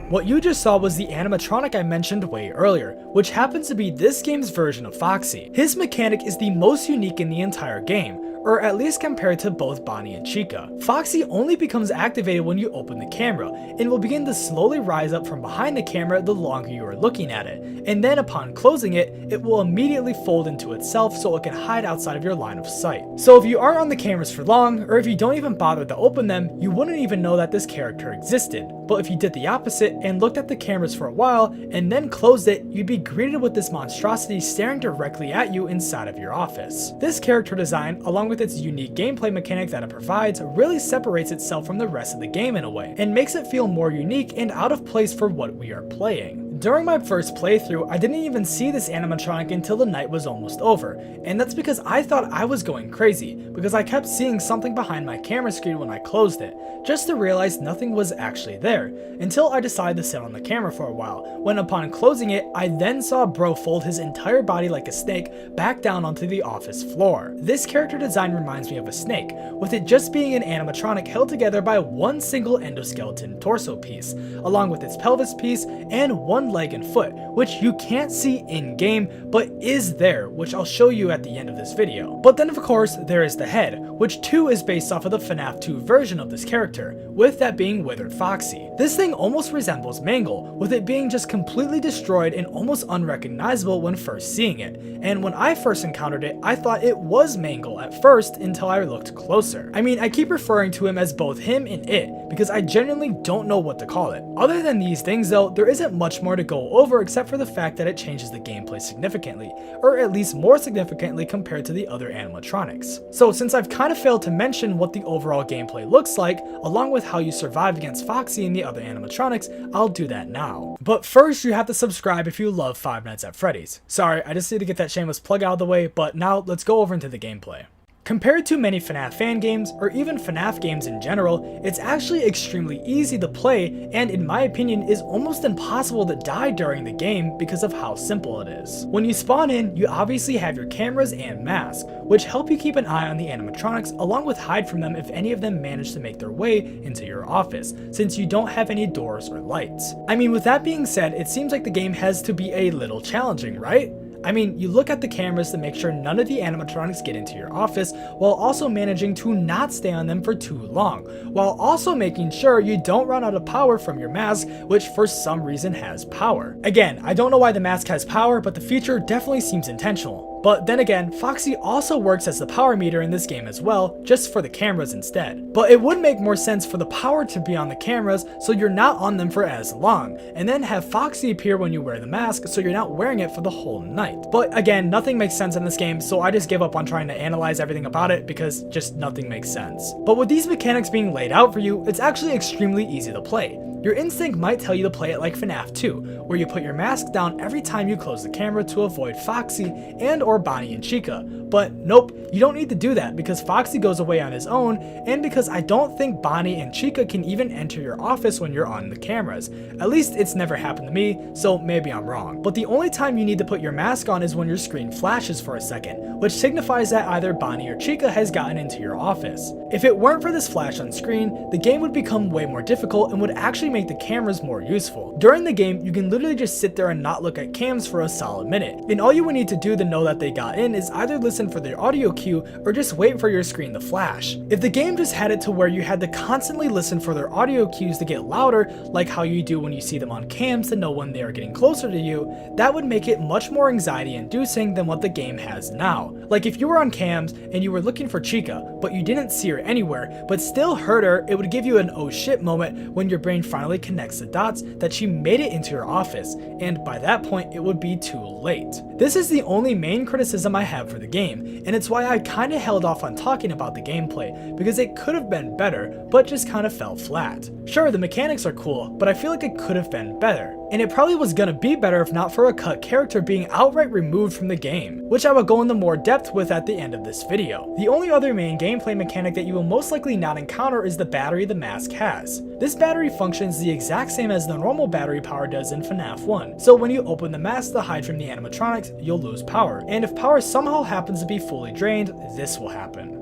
What you just saw was the animatronic I mentioned way earlier, which happens to be this game's version of Foxy. His mechanic is the most unique in the entire game, or at least compared to both Bonnie and Chica. Foxy only becomes activated when you open the camera, and will begin to slowly rise up from behind the camera the longer you are looking at it, and then upon closing it, it will immediately fold into itself so it can hide outside of your line of sight. So if you aren't on the cameras for long, or if you don't even bother to open them, you wouldn't even know that this character existed. But if you did the opposite and looked at the cameras for a while and then closed it, you'd be greeted with this monstrosity staring directly at you inside of your office. This character design, along with its unique gameplay mechanic that it provides, really separates itself from the rest of the game in a way, and makes it feel more unique and out of place for what we are playing. During my first playthrough, I didn't even see this animatronic until the night was almost over, and that's because I thought I was going crazy, because I kept seeing something behind my camera screen when I closed it, just to realize nothing was actually there, until I decided to sit on the camera for a while, when upon closing it, I then saw bro fold his entire body like a snake back down onto the office floor. This character design reminds me of a snake, with it just being an animatronic held together by one single endoskeleton torso piece, along with its pelvis piece and one leg and foot, which you can't see in game but is there, which I'll show you at the end of this video. But then of course there is the head, which too is based off of the FNAF 2 version of this character, with that being Withered Foxy. This thing almost resembles Mangle, with it being just completely destroyed and almost unrecognizable when first seeing it, and when I first encountered it I thought it was Mangle at first until I looked closer. I mean, I keep referring to him as both him and it because I genuinely don't know what to call it. Other than these things though, there isn't much more to go over except for the fact that it changes the gameplay significantly, or at least more significantly compared to the other animatronics. So since I've kind of failed to mention what the overall gameplay looks like, along with how you survive against Foxy and the other animatronics, I'll do that now. But first you have to subscribe if you love Five Nights at Freddy's. Sorry, I just need to get that shameless plug out of the way, but now let's go over into the gameplay. Compared to many FNAF fan games, or even FNAF games in general, it's actually extremely easy to play, and in my opinion is almost impossible to die during the game because of how simple it is. When you spawn in, you obviously have your cameras and mask, which help you keep an eye on the animatronics along with hide from them if any of them manage to make their way into your office, since you don't have any doors or lights. I mean, with that being said, it seems like the game has to be a little challenging, right? I mean, you look at the cameras to make sure none of the animatronics get into your office, while also managing to not stay on them for too long, while also making sure you don't run out of power from your mask, which for some reason has power. Again, I don't know why the mask has power, but the feature definitely seems intentional. But then again, Foxy also works as the power meter in this game as well, just for the cameras instead. But it would make more sense for the power to be on the cameras so you're not on them for as long, and then have Foxy appear when you wear the mask so you're not wearing it for the whole night. But again, nothing makes sense in this game, so I just give up on trying to analyze everything about it because just nothing makes sense. But with these mechanics being laid out for you, it's actually extremely easy to play. Your instinct might tell you to play it like FNAF 2, where you put your mask down every time you close the camera to avoid Foxy and or Bonnie and Chica. But nope, you don't need to do that because Foxy goes away on his own, and because I don't think Bonnie and Chica can even enter your office when you're on the cameras. At least it's never happened to me, so maybe I'm wrong. But the only time you need to put your mask on is when your screen flashes for a second, which signifies that either Bonnie or Chica has gotten into your office. If it weren't for this flash on screen, the game would become way more difficult and would actually make the cameras more useful. During the game, you can literally just sit there and not look at cams for a solid minute, and all you would need to do to know that they got in is either listen for their audio cue or just wait for your screen to flash. If the game just had it to where you had to constantly listen for their audio cues to get louder, like how you do when you see them on cams to know when they are getting closer to you, that would make it much more anxiety inducing than what the game has now. Like if you were on cams and you were looking for Chica, but you didn't see her anywhere, but still heard her, it would give you an oh shit moment when your brain finally connects the dots that she made it into your office, and by that point it would be too late. This is the only main criticism I have for the game, and it's why I kinda held off on talking about the gameplay, because it could have been better, but just kinda fell flat. Sure, the mechanics are cool, but I feel like it could have been better. And it probably was gonna be better if not for a cut character being outright removed from the game, which I will go into more depth with at the end of this video. The only other main gameplay mechanic that you will most likely not encounter is the battery the mask has. This battery functions the exact same as the normal battery power does in FNAF 1, so when you open the mask to hide from the animatronics, you'll lose power, and if power somehow happens to be fully drained, this will happen.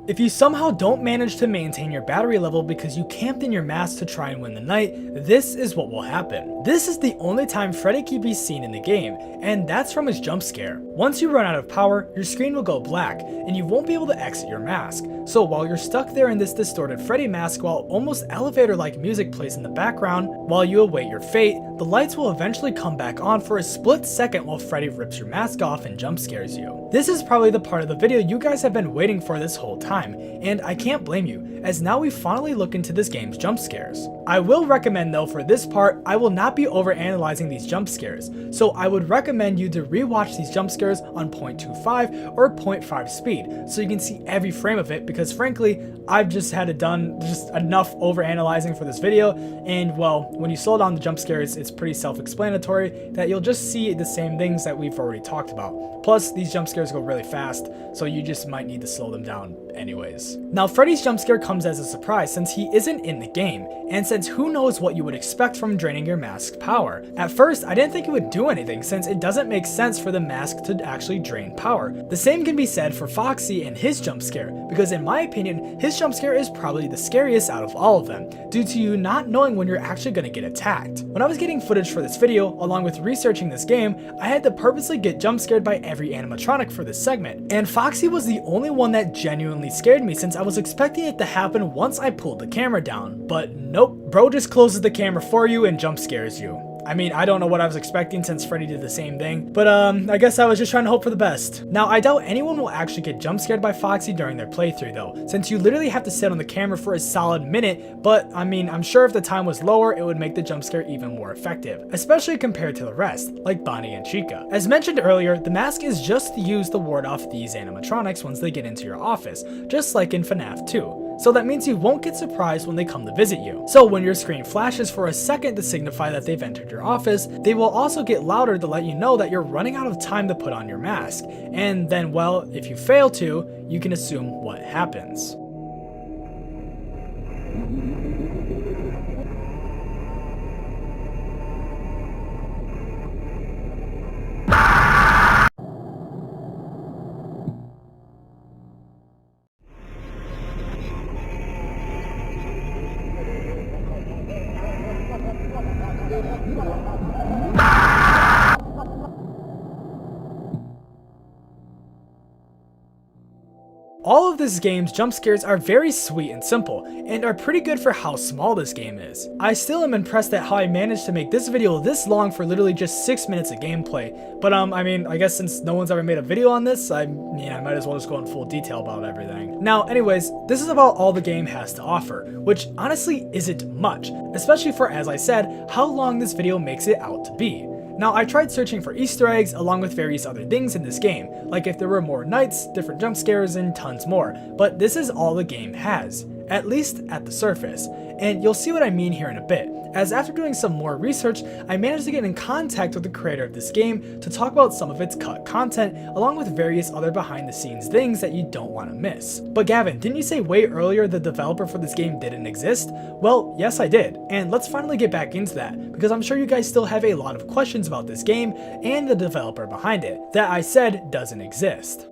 If you somehow don't manage to maintain your battery level because you camped in your mask to try and win the night, this is what will happen. This is the only time Fready can be seen in the game, and that's from his jump scare. Once you run out of power, your screen will go black, and you won't be able to exit your mask. So while you're stuck there in this distorted Fready mask while almost elevator-like music plays in the background, while you await your fate, the lights will eventually come back on for a split second while Fready rips your mask off and jump scares you. This is probably the part of the video you guys have been waiting for this whole time, and I can't blame you, as now we finally look into this game's jump scares. I will recommend though for this part, I will not be over-analyzing these jump scares, so I would recommend you to rewatch these jump scares on 0.25 or 0.5 speed, so you can see every frame of it, because frankly, I've just had it done just enough over-analyzing for this video, and well, when you slow down the jump scares, it's pretty self-explanatory that you'll just see the same things that we've already talked about. Plus, these jump scares go really fast, so you just might need to slow them down anyways. Now, Freddy's jump scare comes as a surprise since he isn't in the game, and since who knows what you would expect from draining your mask's power. At first, I didn't think it would do anything since it doesn't make sense for the mask to actually drain power. The same can be said for Foxy and his jump scare, because in my opinion, his jump scare is probably the scariest out of all of them, due to you not knowing when you're actually going to get attacked. When I was getting footage for this video, along with researching this game, I had to purposely get jump scared by every animatronic for this segment, and Foxy was the only one that genuinely scared me since I was expecting it to happen once I pulled the camera down, but nope, bro just closes the camera for you and jump scares you. I mean, I don't know what I was expecting since Fready did the same thing, but I guess I was just trying to hope for the best. Now, I doubt anyone will actually get jump scared by Foxy during their playthrough though, since you literally have to sit on the camera for a solid minute, but I mean, I'm sure if the time was lower, it would make the jump scare even more effective, especially compared to the rest, like Bonnie and Chica. As mentioned earlier, the mask is just used to ward off these animatronics once they get into your office, just like in FNAF 2. So that means you won't get surprised when they come to visit you. So when your screen flashes for a second to signify that they've entered your office, they will also get louder to let you know that you're running out of time to put on your mask. And then, well, if you fail to, you can assume what happens. all of this game's jump scares are very sweet and simple, and are pretty good for how small this game is. I still am impressed at how I managed to make this video this long for literally just 6 minutes of gameplay, but I mean, I guess since no one's ever made a video on this, I might as well just go in full detail about everything. Now, anyways, this is about all the game has to offer, which honestly isn't much, especially for, as I said, how long this video makes it out to be. Now, I tried searching for Easter eggs along with various other things in this game, like if there were more nights, different jump scares, and tons more, but this is all the game has, at least at the surface, and you'll see what I mean here in a bit, as after doing some more research, I managed to get in contact with the creator of this game to talk about some of its cut content, along with various other behind the scenes things that you don't want to miss. But Gavin, didn't you say way earlier the developer for this game didn't exist? Well, yes I did, and let's finally get back into that, because I'm sure you guys still have a lot of questions about this game and the developer behind it, that I said doesn't exist.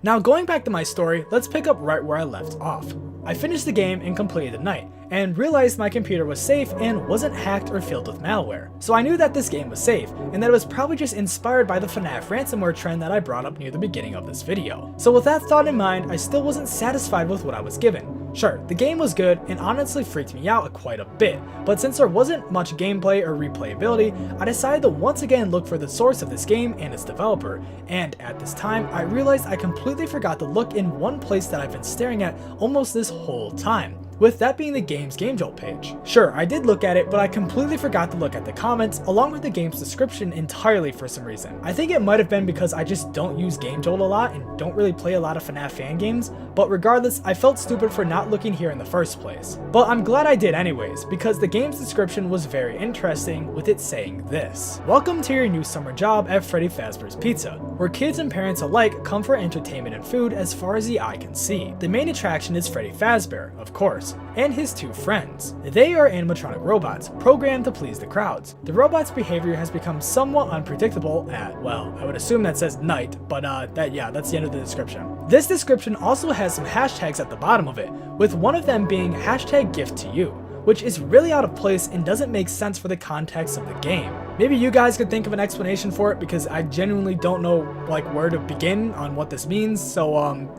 Now going back to my story, let's pick up right where I left off. I finished the game and completed the night, and realized my computer was safe and wasn't hacked or filled with malware. So I knew that this game was safe, and that it was probably just inspired by the FNAF ransomware trend that I brought up near the beginning of this video. So with that thought in mind, I still wasn't satisfied with what I was given. Sure, the game was good and honestly freaked me out quite a bit, but since there wasn't much gameplay or replayability, I decided to once again look for the source of this game and its developer, and at this time I realized I completely forgot to look in one place that I've been staring at almost this whole time, with that being the game's GameJolt page. Sure, I did look at it, but I completely forgot to look at the comments along with the game's description entirely for some reason. I think it might have been because I just don't use GameJolt a lot and don't really play a lot of FNAF fan games, but regardless, I felt stupid for not looking here in the first place. But I'm glad I did anyways, because the game's description was very interesting, with it saying this: "Welcome to your new summer job at Freddy Fazbear's Pizza, where kids and parents alike come for entertainment and food as far as the eye can see. The main attraction is Freddy Fazbear, of course, and his two friends. They are animatronic robots, programmed to please the crowds. The robots' behavior has become somewhat unpredictable at, well, I would assume that says night, but that's the end of the description. This description also has some hashtags at the bottom of it, with one of them being #gift2you, which is really out of place and doesn't make sense for the context of the game. Maybe you guys could think of an explanation for it, because I genuinely don't know where to begin on what this means, so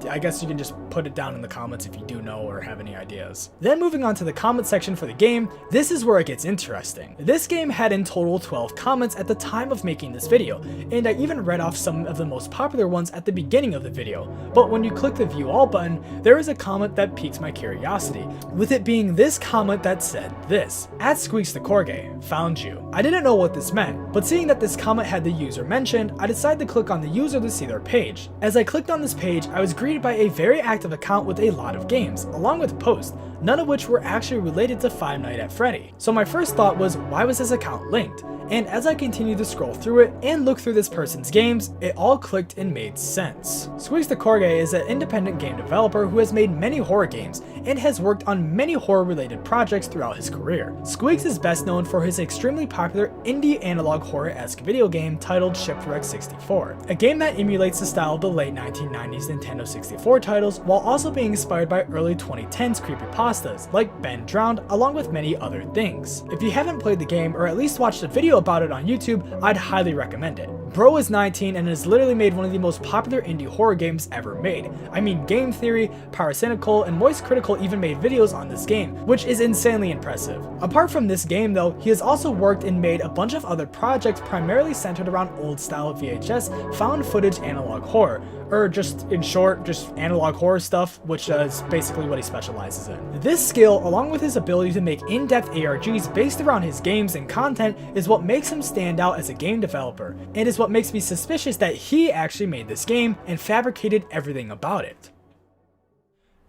I guess you can just put it down in the comments if you do know or have any ideas. Then moving on to the comment section for the game, this is where it gets interesting. This game had in total 12 comments at the time of making this video, and I even read off some of the most popular ones at the beginning of the video, but when you click the view all button, there is a comment that piques my curiosity, with it being this comment that said this: @SqueaksTheCorgay, found you. I didn't know what this meant, but seeing that this comment had the user mentioned, I decided to click on the user to see their page. As I clicked on this page, I was greeted by a very active account with a lot of games, along with posts, none of which were actually related to Five Nights at Freddy. So my first thought was, why was this account linked? And as I continued to scroll through it and look through this person's games, it all clicked and made sense. SqueaksTheCorgay is an independent game developer who has made many horror games and has worked on many horror related projects throughout his career. Squeaks is best known for his extremely popular indie analog horror-esque video game titled Shipwreck 64, a game that emulates the style of the late 1990s Nintendo 64 titles while also being inspired by early 2010s creepypastas like Ben Drowned, along with many other things. If you haven't played the game or at least watched a video about it on YouTube, I'd highly recommend it. Bro is 19 and has literally made one of the most popular indie horror games ever made. I mean, Game Theory, Pyrocynical, and Moist Critical even made videos on this game, which is insanely impressive. Apart from this game though, he has also worked and made a bunch of other projects primarily centered around old style VHS found footage analog horror, or just in short, just analog horror stuff, which is basically what he specializes in. This skill, along with his ability to make in-depth ARGs based around his games and content, is what makes him stand out as a game developer, and is what makes me suspicious that he actually made this game and fabricated everything about it.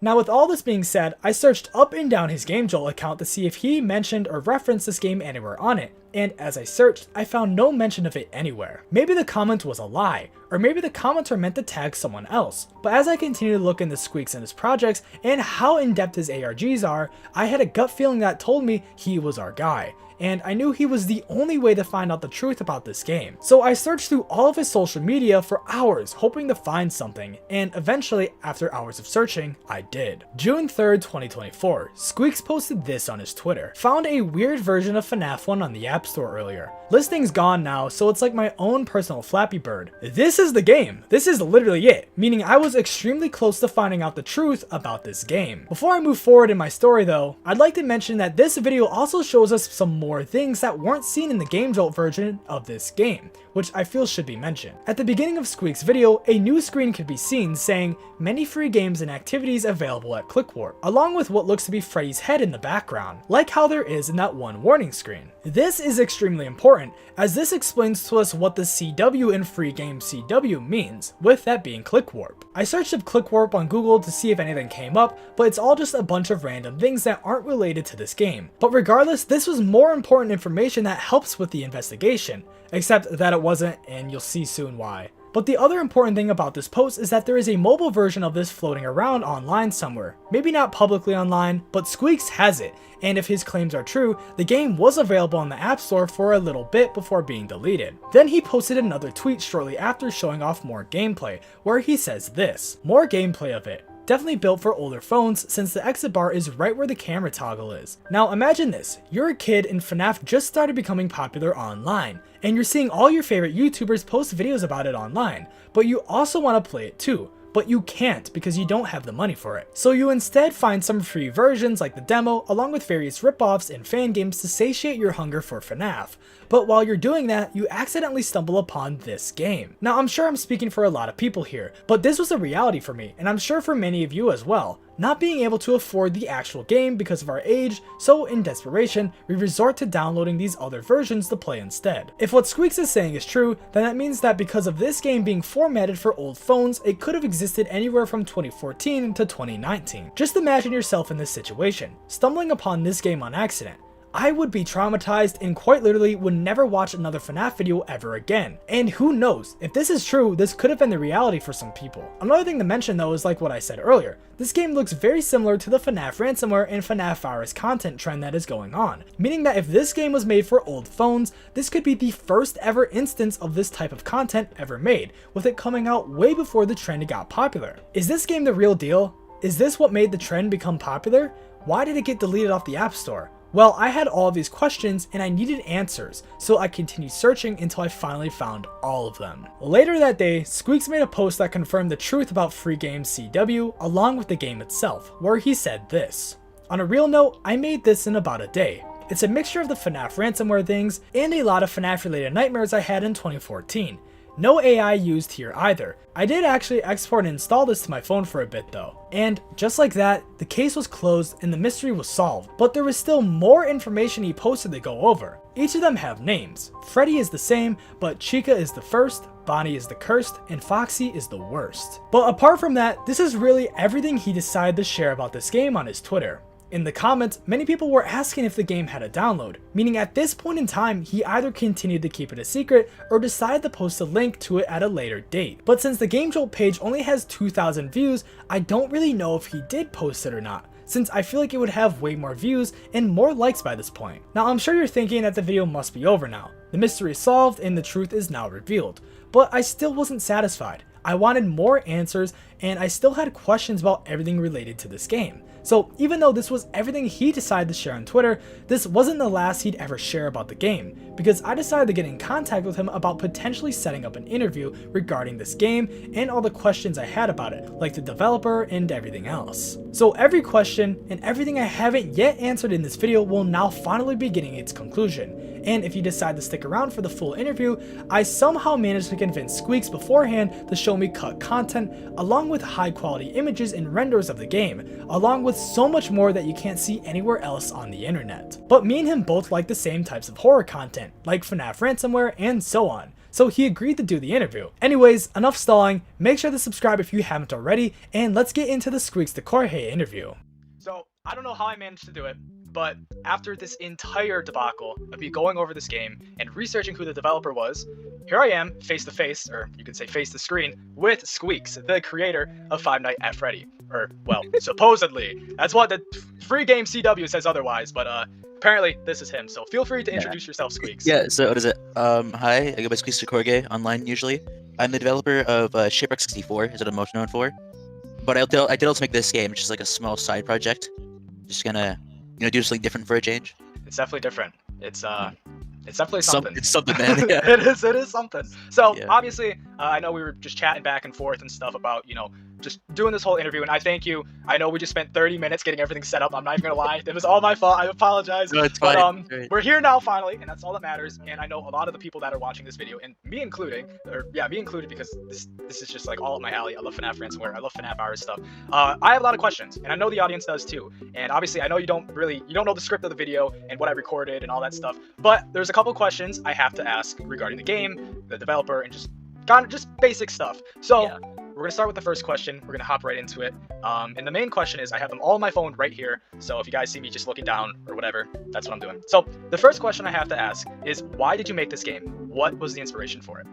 Now with all this being said, I searched up and down his GameJolt account to see if he mentioned or referenced this game anywhere on it, and as I searched, I found no mention of it anywhere. Maybe the comment was a lie, or maybe the comments are meant to tag someone else, but as I continued to look into Squeaks and his projects and how in-depth his ARGs are, I had a gut feeling that told me he was our guy, and I knew he was the only way to find out the truth about this game. So I searched through all of his social media for hours hoping to find something, and eventually, after hours of searching, I did. June 3rd, 2024, Squeaks posted this on his Twitter: "Found a weird version of FNAF 1 on the App App Store earlier. Listing's gone now, so it's like my own personal Flappy Bird. This is the game. This is literally it, meaning I was extremely close to finding out the truth about this game. Before I move forward in my story though, I'd like to mention that this video also shows us some more things that weren't seen in the Game Jolt version of this game, which I feel should be mentioned. At the beginning of Squeak's video, a new screen could be seen saying, "Many free games and activities available at ClickWarp," along with what looks to be Freddy's head in the background, like how there is in that one warning screen. This is extremely important, as this explains to us what the CW in Free Game CW means, with that being ClickWarp. I searched up ClickWarp on Google to see if anything came up, but it's all just a bunch of random things that aren't related to this game. But regardless, this was more important information that helps with the investigation, except that it wasn't, and you'll see soon why. But the other important thing about this post is that there is a mobile version of this floating around online somewhere. Maybe not publicly online, but Squeaks has it, and if his claims are true, the game was available on the App Store for a little bit before being deleted. Then he posted another tweet shortly after showing off more gameplay, where he says this, "More gameplay of it. Definitely built for older phones since the exit bar is right where the camera toggle is." Now imagine this, you're a kid and FNAF just started becoming popular online, and you're seeing all your favorite YouTubers post videos about it online, but you also want to play it too. But you can't because you don't have the money for it. So you instead find some free versions like the demo along with various ripoffs and fan games to satiate your hunger for FNAF. But while you're doing that, you accidentally stumble upon this game. Now I'm sure I'm speaking for a lot of people here, but this was a reality for me, and I'm sure for many of you as well. Not being able to afford the actual game because of our age, so in desperation, we resort to downloading these other versions to play instead. If what Squeaks is saying is true, then that means that because of this game being formatted for old phones, it could have existed anywhere from 2014 to 2019. Just imagine yourself in this situation, stumbling upon this game on accident. I would be traumatized and quite literally would never watch another FNAF video ever again. And who knows, if this is true, this could have been the reality for some people. Another thing to mention though is like what I said earlier, this game looks very similar to the FNAF ransomware and FNAF virus content trend that is going on, meaning that if this game was made for old phones, this could be the first ever instance of this type of content ever made, with it coming out way before the trend got popular. Is this game the real deal? Is this what made the trend become popular? Why did it get deleted off the App Store? Well, I had all of these questions and I needed answers, so I continued searching until I finally found all of them. Later that day, Squeaks made a post that confirmed the truth about Free Game CW along with the game itself, where he said this, "On a real note, I made this in about a day. It's a mixture of the FNAF ransomware things and a lot of FNAF related nightmares I had in 2014. No AI used here either. I did actually export and install this to my phone for a bit though. And just like that, the case was closed and the mystery was solved, but there was still more information he posted to go over. Each of them have names. Freddie is the same, but Chica is the first, Bonnie is the cursed, and Foxy is the worst. But apart from that, this is really everything he decided to share about this game on his Twitter. In the comments, many people were asking if the game had a download, meaning at this point in time, he either continued to keep it a secret or decided to post a link to it at a later date. But since the Game Jolt page only has 2,000 views, I don't really know if he did post it or not, since I feel like it would have way more views and more likes by this point. Now I'm sure you're thinking that the video must be over now. The mystery is solved and the truth is now revealed, but I still wasn't satisfied. I wanted more answers and I still had questions about everything related to this game. So even though this was everything he decided to share on Twitter, this wasn't the last he'd ever share about the game, because I decided to get in contact with him about potentially setting up an interview regarding this game and all the questions I had about it, like the developer and everything else. So every question and everything I haven't yet answered in this video will now finally be getting its conclusion. And if you decide to stick around for the full interview, I somehow managed to convince Squeaks beforehand to show me cut content along with high quality images and renders of the game, along with so much more that you can't see anywhere else on the internet. But me and him both like the same types of horror content, like FNAF ransomware and so on. So he agreed to do the interview. Anyways, enough stalling, make sure to subscribe if you haven't already, and let's get into the Squeaks the Jorge interview. So, I don't know how I managed to do it, but after this entire debacle of me going over this game and researching who the developer was, here I am, face to face, or you could say face to screen, with Squeaks, the creator of Five Nights at Freddy. Or, well, supposedly. That's what the Free Game CW says otherwise, but apparently this is him, so feel free to introduce yourself, Squeaks. Yeah, so what is it? Hi, I go by Squeaks the Jorge online usually. I'm the developer of Shipwreck 64, is what I'm most known for. But I did also make this game, which is like a small side project. Just gonna, do something different for a change. It's definitely different. It's It's definitely something. It's something, man. Yeah. It is something. So Yeah. obviously, I know we were just chatting back and forth and stuff about, just doing this whole interview, and I thank you. I know we just spent 30 minutes getting everything set up. I'm not even gonna lie. It was all my fault. I apologize. No, it's But fine. Right. we're here now finally, and that's all that matters. And I know a lot of the people that are watching this video, and me including, me included, because this is just like all up my alley. I love FNAF ransomware. I love FNAF virus stuff. I have a lot of questions, and I know the audience does too. And obviously, I know you don't know the script of the video and what I recorded and all that stuff. But there's a couple questions I have to ask regarding the game, the developer, and just kind of just basic stuff. So. Yeah. We're gonna start with the first question. We're gonna hop right into it. And the main question is, I have them all on my phone right here. So if you guys see me just looking down or whatever, that's what I'm doing. So the first question I have to ask is, why did you make this game? What was the inspiration for it?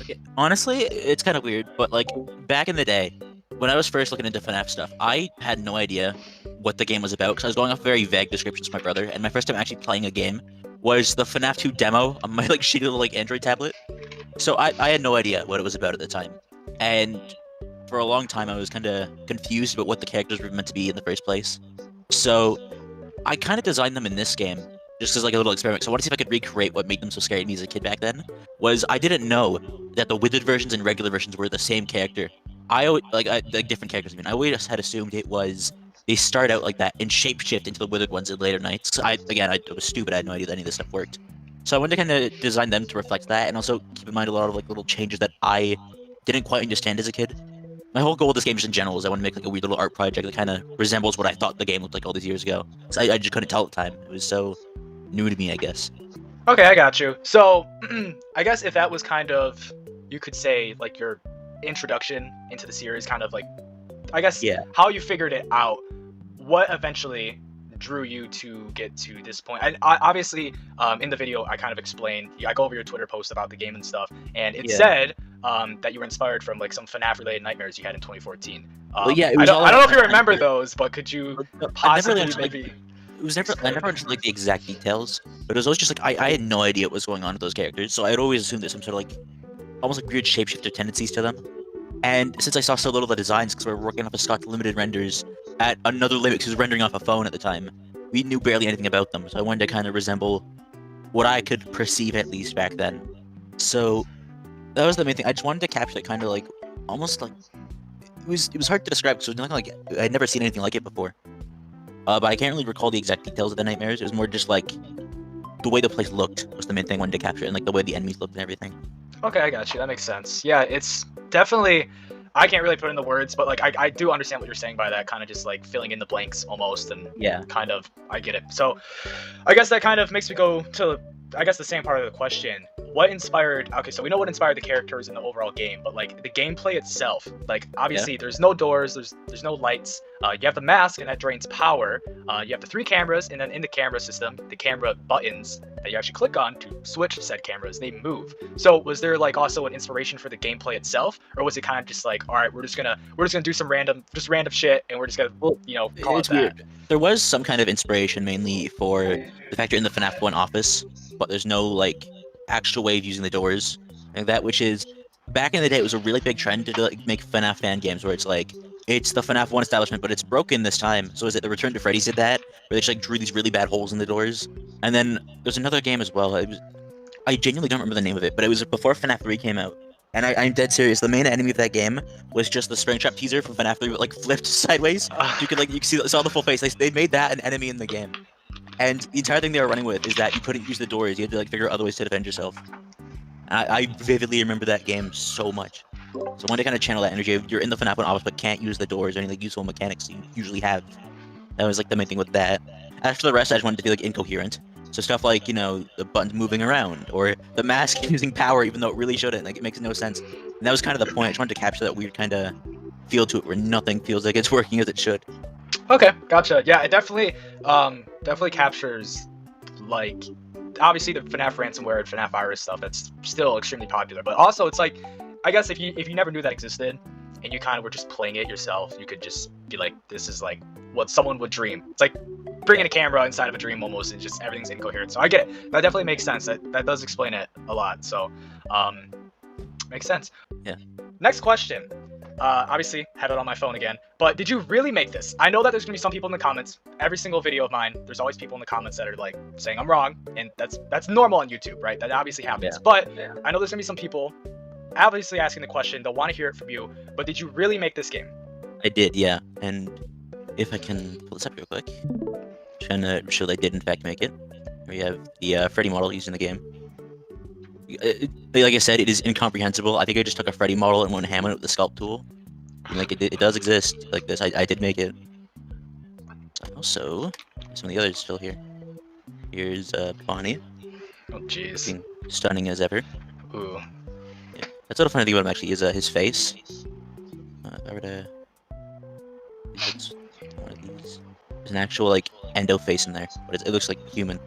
Okay. Honestly, it's kind of weird, but like back in the day, when I was first looking into FNAF stuff, I had no idea what the game was about because I was going off very vague descriptions from my brother. And my first time actually playing a game was the FNAF 2 demo on my like shitty little like Android tablet. So I had no idea what it was about at the time, and for a long time I was kind of confused about what the characters were meant to be in the first place. So I kind of designed them in this game just as like a little experiment. So I wanted to see if I could recreate what made them so scary to me as a kid back then. Was I didn't know that the withered versions and regular versions were the same character. I always like different characters. I mean, I always had assumed it was they start out like that and shapeshift into the withered ones in later nights. I was stupid. I had no idea that any of this stuff worked. So I wanted to kind of design them to reflect that, and also keep in mind a lot of like little changes that I didn't quite understand as a kid. My whole goal with this game just in general is I want to make like a weird little art project that kind of resembles what I thought the game looked like all these years ago. So I just couldn't tell at the time. It was so new to me, I guess. Okay, I got you. So I guess if that was kind of, you could say, like your introduction into the series, kind of like, I guess, how you figured it out, what eventually drew you to get to this point? And obviously, in the video, I kind of explained, I go over your Twitter post about the game and stuff, and it said that you were inspired from like some FNAF-related nightmares you had in 2014. Well, yeah, I don't know if you remember those, but could you possibly maybe... I never understood like the exact details, but it was always just like I had no idea what was going on with those characters, so I'd always assumed there's some sort of like almost like weird shapeshifter tendencies to them. And since I saw so little of the designs, because we were working off of Scott's limited renders at another limit, because he was rendering off a phone at the time, we knew barely anything about them. So I wanted to kind of resemble what I could perceive at least back then. So that was the main thing. I just wanted to capture it kind of like almost like it was hard to describe because it was nothing like I'd never seen anything like it before. But I can't really recall the exact details of the nightmares. It was more just like the way the place looked was the main thing I wanted to capture, and like the way the enemies looked and everything. Okay, I got you. That makes sense. Yeah, it's definitely, I can't really put in the words, but like I do understand what you're saying by that, kind of just like filling in the blanks almost, and kind of, I get it. So I guess that kind of makes me go to, I guess, the same part of the question. What inspired, okay, so we know what inspired the characters in the overall game, but like the gameplay itself, like obviously there's no doors, there's no lights, you have the mask and that drains power, you have the 3 cameras, and then in the camera system, the camera buttons that you actually click on to switch said cameras, they move. So was there like also an inspiration for the gameplay itself, or was it kind of just like, all right, we're just gonna do some random shit, and we're just gonna, call it that? Weird. There was some kind of inspiration mainly for the fact you're in the FNAF 1 office, but there's no like actual way of using the doors like that, which is back in the day it was a really big trend to like make FNAF fan games where it's like it's the FNAF 1 establishment but it's broken this time. So is it the Return to Freddy's did that, where they just like drew these really bad holes in the doors. And then there's another game as well, I genuinely don't remember the name of it, but it was before FNAF 3 came out, and I'm dead serious, the main enemy of that game was just the Springtrap teaser from FNAF 3 but like flipped sideways. You could saw the full face. They made that an enemy in the game. And the entire thing they were running with is that you couldn't use the doors. You had to like figure out other ways to defend yourself. I vividly remember that game so much. So I wanted to kind of channel that energy. You're in the FNAF 1 office but can't use the doors or any like useful mechanics you usually have. That was like the main thing with that. As for the rest, I just wanted to be like incoherent. So stuff like, the buttons moving around, or the mask using power even though it really shouldn't. Like, it makes no sense. And that was kind of the point. I just wanted to capture that weird kind of feel to it where nothing feels like it's working as it should. Okay, gotcha. Yeah, it definitely captures, like, obviously the FNAF ransomware and FNAF virus stuff that's still extremely popular, but also it's like, I guess if you never knew that existed and you kind of were just playing it yourself, you could just be like, this is like what someone would dream. It's like bringing a camera inside of a dream almost, and just everything's incoherent. So I get it. That definitely makes sense. That does explain it a lot. So makes sense. Yeah. Next question. Obviously, have it on my phone again. But did you really make this? I know that there's gonna be some people in the comments. Every single video of mine, there's always people in the comments that are like saying I'm wrong, and that's normal on YouTube, right? That obviously happens. But I know there's gonna be some people obviously asking the question. They'll want to hear it from you. But did you really make this game? I did, yeah. And if I can pull this up real quick, trying to show that I did in fact make it. We have the Freddy model used in the game. Like I said, it is incomprehensible. I think I just took a Freddy model and went ham on it with the sculpt tool. And, like it does exist like this. I did make it. Also, some of the others still here. Here's Bonnie. Oh jeez. Looking stunning as ever. Ooh. Yeah. That's what a funny thing about him actually is his face. If I were to... one of these. There's an actual like endo face in there, but it looks like human.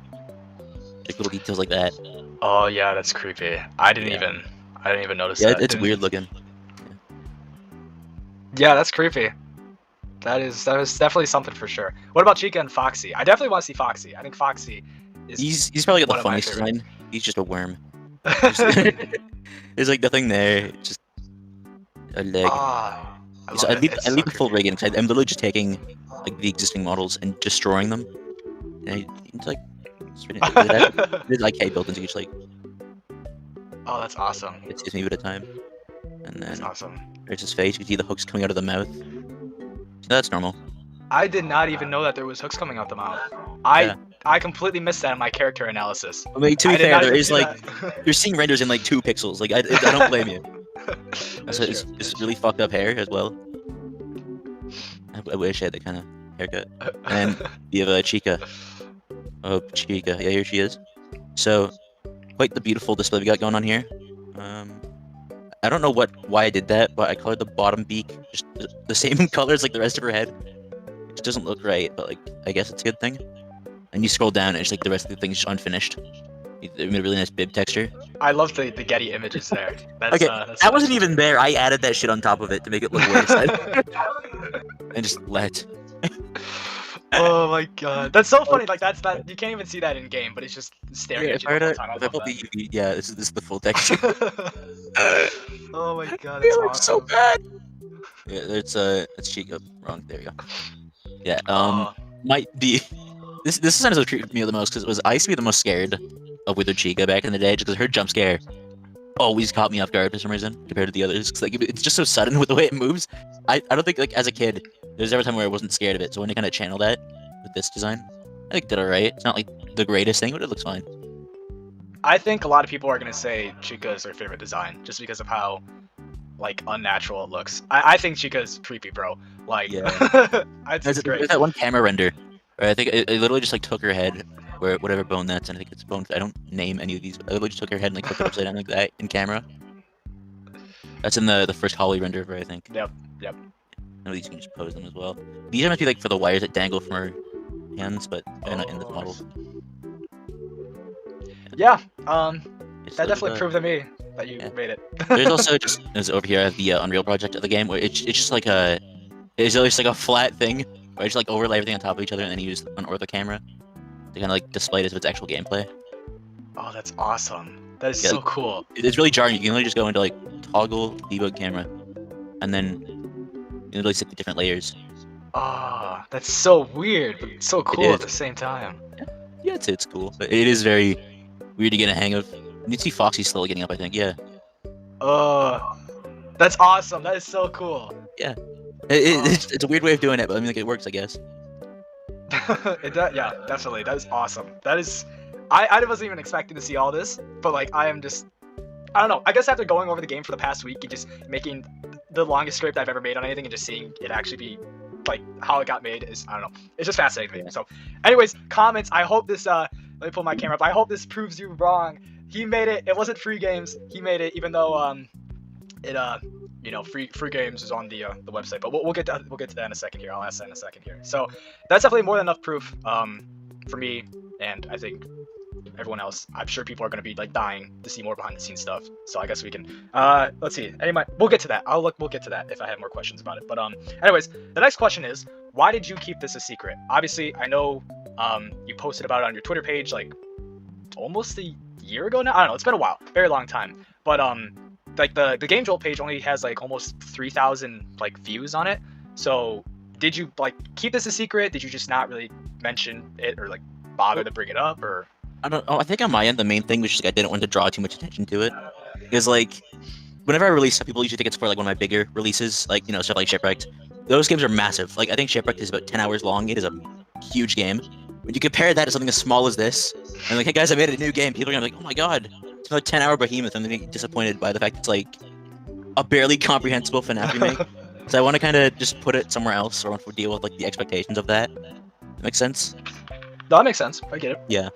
Like little details like that. Oh yeah, that's creepy. I didn't even notice Yeah, that. it's weird looking. Yeah, that's creepy. That is definitely something for sure. What about Chica and Foxy? I definitely want to see Foxy. I think Foxy is. He's probably got one the of my funniest favorite. design. He's just a worm. There's like nothing there. Just a leg. Ah, So I leave the full rig in because I'm literally just taking like the existing models and destroying them. And it's like there's like K built into each like. Oh, that's awesome. It's move at a time. And That's then awesome. there's his face. You can see the hooks coming out of the mouth. So that's normal. I did not even know that there was hooks coming out the mouth. Yeah. I completely missed that in my character analysis. I mean, to be I did fair, not there even is see like that. you're seeing renders in like 2 pixels. Like I don't blame you. That's So true. it's really fucked up hair as well. I wish I had that kind of haircut. And you have Chica. Oh, Chica. Yeah, here she is. So, quite the beautiful display we got going on here. I don't know why I did that, but I colored the bottom beak just the same color as like the rest of her head. It just doesn't look right, but like I guess it's a good thing. And you scroll down, and it's like the rest of the thing's just unfinished. They made a really nice bib texture. I love the Getty images there. That's, Okay, that's that wasn't even there. I added that shit on top of it to make it look worse. And just let. Oh my god, that's so funny. Like that you can't even see that in game, but it's just staring at you the whole time. I If I love put the that. UV, yeah, this is the full texture. Oh my god, It that's looks so awesome. bad. Yeah, it's Chica. Wrong. There we go. Yeah. Oh. Might be. This is what creeped me the most because I used to be the most scared of Withered Chica back in the day, just because her jump scare always caught me off guard for some reason compared to the others. Cause like it's just so sudden with the way it moves. I don't think like as a kid there's ever a time where I wasn't scared of it. So when I kind of channel that with this design, I think it did alright. It's not like the greatest thing, but it looks fine. I think a lot of people are gonna say Chica is their favorite design just because of how like unnatural it looks. I think Chica's creepy, bro. Like, Yeah. it's There's great. that one camera render where I think it literally just like took her head, where whatever bone that's, and I think it's bone. I don't name any of these, but I literally just took her head and like put it upside down like that in camera. That's in the first Holly render of her, I think. Yep. None of these you can just pose them as well. These are meant to be like for the wires that dangle from her hands, but they're not in the model. Yeah. It's That like, definitely proved to me that you yeah. made it. There's also just as over here I have the Unreal project of the game where it's just like it's just like a flat thing where I just like overlay everything on top of each other and then use an ortho camera to kind of like display it as its actual gameplay. Oh, that's awesome. That is Yeah, so like- cool. It's really jarring. You can literally just go into like toggle debug camera, and then you literally set the different layers. Ah, that's so weird, but so cool is. at the same time. Yeah, it's cool, but it is very weird to get a hang of. You can see Foxy slowly getting up, I think. Yeah, That's awesome. That is so cool. it's a weird way of doing it, but I mean like it works, I guess. Yeah, definitely. That is awesome. That is, I wasn't even expecting to see all this, but like I am just, I don't know. I guess after going over the game for the past week and just making the longest script I've ever made on anything and just seeing it actually be like how it got made is, I don't know. It's just fascinating to me. So, anyways, comments. I hope this. Let me pull my camera up. I hope this proves you wrong. He made it. It wasn't free games. He made it, even though you know, free games is on the website. But we'll get to that in a second here. I'll ask that in a second here. So that's definitely more than enough proof for me, and I think everyone else. I'm sure people are gonna be like dying to see more behind the scenes stuff. So I guess we can let's see. Anyway, we'll get to that. We'll get to that if I have more questions about it. But anyways, the next question is, why did you keep this a secret? Obviously, I know you posted about it on your Twitter page like almost a year ago now. I don't know. It's been a while, very long time. But like the Game Jolt page only has like almost 3,000 like views on it. So did you like keep this a secret? Did you just not really mention it or like bother to bring it up or? I don't know. I think on my end, the main thing was just like, I didn't want to draw too much attention to it. Because like, whenever I release stuff, people usually think it's for like one of my bigger releases, like stuff like Shipwrecked. Those games are massive. Like I think Shipwrecked is about 10 hours long. It is a huge game. When you compare that to something as small as this, and like, hey guys, I made a new game. People are gonna be like, oh my god, it's another 10-hour behemoth. I'm gonna be disappointed by the fact it's like a barely comprehensible FNAF remake. So I want to kind of just put it somewhere else, or I want to deal with like the expectations of that. That makes sense? No, that makes sense. I get it. Yeah.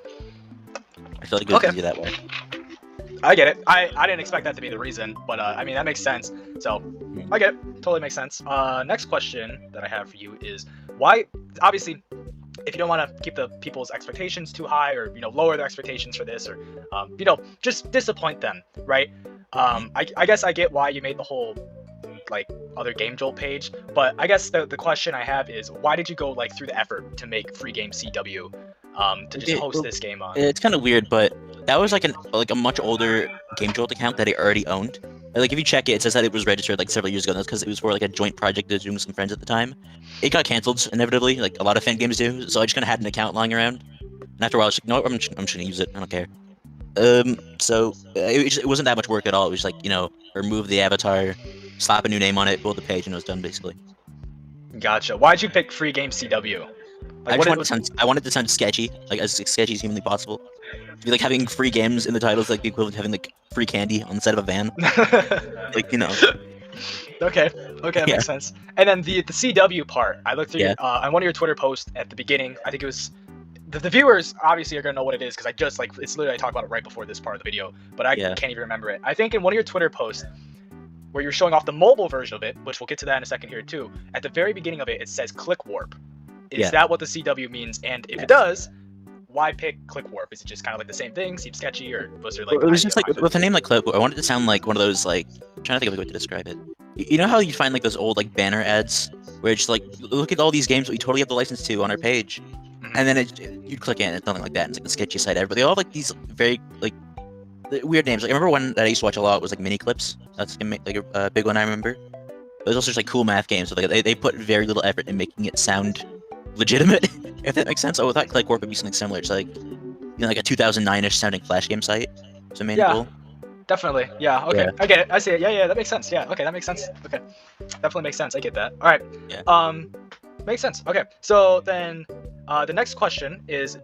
I feel like it was easier that way. I get it. I didn't expect that to be the reason, but I mean that makes sense. So I get it. Totally makes sense. Next question that I have for you is why? Obviously, if you don't want to keep the people's expectations too high, or lower their expectations for this, or just disappoint them, right? I guess I get why you made the whole like other Game Jolt page, but I guess the question I have is why did you go like through the effort to make Free Game CW to just host this game on? It's kind of weird, but that was like a much older Game Jolt account that I already owned. Like if you check it, it says that it was registered like several years ago. That's because it was for like a joint project I was doing with some friends at the time. It got canceled inevitably, like a lot of fan games do. So I just kind of had an account lying around, and after a while, I was like, no, I'm just gonna use it. I don't care. So it wasn't that much work at all. It was like remove the avatar, slap a new name on it, build the page, and it was done basically. Gotcha. Why'd you pick Free Game CW? Like, I wanted to sound sketchy, like as sketchy as humanly possible. To be like having free games in the title is like the equivalent of having like free candy on the side of a van. Like Okay, that makes sense. And then the CW part, I looked through on one of your Twitter posts at the beginning. I think it was the viewers obviously are gonna know what it is because I just like it's literally I talked about it right before this part of the video, but I can't even remember it. I think in one of your Twitter posts where you're showing off the mobile version of it, which we'll get to that in a second here too. At the very beginning of it, it says click warp. Is that what the CW means? And if it does, why pick click warp? Is it just kind of like the same thing? Seems sketchy, or was there like? It was just like with a name like click warp, I wanted it to sound like one of those like I'm trying to think of a way to describe it. You know how you find like those old like banner ads where it's like look at all these games that we totally have the license to on our page, and then you'd click in, it's nothing like that. It's like the sketchiest site ever. But they all have like these very like weird names. Like I remember one that I used to watch a lot was like Mini Clips. That's like a big one I remember. There's also just like cool math games. So they put very little effort in making it sound legitimate, if that makes sense. Oh, without click warp, it'd be something similar. It's like like a 2009-ish sounding Flash game site. So main goal. Definitely. Yeah. Okay. I get it. I see it. Yeah. That makes sense. Yeah. Okay. That makes sense. Okay. Definitely makes sense. I get that. All right. Yeah. Makes sense. Okay. So then, the next question is,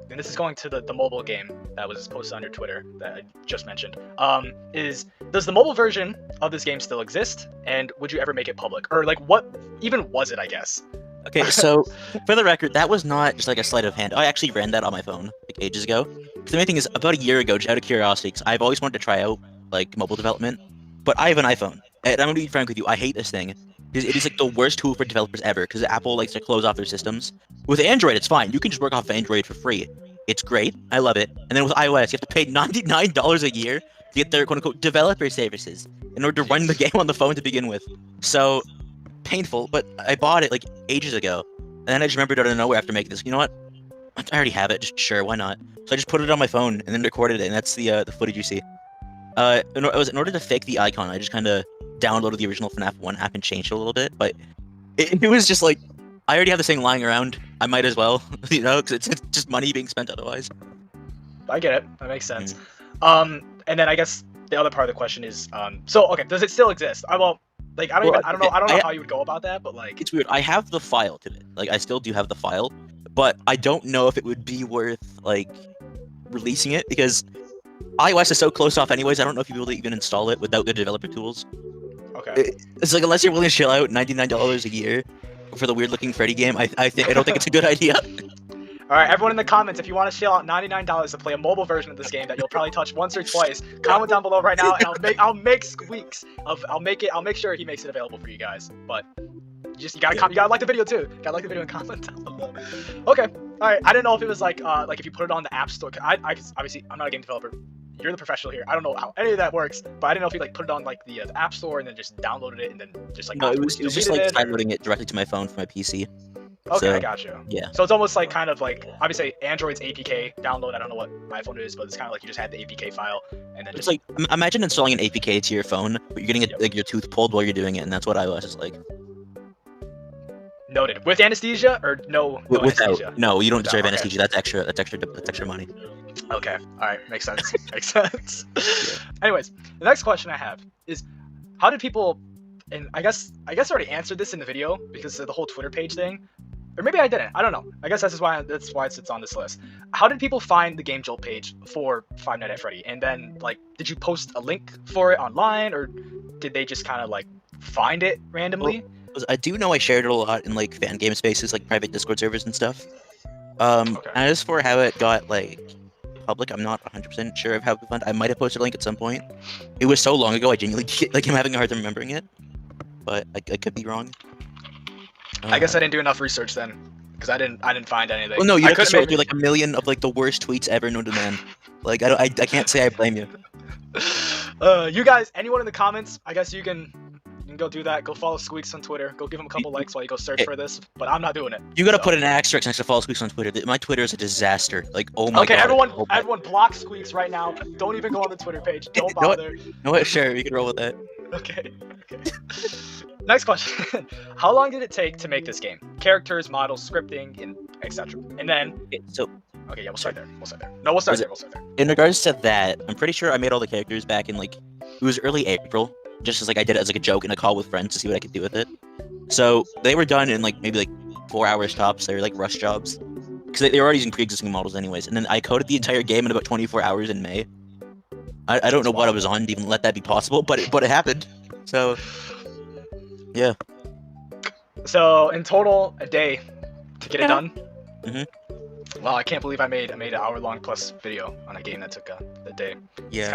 and this is going to the mobile game that was posted on your Twitter that I just mentioned. Is does the mobile version of this game still exist? And would you ever make it public? Or like, what even was it? I guess. Okay, so for the record, that was not just like a sleight of hand. I actually ran that on my phone like ages ago. The main thing is, about a year ago, just out of curiosity, because I've always wanted to try out like mobile development, but I have an iPhone, and I'm gonna be frank with you, I hate this thing. Because it is like the worst tool for developers ever, because Apple likes to close off their systems. With Android, it's fine. You can just work off of Android for free. It's great. I love it. And then with iOS, you have to pay $99 a year to get their quote-unquote developer services in order to run the game on the phone to begin with. So painful, but I bought it like ages ago, and then I just remembered out of nowhere after making this, you know what? I already have it, just sure, why not? So I just put it on my phone and then recorded it, and that's the footage you see. In order to fake the icon, I just kind of downloaded the original FNAF 1 app and changed it a little bit, but it was just like, I already have this thing lying around, I might as well, because it's just money being spent otherwise. I get it, that makes sense. And then I guess the other part of the question is, so okay, does it still exist? I don't know how you would go about that, but like it's weird. I have the file to it. Like I still do have the file, but I don't know if it would be worth like releasing it because iOS is so close off anyways. I don't know if you'd be able to even install it without the developer tools. Okay. It's like unless you're willing to shell out $99 a year for the weird looking Freddie game, I don't think it's a good idea. All right, everyone in the comments, if you want to shell out $99 to play a mobile version of this game that you'll probably touch once or twice, comment down below right now, and I'll make squeaks of I'll make sure he makes it available for you guys. But you gotta like the video too. You gotta like the video and comment down below. Okay, all right. I didn't know if it was like if you put it on the App Store. Obviously I'm not a game developer. You're the professional here. I don't know how any of that works, but I didn't know if you like put it on like the App Store and then just downloaded it and then just like no, it was just like downloading it directly to my phone from my PC. Okay, So, I got you. yeah. So it's almost like kind of like obviously Android's APK download. I don't know what iPhone it is, but it's kind of like you just had the APK file and then It's just like imagine installing an APK to your phone, but you're getting like your tooth pulled while you're doing it, and that's what iOS is like. noted with anesthesia or no Without, anesthesia. no, you don't Without, deserve okay. anesthesia. That's extra. That's extra. That's extra money. Okay, all right, makes sense. Makes sense. Anyways, the next question I have is, how did people? And I guess I already answered this in the video because of the whole Twitter page thing, or maybe I didn't. I don't know. I guess that's why it sits on this list. How did people find the Game Jolt page for Five Nights at Freddy? And then like, did you post a link for it online, or did they just kind of like find it randomly? Well, I do know I shared it a lot in like fan game spaces, like private Discord servers and stuff. Okay. As for how it got like public, I'm not 100% sure of how it found. I might have posted a link at some point. It was so long ago, I genuinely like I'm having a hard time remembering it, but I could be wrong. I guess I didn't do enough research then, because I didn't find anything. Well, no, you I have to could've sort maybe- through like a million of like the worst tweets ever known to man. Like I can't say I blame you. You guys, anyone in the comments, I guess you can go do that. Go follow Squeaks on Twitter. Go give him a couple likes while you go search for this. But I'm not doing it. You gotta So- put an asterisk next to follow Squeaks on Twitter. My Twitter is a disaster. Like, oh my Okay, god. everyone block Squeaks right now. Don't even go on the Twitter page. Don't No, bother. No, what? Sure, you can roll with that. Okay. Next question. How long did it take to make this game? Characters, models, scripting, and etc. And then, Okay, so okay, yeah, we'll start there. No, we'll start Was there. it- We'll start there. in regards to that, I'm pretty sure I made all the characters back in like it was early April, just as like I did it as like a joke in a call with friends to see what I could do with it. So they were done in like maybe like 4 hours tops. They were like rush jobs because they were already using pre-existing models anyways. And then I coded the entire game in about 24 hours in May. I don't know what I was on to even let that be possible, but it happened. So yeah. So in total, a day to get it done. Mhm. Wow, I can't believe I made an hour-long plus video on a game that took a day. It's Yeah. It's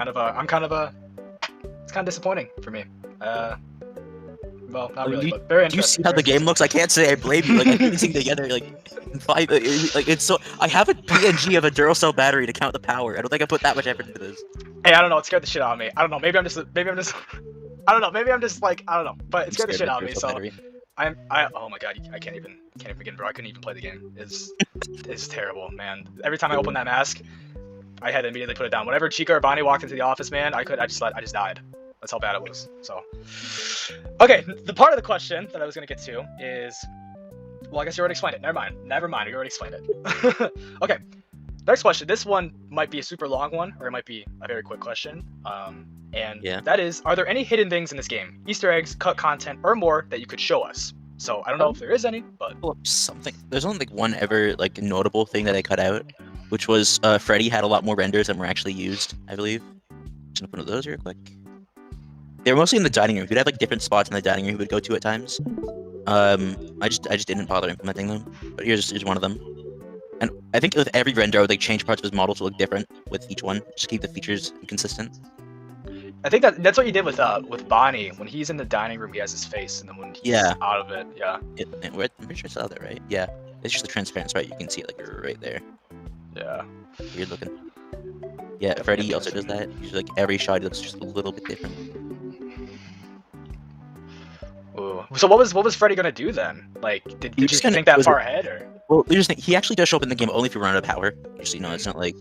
kind of disappointing for me. Well, not really, Do but very you see interesting. how the very game looks? I can't say I blame you. Like I put it together like in five. Like it's so. I have a PNG of a Duracell battery to count the power. I don't think I put that much effort into this. Hey, I don't know. It scared the shit out of me. I don't know. Maybe I'm just. I don't know. Maybe I'm just like I don't know. But it scared the shit out of me. Duracell So battery. oh my god, I can't even begin, bro. I couldn't even play the game. It's terrible, man. Every time I open that mask, I had to immediately put it down. Whenever Chica or Bonnie walked into the office, man, I just died. That's how bad it was. So, okay, the part of the question that I was gonna get to is, well, I guess you already explained it. Never mind. You already explained it. Okay, next question. This one might be a super long one, or it might be a very quick question. And Yeah. that is, are there any hidden things in this game? Easter eggs, cut content, or more that you could show us? So I don't know if there is any, but Pull up something. There's only like one ever like notable thing that I cut out, which was Freddie had a lot more renders than were actually used, I believe. Just open up those real quick. They were mostly in the dining room. We'd have like different spots in the dining room we would go to at times. I just didn't bother implementing them. But here's one of them. And I think with every render, I would like change parts of his model to look different with each one, just keep the features consistent. I think that's what you did with Bonnie. When he's in the dining room, he has his face, and then when he's Yeah. out of it, yeah. I'm pretty sure I saw that right. Yeah, it's just the transparent spot. You can see it like right there. Yeah. Weird looking. Yeah, Freddie also does that. Usually, like every shot, he looks just a little bit different. Ooh. So what was Freddy gonna do then? Like, did you just kinda- think that was far it- ahead, or? Well, here's the thing. He actually does show up in the game only if you run out of power. Just so you know, it's not like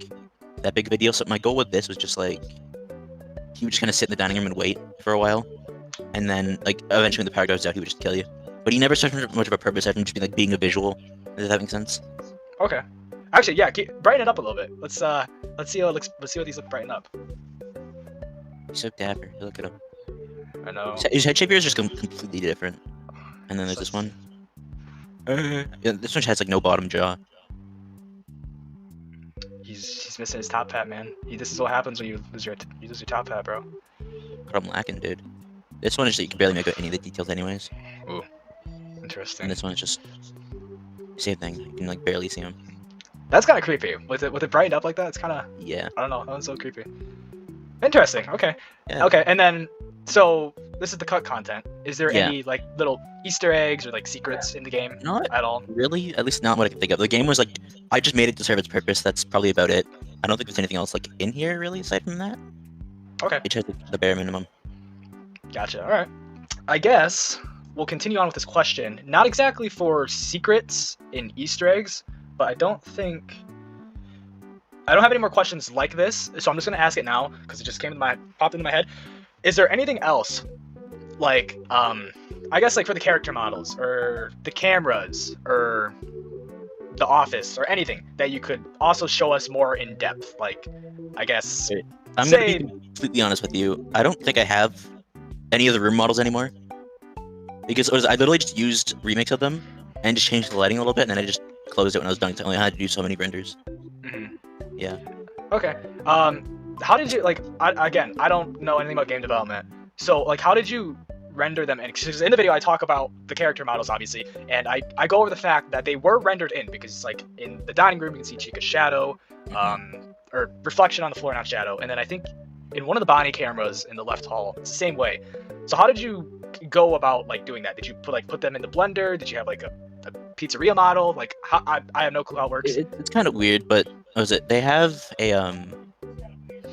that big of a deal. So my goal with this was just like he would just kind of sit in the dining room and wait for a while, and then like eventually when the power goes out, he would just kill you. But he never served much of a purpose aside from just being a visual. Does that make sense? Okay. Actually, yeah. Brighten it up a little bit. Let's see how it looks. Let's see what these look brighten up. He's so dapper. Look at him. I know. His head shape here is just completely different. And then there's this one. Yeah, this one has like no bottom jaw. He's missing his top hat, man. This is what happens when you lose your top hat, bro. But I'm lacking, dude. This one is you can barely make out any of the details, anyways. Ooh. Interesting. And this one is just same thing. You can like barely see him. That's kind of creepy. With it brightened up like that, it's kind of, Yeah. I don't know. That one's so creepy. Interesting. Okay. Yeah. Okay. And then, so this is the cut content. Is there Yeah. any like little Easter eggs or like secrets in the game Not at all? really. At least not what I can think of. The game was like I just made it to serve its purpose. That's probably about it. I don't think there's anything else like in here really aside from that. Okay. It has the bare minimum. Gotcha. All right. I guess we'll continue on with this question. Not exactly for secrets in Easter eggs, but I don't have any more questions like this, so I'm just gonna ask it now because it just popped into my head. Is there anything else, like I guess like for the character models or the cameras or the office or anything that you could also show us more in depth? Like, I guess. I'm gonna be completely honest with you. I don't think I have any of the room models anymore because I literally just used remakes of them and just changed the lighting a little bit, and then I just closed it when I was done. I only had to do so many renders. Yeah. Okay. How did you I don't know anything about game development. So like, how did you render them in? Because in the video I talk about the character models, obviously, and I go over the fact that they were rendered in because like in the dining room you can see Chica's shadow, or reflection on the floor, not shadow. And then I think in one of the Bonnie cameras in the left hall, it's the same way. So how did you go about like doing that? Did you put them in the blender? Did you have like a pizzeria model? Like, how, I have no clue how it works. It's kind of weird, but what was it? They have a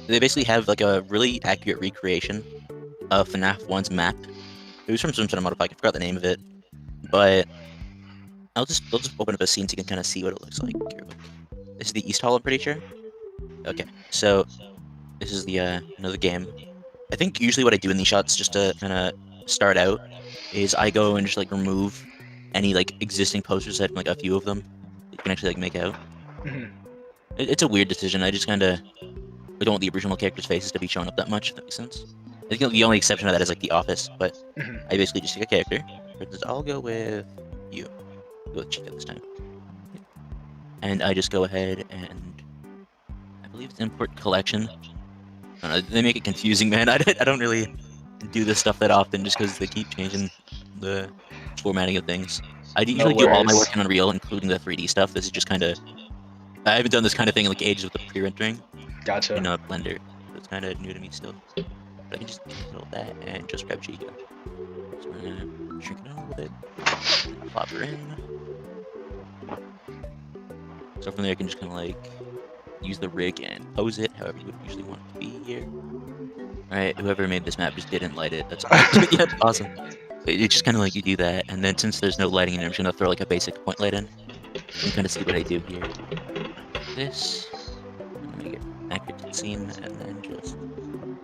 they basically have like a really accurate recreation of FNAF 1's map. It was from some sort of modify. I forgot the name of it, but they'll just open up a scene so you can kind of see what it looks like. Here, look. This is the East Hall, I'm pretty sure. Okay, so this is the another game. I think usually what I do in these shots, just to kind of start out, is I go and just like remove any like existing posters that have like a few of them you can actually like make out. It's a weird decision. I just kind of don't want the original characters' faces to be showing up that much. If that makes sense. I think the only exception to that is like The Office, but I basically just take a character. For instance, I'll go with you. Go with Chica this time. And I just go ahead and I believe it's import collection. I don't know, they make it confusing, man. I don't really do this stuff that often just because they keep changing the formatting of things. I usually do all my work in Unreal, including the 3D stuff. This is just kind of... I haven't done this kind of thing in like ages with the pre-rendering. Gotcha. In a Blender. It's kind of new to me still. But I can just cancel that and just grab Chica. So we're gonna shrink it a little bit. Plop her in. So from there I can just kind of like use the rig and pose it however you would usually want it to be here. Alright, whoever made this map just didn't light it. That's yeah, awesome. It's just kind of like you do that, and then since there's no lighting in it, I'm just gonna throw like a basic point light in. You can kind of see what I do here. This, make it accurate to the scene, and then just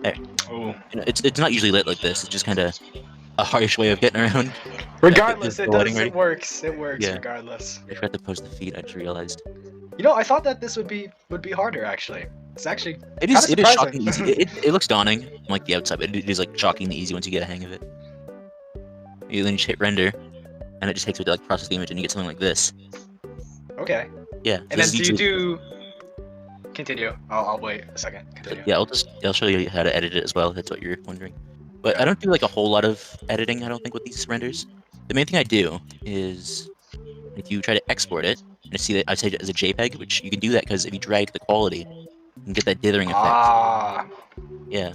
there. Oh. You know, it's not usually lit like this. It's just kind of a harsh way of getting around. Regardless, it does. It works. It works yeah. Regardless. I forgot to pose the feet. I just realized. You know, I thought that this would be harder. Actually, it's actually. It is shocking easy. It looks daunting from like the outside, but it is like shockingly easy once you get a hang of it. You then just hit render, and it just takes it to like process the image, and you get something like this. Okay. Yeah. And then do you do? Continue. I'll wait a second. Continue. Yeah, I'll show you how to edit it as well. If that's what you're wondering. But I don't do like a whole lot of editing. I don't think with these renders. The main thing I do is if you try to export it, and see that I say it as a JPEG, which you can do that because if you drag the quality, you can get that dithering effect. Ah. Yeah.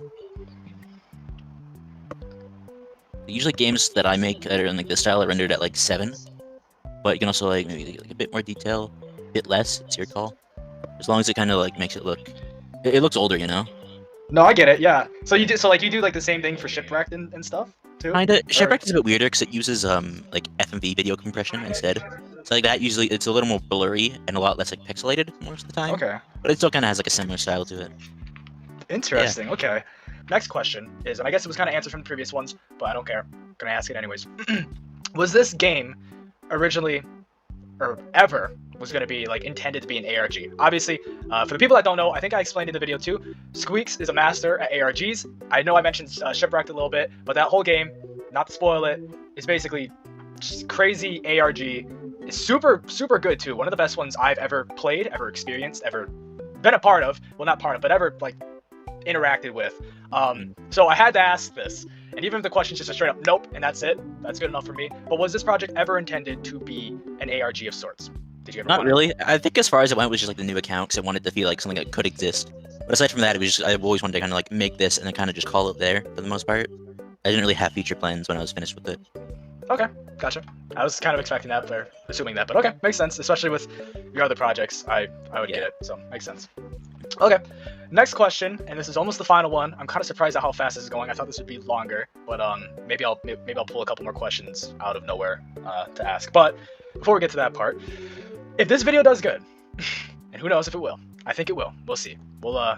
Usually games that I make that are in like this style are rendered at like 7, but you can also like maybe like a bit more detail, a bit less. It's your call. As long as it kind of like makes it look, it looks older, you know. No, I get it. Yeah. So you do like the same thing for Shipwrecked and stuff too. Kinda. Shipwrecked is a bit weirder because it uses like FMV video compression instead. So like that usually it's a little more blurry and a lot less like pixelated most of the time. Okay. But it still kind of has like a similar style to it. Interesting. Yeah. Okay. Next question is, and I guess it was kind of answered from the previous ones, but I don't care. I'm gonna ask it anyways. Was this game originally, or ever, was gonna be like intended to be an ARG? Obviously, for the people that don't know, I think I explained in the video too. Squeaks is a master at ARGs. I know I mentioned Shipwrecked a little bit, but that whole game, not to spoil it, is basically just crazy ARG. It's super good too. One of the best ones I've ever played, ever experienced, ever been a part of. Well, not part of, but ever like interacted with. So I had to ask this, and even if the question's just a straight up nope, and that's it, that's good enough for me. But was this project ever intended to be an ARG of sorts? Did you ever? Not really. I think as far as it went was just like the new account because I wanted to feel like something that could exist. But aside from that, it was just I've always wanted to kind of like make this and then kind of just call it there for the most part. I didn't really have future plans when I was finished with it. Okay, gotcha. I was kind of expecting that, or assuming that, but okay, makes sense. Especially with your other projects, I would get it, so makes sense. Okay, next question, and this is almost the final one. I'm kind of surprised at how fast this is going. I thought this would be longer, but maybe I'll pull a couple more questions out of nowhere to ask. But before we get to that part, if this video does good, and who knows if it will, I think it will. We'll see.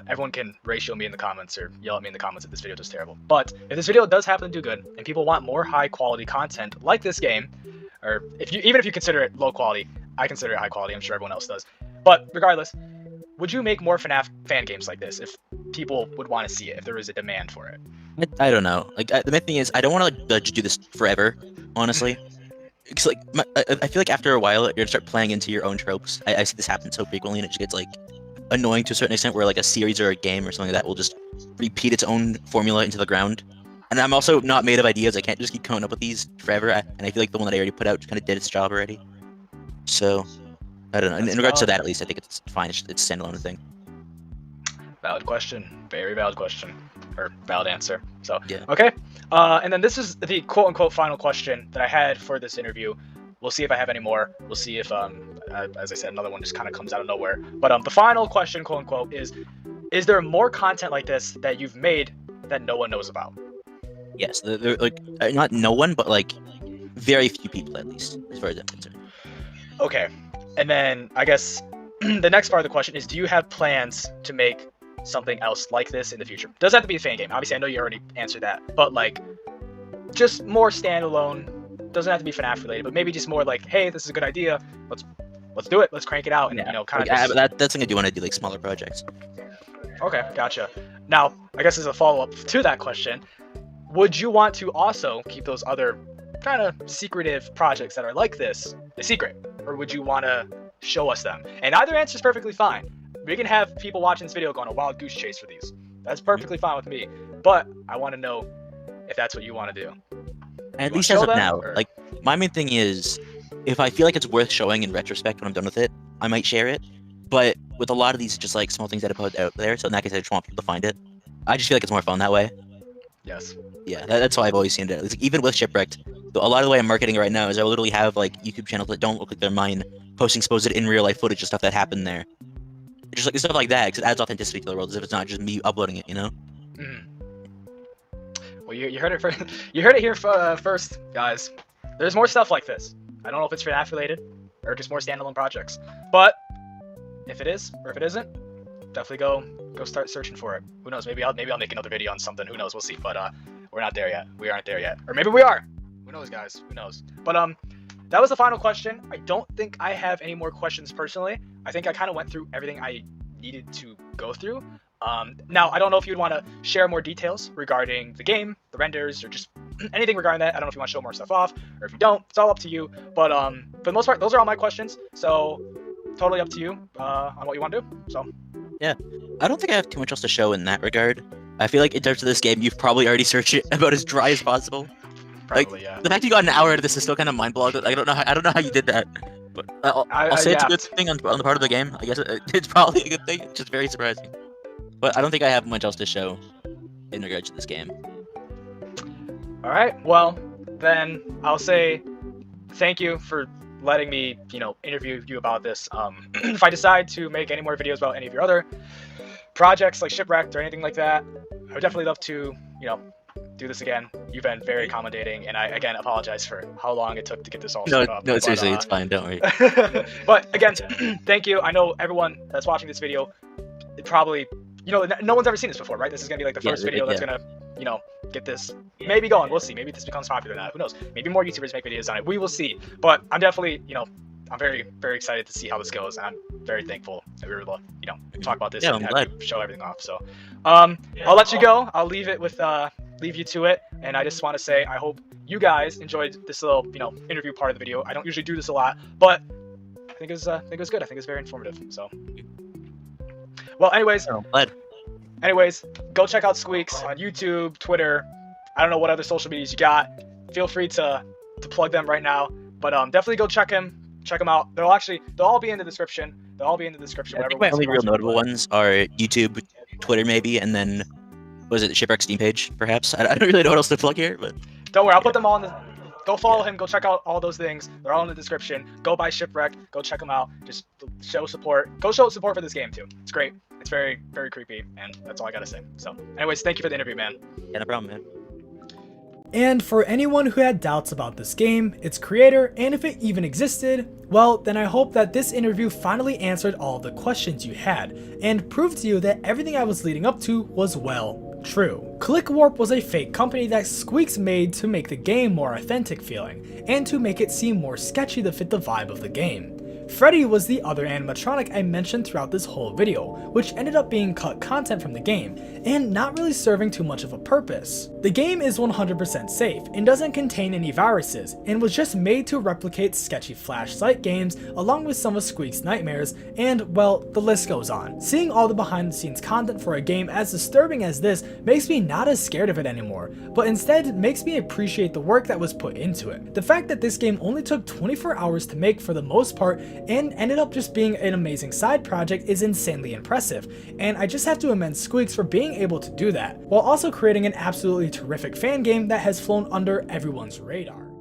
Everyone can ratio me in the comments or yell at me in the comments if this video does terrible. But if this video does happen to do good, and people want more high quality content like this game, or even if you consider it low quality, I consider it high quality. I'm sure everyone else does. But regardless, would you make more FNAF fan games like this if people would want to see it, if there is a demand for it? I don't know. Like the main thing is, I don't want to just do this forever, honestly. Because like I feel like after a while, you're gonna start playing into your own tropes. I see this happen so frequently, and it just gets like annoying to a certain extent, where like a series or a game or something like that will just repeat its own formula into the ground. And I'm also not made of ideas. I can't just keep coming up with these forever. And I feel like the one that I already put out kind of did its job already. So I don't know. In regards to that, at least, I think it's fine. It's a standalone thing. Valid question. Very valid question. Or valid answer. So, yeah. Okay. And then this is the quote-unquote final question that I had for this interview. We'll see if I have any more. We'll see if, as I said, another one just kind of comes out of nowhere. But the final question, quote-unquote, is there more content like this that you've made that no one knows about? Yes. They're like, not no one, but like very few people, at least, as far as I'm concerned. Okay. And then I guess the next part of the question is, do you have plans to make something else like this in the future? Doesn't have to be a fan game. Obviously, I know you already answered that, but like just more standalone. Doesn't have to be FNAF related, but maybe just more like, hey, this is a good idea. Let's do it. Let's crank it out, and kind of. That's something I do want to do, like smaller projects. Okay, gotcha. Now, I guess as a follow-up to that question, would you want to also keep those other kind of secretive projects that are like this a secret, or would you want to show us them? And either answer is perfectly fine. We can have people watching this video going a wild goose chase for these. That's perfectly fine with me. But I want to know if that's what you want to do. At least as of now, like my main thing is, if I feel like it's worth showing in retrospect when I'm done with it, I might share it. But with a lot of these, just like small things that I put out there, so in that case, I just want people to find it. I just feel like it's more fun that way. Yes. Yeah, that's how I've always seen it. Like, even with Shipwrecked, a lot of the way I'm marketing it right now is I will literally have like YouTube channels that don't look like they're mine, posting supposed in real life footage of stuff that happened there. Just like stuff like that, because it adds authenticity to the world, as if it's not just me uploading it, you know? Mm. Well, you heard it first. You heard it here first, guys. There's more stuff like this. I don't know if it's FNAF related or just more standalone projects, but if it is or if it isn't, definitely go start searching for it. Who knows? Maybe I'll make another video on something. Who knows? We'll see. But we're not there yet. We aren't there yet, or maybe we are. Who knows, guys? Who knows? But that was the final question. I don't think I have any more questions personally. I think I kind of went through everything I needed to go through. Now, I don't know if you'd want to share more details regarding the game, the renders, or just anything regarding that. I don't know if you want to show more stuff off, or if you don't, it's all up to you. But for the most part, those are all my questions. So totally up to you on what you want to do. So yeah, I don't think I have too much else to show in that regard. I feel like in terms of this game, you've probably already searched it about as dry as possible. Probably, like, yeah. The fact you got an hour out of this is still kind of mind-boggling. I don't know how you did that. But I'll say it's a good thing on the part of the game. I guess it's probably a good thing. It's just very surprising. But I don't think I have much else to show in regards to this game. All right. Well, then I'll say thank you for letting me, interview you about this. If I decide to make any more videos about any of your other projects like Shipwrecked or anything like that, I would definitely love to, do this again. You've been very accommodating, and I again apologize for how long it took to get this all set up. No, seriously, it's fine. Don't worry. But again, thank you. I know everyone that's watching this video, it probably, no one's ever seen this before, right? This is gonna be like the first video that's gonna, get this maybe going. We'll see. Maybe this becomes popular now. Who knows? Maybe more YouTubers make videos on it. We will see. But I'm definitely, I'm very, very excited to see how this goes, and I'm very thankful that we were able to, talk about this and have you show everything off. So, I'll let you go. I'll leave you to it, and I just want to say I hope you guys enjoyed this little, interview part of the video. I don't usually do this a lot, but I think it was good. I think it's very informative. So, well, anyways, go check out Squeaks on YouTube, Twitter. I don't know what other social medias you got. Feel free to plug them right now, but definitely go check him out. They'll all be in the description. I think my only real notable ones are YouTube, Twitter maybe, and then was it the Shipwreck Steam page perhaps? I don't really know what else to plug here, but don't worry, I'll put them all in the. Go follow him. Go check out all those things. They're all in the description. Go buy Shipwreck. Go check them out. Just show support. Go show support for this game too. It's great. It's very, very creepy, and that's all I gotta say. So, anyways, thank you for the interview, man. Yeah, no problem, man. And for anyone who had doubts about this game, its creator, and if it even existed, well, then I hope that this interview finally answered all the questions you had, and proved to you that everything I was leading up to was, well, true. ClickWarp was a fake company that Squeaks made to make the game more authentic feeling, and to make it seem more sketchy to fit the vibe of the game. Fready was the other animatronic I mentioned throughout this whole video, which ended up being cut content from the game, and not really serving too much of a purpose. The game is 100% safe, and doesn't contain any viruses, and was just made to replicate sketchy flashlight games along with some of Squeak's nightmares, and well, the list goes on. Seeing all the behind the scenes content for a game as disturbing as this makes me not as scared of it anymore, but instead makes me appreciate the work that was put into it. The fact that this game only took 24 hours to make for the most part, and ended up just being an amazing side project is insanely impressive, and I just have to commend Squeaks for being able to do that, while also creating an absolutely terrific fan game that has flown under everyone's radar.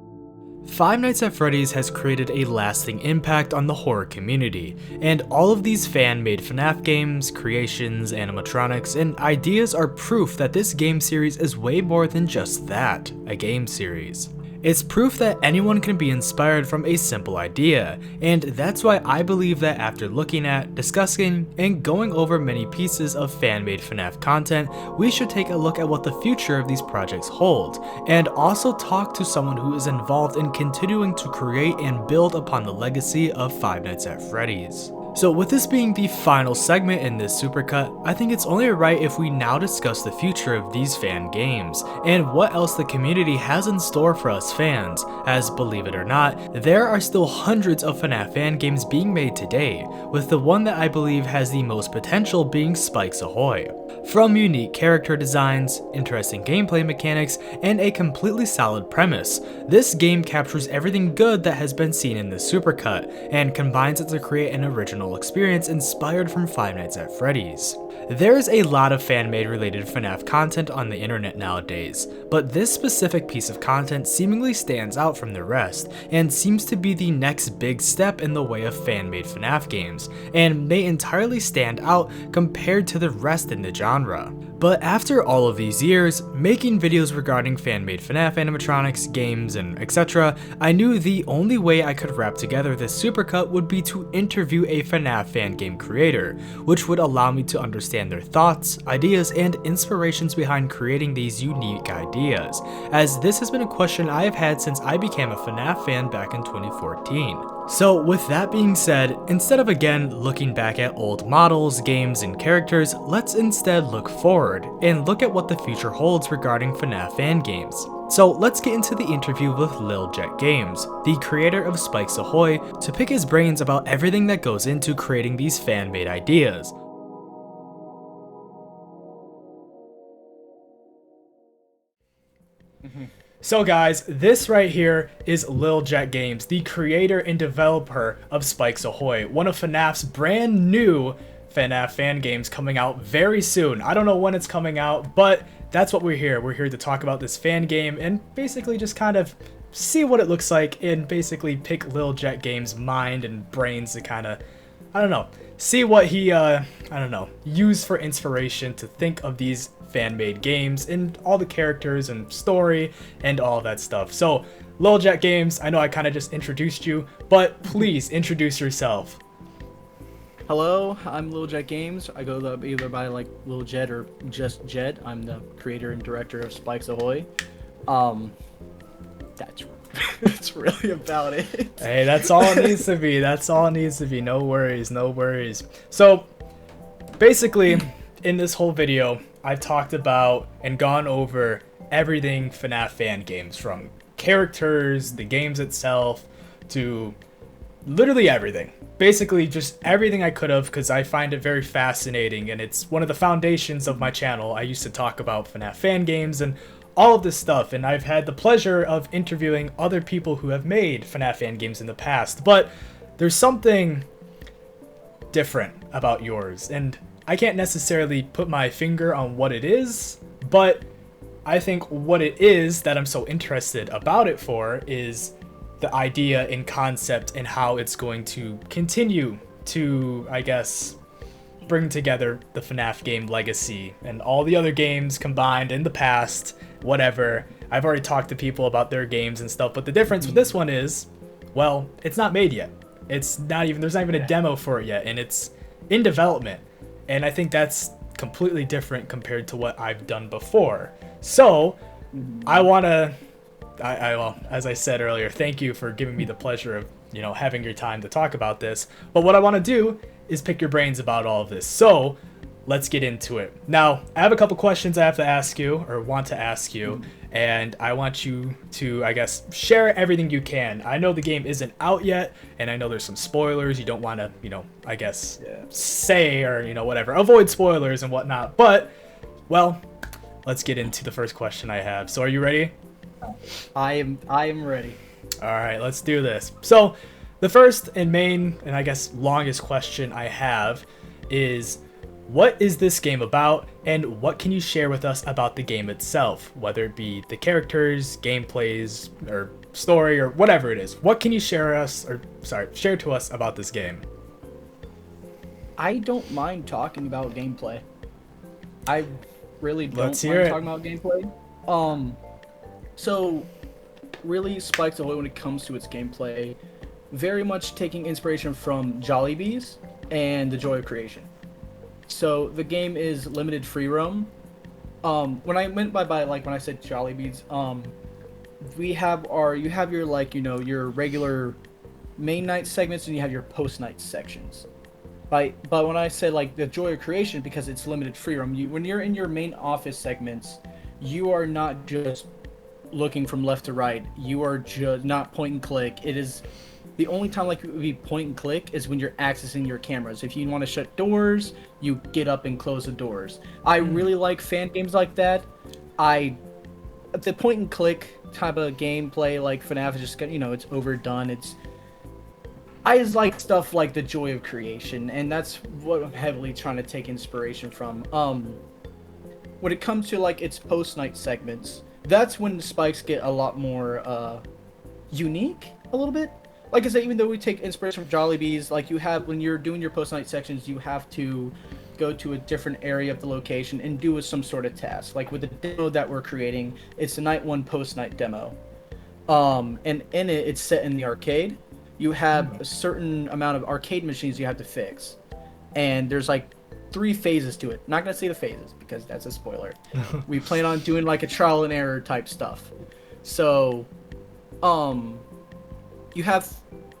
Five Nights at Freddy's has created a lasting impact on the horror community, and all of these fan-made FNAF games, creations, animatronics, and ideas are proof that this game series is way more than just that, a game series. It's proof that anyone can be inspired from a simple idea, and that's why I believe that after looking at, discussing, and going over many pieces of fan-made FNAF content, we should take a look at what the future of these projects hold, and also talk to someone who is involved in continuing to create and build upon the legacy of Five Nights at Freddy's. So with this being the final segment in this supercut, I think it's only right if we now discuss the future of these fan games, and what else the community has in store for us fans, as believe it or not, there are still hundreds of FNAF fan games being made today, with the one that I believe has the most potential being Spike's Ahoy. From unique character designs, interesting gameplay mechanics, and a completely solid premise, this game captures everything good that has been seen in this supercut, and combines it to create an original experience inspired from Five Nights at Freddy's. There's a lot of fan-made related FNAF content on the internet nowadays, but this specific piece of content seemingly stands out from the rest, and seems to be the next big step in the way of fan-made FNAF games, and may entirely stand out compared to the rest in the genre. But after all of these years, making videos regarding fan-made FNAF animatronics, games, and etc., I knew the only way I could wrap together this supercut would be to interview a FNAF fan game creator, which would allow me to understand their thoughts, ideas, and inspirations behind creating these unique ideas, as this has been a question I have had since I became a FNAF fan back in 2014. So with that being said, instead of again looking back at old models, games, and characters, let's instead look forward and look at what the future holds regarding FNAF fan games. So let's get into the interview with Lil Jet Games, the creator of Spike's Ahoy, to pick his brains about everything that goes into creating these fan-made ideas. So guys, this right here is Lil Jet Games, the creator and developer of Spike's Ahoy, one of FNAF's brand new FNAF fan games coming out very soon. I don't know when it's coming out, but that's what we're here. We're here to talk about this fan game and basically just kind of see what it looks like and basically pick Lil Jet Games' mind and brains to kind of, I don't know, see what he, used for inspiration to think of these fan-made games and all the characters and story and all that stuff. So, Lil Jet Games, I know I kind of just introduced you, but please introduce yourself. Hello, I'm Lil Jet Games. I go either by like Lil Jet or just Jet. I'm the creator and director of Spike's Ahoy. That's really about it. Hey, that's all it needs to be. That's all it needs to be. No worries, no worries. So, basically, in this whole video, I've talked about and gone over everything FNAF fan games, from characters, the games itself, to literally everything. Basically just everything I could have, because I find it very fascinating and it's one of the foundations of my channel. I used to talk about FNAF fan games and all of this stuff, and I've had the pleasure of interviewing other people who have made FNAF fan games in the past, but there's something different about yours, and I can't necessarily put my finger on what it is, but I think what it is that I'm so interested about it for is the idea and concept and how it's going to continue to, I guess, bring together the FNAF game legacy and all the other games combined in the past, whatever. I've already talked to people about their games and stuff, but the difference with this one is, well, it's not made yet. It's not even, there's not even a demo for it yet, and it's in development. And I think that's completely different compared to what I've done before. So I want to, well, as I said earlier, thank you for giving me the pleasure of, you know, having your time to talk about this. But what I want to do is pick your brains about all of this. So let's get into it. Now, I have a couple questions I have to ask you, or want to ask you, and I want you to, I guess, share everything you can. I know the game isn't out yet, and I know there's some spoilers you don't want to, you know, I guess, say, or, you know, whatever. Avoid spoilers and whatnot. But, well, let's get into the first question I have. So are you ready? I am ready. All right, let's do this. So the first and main, and I guess longest question I have is, what is this game about, and what can you share with us about the game itself, whether it be the characters, gameplays, or story, or whatever it is? What can you share to us about this game? I don't mind talking about gameplay. I really don't Let's mind hear it. talking about gameplay. So really Spikes Ahoy when it comes to its gameplay, very much taking inspiration from Jollibees and the Joy of Creation. So the game is limited free roam. When I went by like when I said Jollibees, you have your, like, you know, your regular main night segments and you have your post night sections. But when I say like the Joy of Creation, because it's limited free roam, when you're in your main office segments, you are not just looking from left to right. You are just not point and click. It is the only time like it would be point and click is when you're accessing your cameras. If you want to shut doors, you get up and close the doors. I really like fan games like that. The point and click type of gameplay like FNAF is just, you know, it's overdone. I just like stuff like the Joy of Creation, and that's what I'm heavily trying to take inspiration from. When it comes to like its post night segments, that's when the spikes get a lot more unique a little bit. Like I said, even though we take inspiration from Jollibees, like you have when you're doing your post night sections, you have to go to a different area of the location and do some sort of task. Like with the demo that we're creating, it's the night one post night demo. And in it, it's set in the arcade. You have a certain amount of arcade machines you have to fix, and there's like 3 phases to it. Not gonna say the phases because that's a spoiler. We plan on doing like a trial and error type stuff. So, you have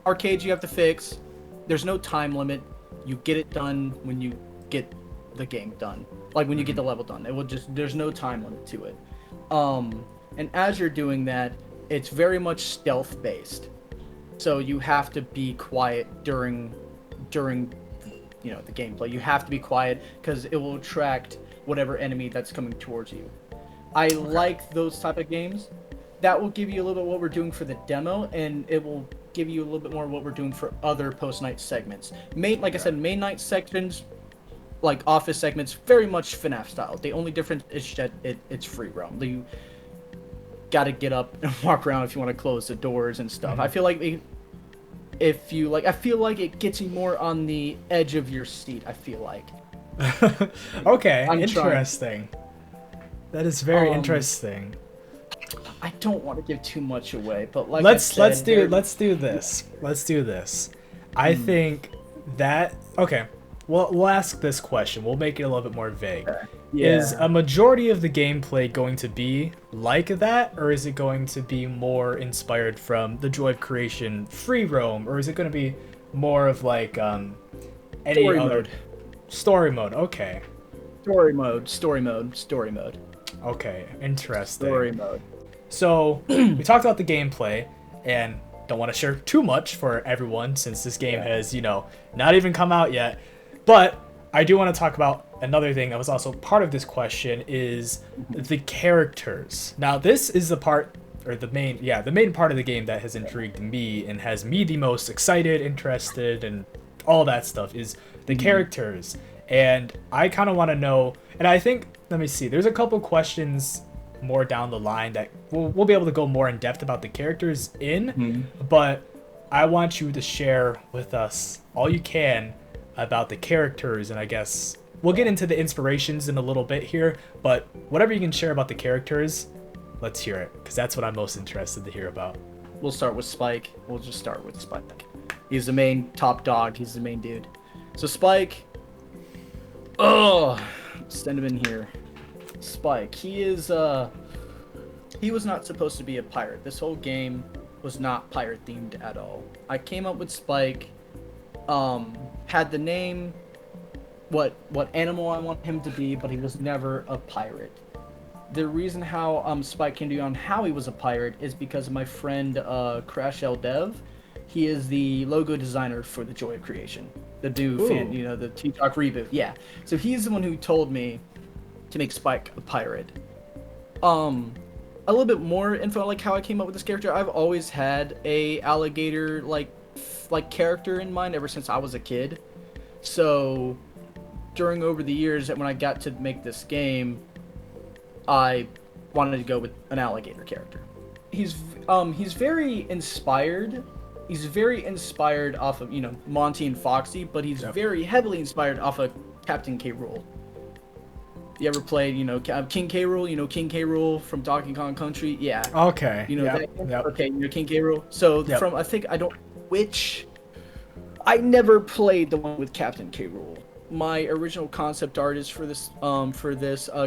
arcades you have to fix. There's no time limit. You get it done when you get the game done. Like when you get the level done. There's no time limit to it. And as you're doing that, it's very much stealth based. So you have to be quiet during you know, the gameplay. You have to be quiet because it will attract whatever enemy that's coming towards you. I like those type of games. That will give you a little bit what we're doing for the demo, and it will give you a little bit more what we're doing for other post-night segments. Like I said, main night sections, like office segments, very much FNAF style. The only difference is that it's free roam. You gotta get up and walk around if you want to close the doors and stuff. I feel like I feel like it gets you more on the edge of your seat. I feel like. Okay, interesting. That is very interesting. I don't want to give too much away, but like let's do this. I think that we'll ask this question. We'll make it a little bit more vague. Is a majority of the gameplay going to be like that, or is it going to be more inspired from the Joy of Creation free roam, or is it going to be more of like story mode? Story mode. Okay. Story mode. Okay, interesting. Story mode. So we talked about the gameplay, and don't want to share too much for everyone since this game has, you know, not even come out yet. But I do want to talk about another thing that was also part of this question is the characters. Now this is the part, or the main part of the game that has intrigued me and has me the most excited, interested, and all that stuff is the characters. And I kind of want to know, and I think, let me see, there's a couple questions more down the line that we'll be able to go more in depth about the characters in, but I want you to share with us all you can about the characters, and I guess we'll get into the inspirations in a little bit here, but whatever you can share about the characters, let's hear it, because that's what I'm most interested to hear about. We'll start with Spike. We'll just start with Spike. He's the main top dog. He's the main dude. So Spike, send him in here. Spike, he was not supposed to be a pirate. This whole game was not pirate themed at all. I came up with Spike, had the name, what animal I want him to be, but he was never a pirate. The reason how Spike came to be on how he was a pirate is because of my friend Crash L Dev. He is the logo designer for the Joy of Creation, the new fan, the TikTok reboot. Yeah, so he's the one who told me to make Spike a pirate. A little bit more info like how I came up with this character. I've always had a alligator like character in mind ever since I was a kid. So during over the years when I got to make this game, I wanted to go with an alligator character. He's very inspired. He's very inspired off of, Monty and Foxy, but he's very heavily inspired off of Captain K. Rool. You ever played, King K. Rool? King K. Rool from Donkey Kong Country? Yeah. Okay. Okay, King K. Rool. So I never played the one with Captain K. Rool. My original concept artist for this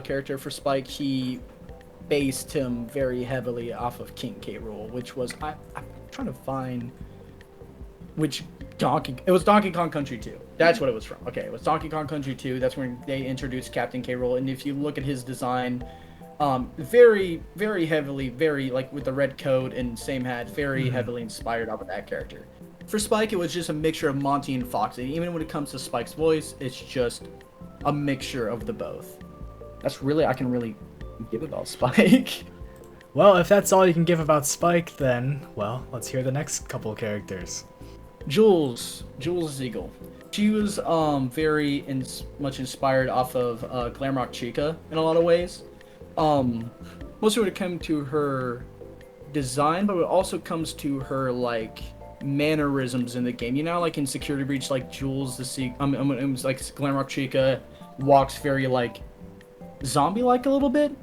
character for Spike, he based him very heavily off of King K. Rool, which was I'm trying to find which it was Donkey Kong Country 2. That's what it was from. Okay, it was Donkey Kong Country 2. That's when they introduced Captain K. Rool. And if you look at his design, very, very heavily, very like with the red coat and same hat, very heavily inspired off of that character. For Spike, it was just a mixture of Monty and Foxy. Even when it comes to Spike's voice, it's just a mixture of the both. That's really I can really give about Spike. Well, if that's all you can give about Spike, then, well, let's hear the next couple of characters. Jules Ziegel. She was very much inspired off of Glamrock Chica in a lot of ways. Mostly when it comes to her design, but it also comes to her like mannerisms in the game. Like in Security Breach, like Jules it was like Glamrock Chica walks very like zombie-like a little bit.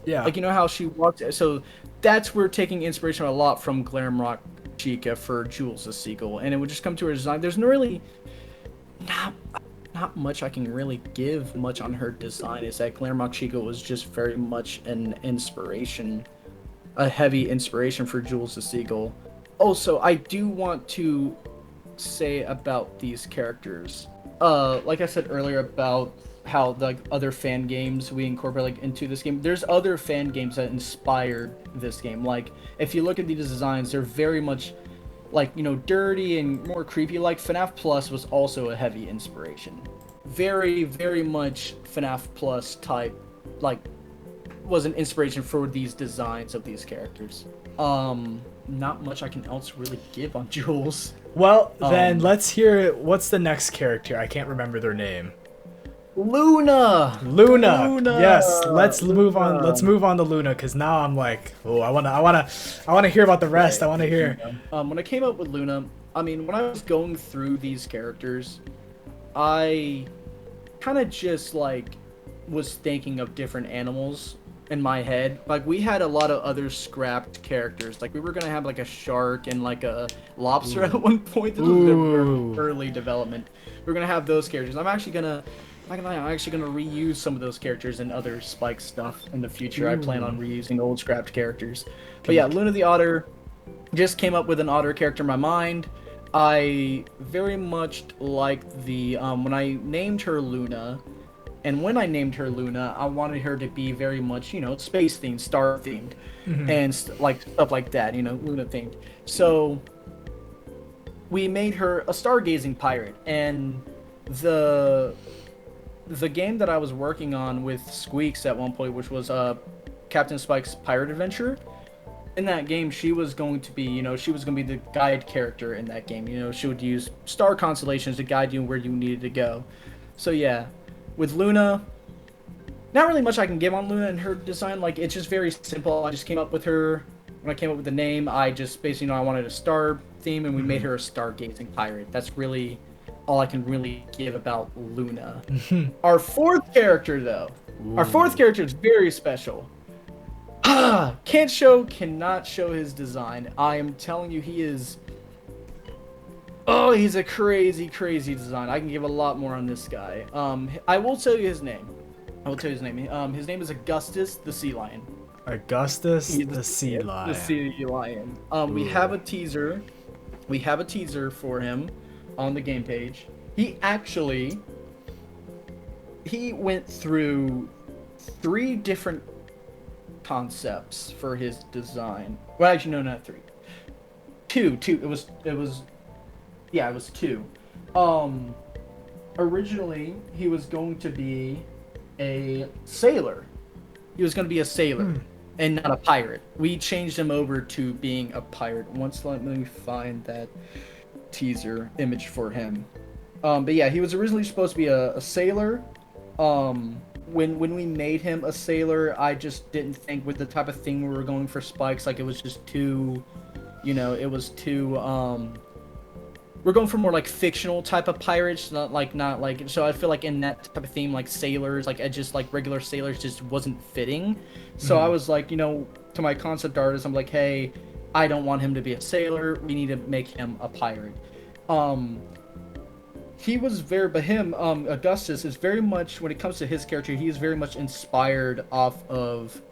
Yeah. Like how she walks. So that's where taking inspiration a lot from Glamrock Chica for Jules the Seagull, and it would just come to her design. There's really not much I can really give much on her design. Is that Glamrock Chica was just very much an inspiration, a heavy inspiration for Jules the Seagull. Also, I do want to say about these characters, like I said earlier about how the other fan games we incorporate into this game. There's other fan games that inspired this game. Like if you look at these designs, they're very much like dirty and more creepy. Like FNAF Plus was also a heavy inspiration. Very, very much FNAF Plus type, like was an inspiration for these designs of these characters. Not much I can else really give on Jules. Well, then let's hear it. What's the next character? I can't remember their name. Luna. Yes, let's move on. Let's move on to Luna, because now I'm like, oh, I wanna hear about the rest. I wanna hear. When I came up with Luna, when I was going through these characters, I kind of just like was thinking of different animals in my head. Like we had a lot of other scrapped characters. Like we were gonna have like a shark and like a lobster at one point. This was early development. We are gonna have those characters. I'm actually gonna reuse some of those characters in other Spike stuff in the future. I plan on reusing old scrapped characters. But yeah, Luna the Otter, just came up with an otter character in my mind. I very much liked the, when I named her Luna, I wanted her to be very much, space themed, star themed, and like stuff like that, Luna themed. So we made her a stargazing pirate, and the game that I was working on with Squeaks at one point, which was Captain Spike's Pirate Adventure. In that game, she was going to be, the guide character in that game. She would use star constellations to guide you where you needed to go. So yeah, with Luna, not really much I can give on Luna and her design. Like, it's just very simple. I just came up with her. When I came up with the name, I just basically, I wanted a star theme, and we made her a stargazing pirate. That's really all I can really give about Luna. Our fourth character, though. Our fourth character is very special. Cannot show his design. I am telling you, he is... Oh, he's a crazy, crazy design. I can give a lot more on this guy. I will tell you his name. His name is Augustus the Sea Lion. Augustus the Sea Lion. The Sea Lion. We have a teaser. We have a teaser for him on the game page. He went through 3 different concepts for his design. Well, actually, no, not 3. 2. It was 2. Originally, he was going to be a sailor. He was going to be a sailor and not a pirate. We changed him over to being a pirate. Let me find that teaser image for him. But yeah, he was originally supposed to be a sailor. When we made him a sailor, I just didn't think with the type of thing we were going for spikes, like it was just too, it was too, we're going for more like fictional type of pirates, not like, so I feel like in that type of theme, like sailors, like just like regular sailors just wasn't fitting. So I was like, to my concept artist, I'm like, hey, I don't want him to be a sailor. We need to make him a pirate. Augustus is very much, when it comes to his character, he is very much inspired off of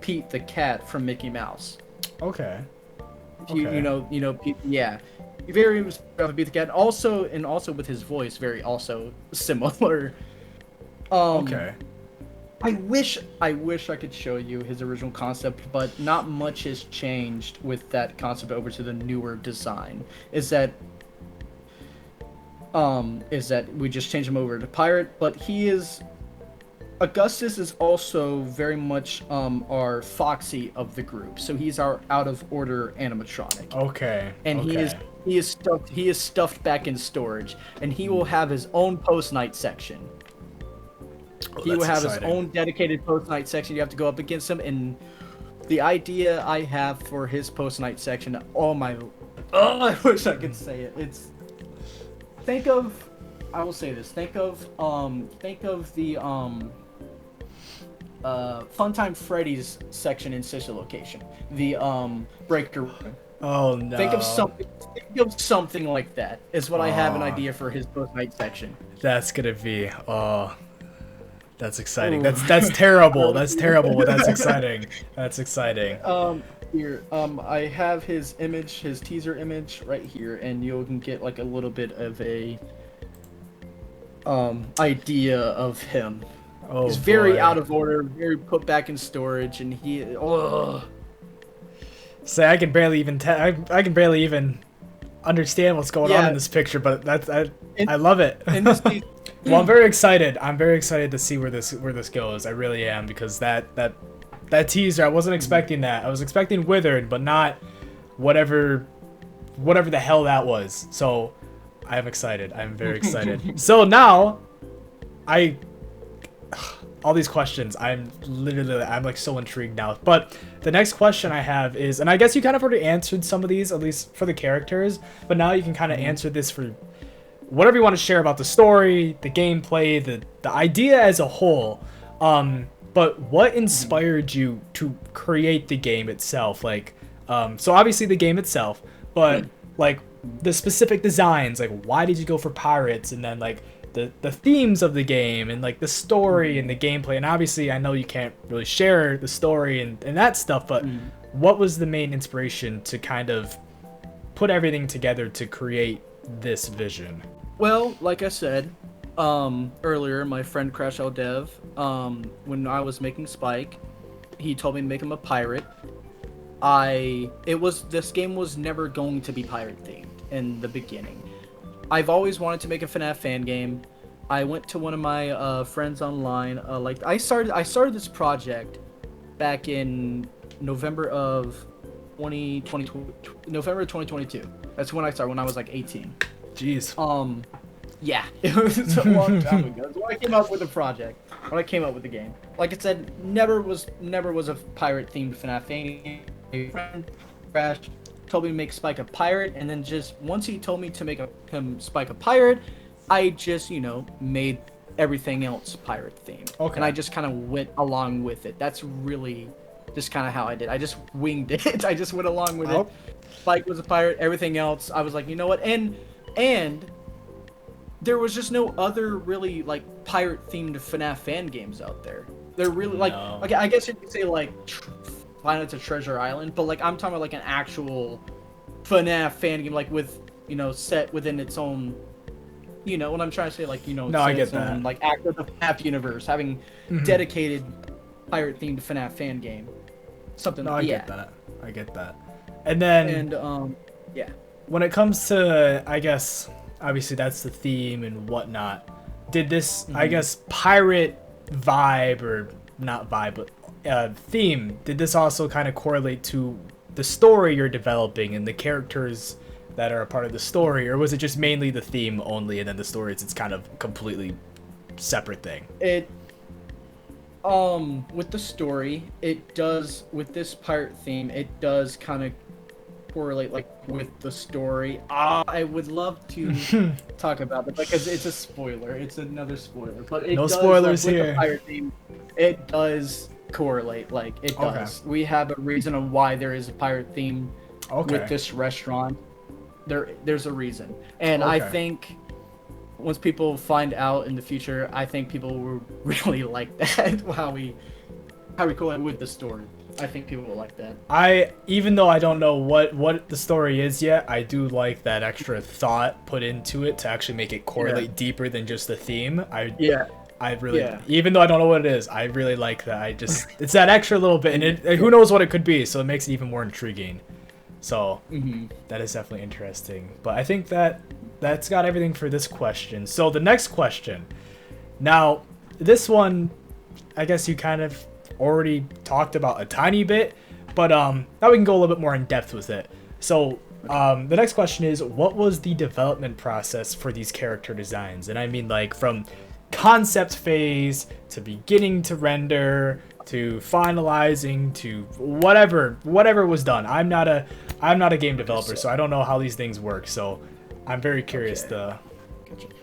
Pete the Cat from Mickey Mouse. Okay. Pete, yeah. Very inspired off of Pete the Cat. Also with his voice, very also similar. Okay. I wish I could show you his original concept, but not much has changed with that concept over to the newer design. Is that we just changed him over to pirate, but Augustus is also very much our Foxy of the group, so he's our out of order animatronic. Okay. And okay. he is stuffed back in storage, and he will have his own post-night section. He will have his own dedicated post-night section. You have to go up against him, and the idea I have for his post-night section, I wish I could say it. Think of the Funtime Freddy's section in Sister Location. The breaker room. Oh no. Think of something like that. Is what I have an idea for his post-night section. That's gonna be that's exciting. Ooh. That's terrible. That's terrible, but that's exciting. That's exciting. Here, I have his teaser image right here, and you can get like a little bit of a idea of him. Oh, he's very boy. out of order, very put back in storage, and Say, I can barely even understand what's going on in this picture, but I love it. Well, I'm very excited. I'm very excited to see where this goes. I really am, because that teaser, I wasn't expecting that. I was expecting Withered, but not whatever the hell that was. So I'm excited. I'm very excited. So now all these questions, I'm like so intrigued now. But the next question I have is, and I guess you kind of already answered some of these, at least for the characters, but now you can kind of answer this for whatever you want to share about the story, the gameplay, the idea as a whole. But what inspired you to create the game itself? Like, so obviously the game itself, but like the specific designs, like why did you go for pirates, and then like the themes of the game, and like the story and the gameplay. And obviously I know you can't really share the story and that stuff, but what was the main inspiration to kind of put everything together to create this vision? Well, like I said earlier, my friend Crash Out Dev, when I was making Spike, he told me to make him a pirate. This game was never going to be pirate themed in the beginning. I've always wanted to make a FNAF fan game. I went to one of my friends online. I started this project back in November of 2022. That's when I started, when I was like 18. Jeez. Yeah, it was a long time ago. That's when I came up with the project. When I came up with the game. Like I said, never was a pirate themed FNAF game. A friend, Crash, told me to make Spike a pirate, and then just once he told me to make him Spike a pirate, I just, made everything else pirate themed. Okay. And I just kind of went along with it. That's really just kind of how I did. I just winged it. I just went along with it. Spike was a pirate. Everything else, I was like, you know what? And there was just no other really like pirate themed FNAF fan games out there. They're really okay, I guess you could say like Final to Treasure Island, but like I'm talking about like an actual FNAF fan game, like with set within its own. You know what I'm trying to say? Like no, I get that. Own, like act of the FNAF universe, having dedicated pirate themed FNAF fan game. Something. No, I get that. I get that. And then yeah. When it comes to, I guess, obviously that's the theme and whatnot. Did this, I guess, pirate vibe, or not vibe, but theme, did this also kind of correlate to the story you're developing and the characters that are a part of the story, or was it just mainly the theme only, and then the story is it's kind of completely separate thing? It with the story, it does, with this pirate theme, it does kind of correlate like with the story. I would love to talk about it because it's a spoiler. It's another spoiler, but it no does, spoilers like, with here. the pirate theme, it does correlate. Like it does. We have a reason on why there is a pirate theme with this restaurant. There's a reason, and I think once people find out in the future, I think people will really like that. how we correlate with the story. I think people will like that. Even though I don't know what the story is yet, I do like that extra thought put into it to actually make it correlate deeper than just the theme. I really, even though I don't know what it is, I really like that. It's that extra little bit, and who knows what it could be, so it makes it even more intriguing. So that is definitely interesting. But I think that's got everything for this question. So the next question. Now, this one, I guess you kind of already talked about a tiny bit, but now we can go a little bit more in depth with it. So the next question is, what was the development process for these character designs? And I mean like from concept phase to beginning to render to finalizing to whatever was done. I'm not a game developer, so I don't know how these things work, so I'm very curious to.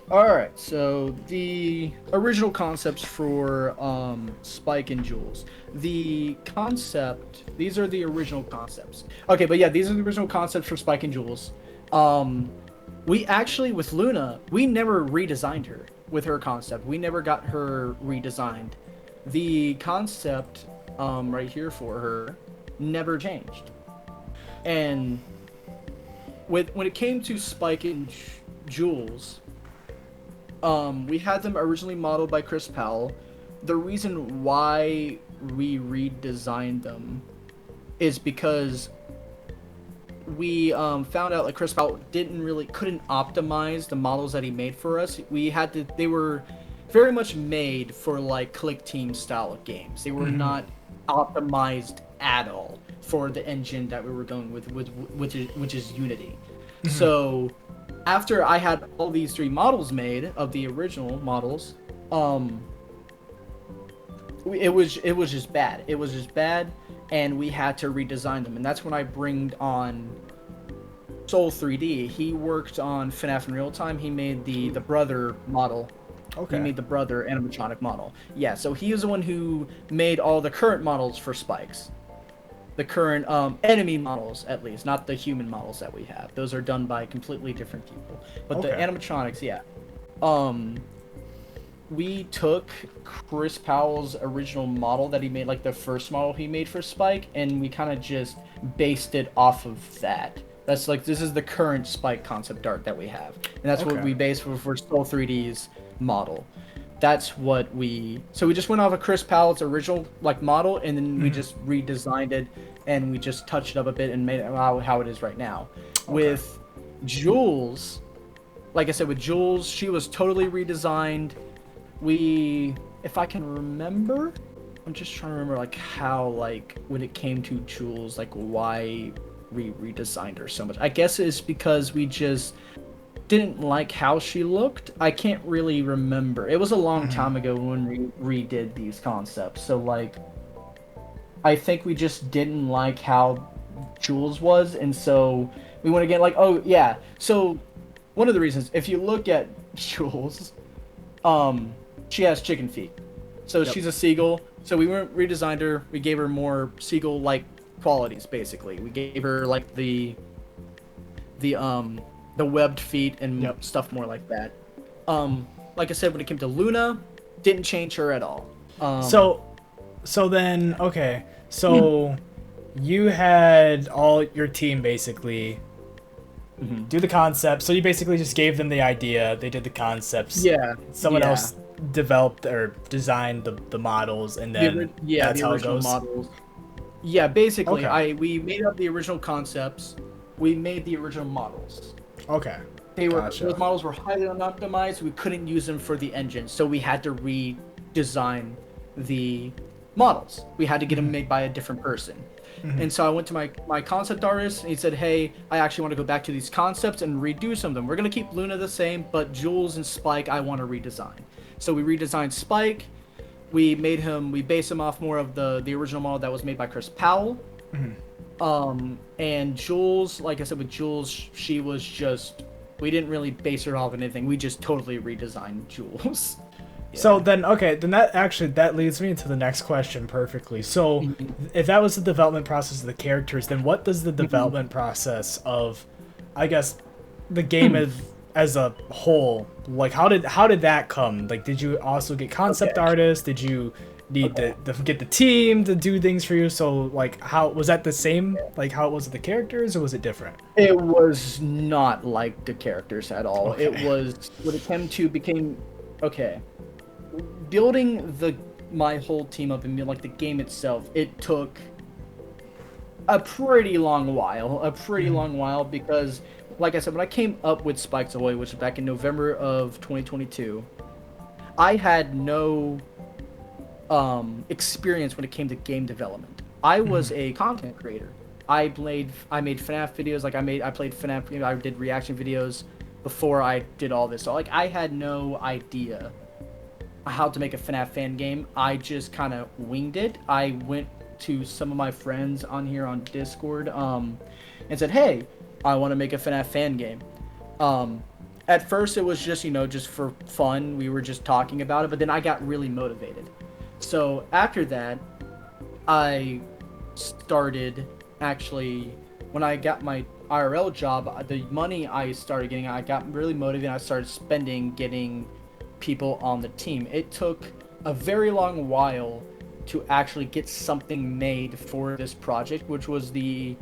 Alright, so the original concepts for Spike and Jules. These are the original concepts. Okay, but yeah, these are the original concepts for Spike and Jules. We actually, with Luna, we never redesigned her with her concept. We never got her redesigned. The concept right here for her never changed. And when it came to Spike and Jules, we had them originally modeled by Chris Powell. The reason why we redesigned them is because we found out like Chris Powell couldn't optimize the models that he made for us. They were very much made for like click team style of games. They were not optimized at all for the engine that we were going with which is Unity. So after I had all these 3 models made of the original models, it was just bad. It was just bad, and we had to redesign them. And that's when I bringed on Soul 3D. He worked on FNAF in Real Time. He made the brother model. Okay. He made the brother animatronic model. Yeah, so he was the one who made all the current models for Spikes. The current enemy models, at least, not the human models that we have. Those are done by completely different people. But the animatronics, yeah. We took Chris Powell's original model that he made, like the first model he made for Spike, and we kind of just based it off of that. That's like, this is the current Spike concept art that we have. And that's what we based for Soul 3D's model. That's what so we just went off of Chris Powell's original like model, and then we just redesigned it, and we just touched it up a bit and made it how it is right now. With Jules, like I said, with Jules, she was totally redesigned. If I can remember, I'm just trying to remember like how, like when it came to Jules, like why we redesigned her so much. I guess it's because we just didn't like how she looked. I can't really remember. It was a long time ago when we redid these concepts. So like, I think we just didn't like how Jules was, and so we went again like, oh yeah. So one of the reasons, if you look at Jules, she has chicken feet. So she's a seagull. So we redesigned her. We gave her more seagull-like qualities, basically. We gave her like the webbed feet and stuff more like that. Like I said, when it came to Luna, didn't change her at all. So then, okay. So you had all your team basically do the concept. So you basically just gave them the idea. They did the concepts. Yeah. Someone else developed or designed the models, and then that's the how it original goes. models. Yeah, basically, Okay. we made up the original concepts. We made the original models. Okay. Those models were highly unoptimized. We couldn't use them for the engine, so we had to redesign the models. We had to get them made by a different person. And so I went to my concept artist, and he said, hey, I actually want to go back to these concepts and redo some of them. We're going to keep Luna the same, but Jules and Spike I want to redesign. So we redesigned Spike. We based him off more of the original model that was made by Chris Powell. And Jules, like I said with Jules, she was just, we didn't really base her off anything. We just totally redesigned Jules. So then, okay, then that leads me into the next question perfectly. So, if that was the development process of the characters, then what does the development process of, I guess, the game as a whole, like, how did that come? Like, did you also get concept artists? Did you need to get the team to do things for you? So, like, how was that the same, like how it was with the characters, or was it different? It was not like the characters at all. Okay. It was when it came to building my whole team up and like the game itself. It took a pretty long while because, like I said, when I came up with Spike's Ahoy, which was back in November of 2022, I had no experience when it came to game development. I was a content creator. I made FNAF videos. Like I played FNAF. I did reaction videos before I did all this. So like I had no idea how to make a FNAF fan game. I just kind of winged it. I went to some of my friends on here on Discord and said, hey, I want to make a FNAF fan game. At first it was just, just for fun. We were just talking about it, but then I got really motivated. So after that, I started actually, when I got my IRL job, the money I started getting, I got really motivated. I started spending getting people on the team. It took a very long while to actually get something made for this project, which was the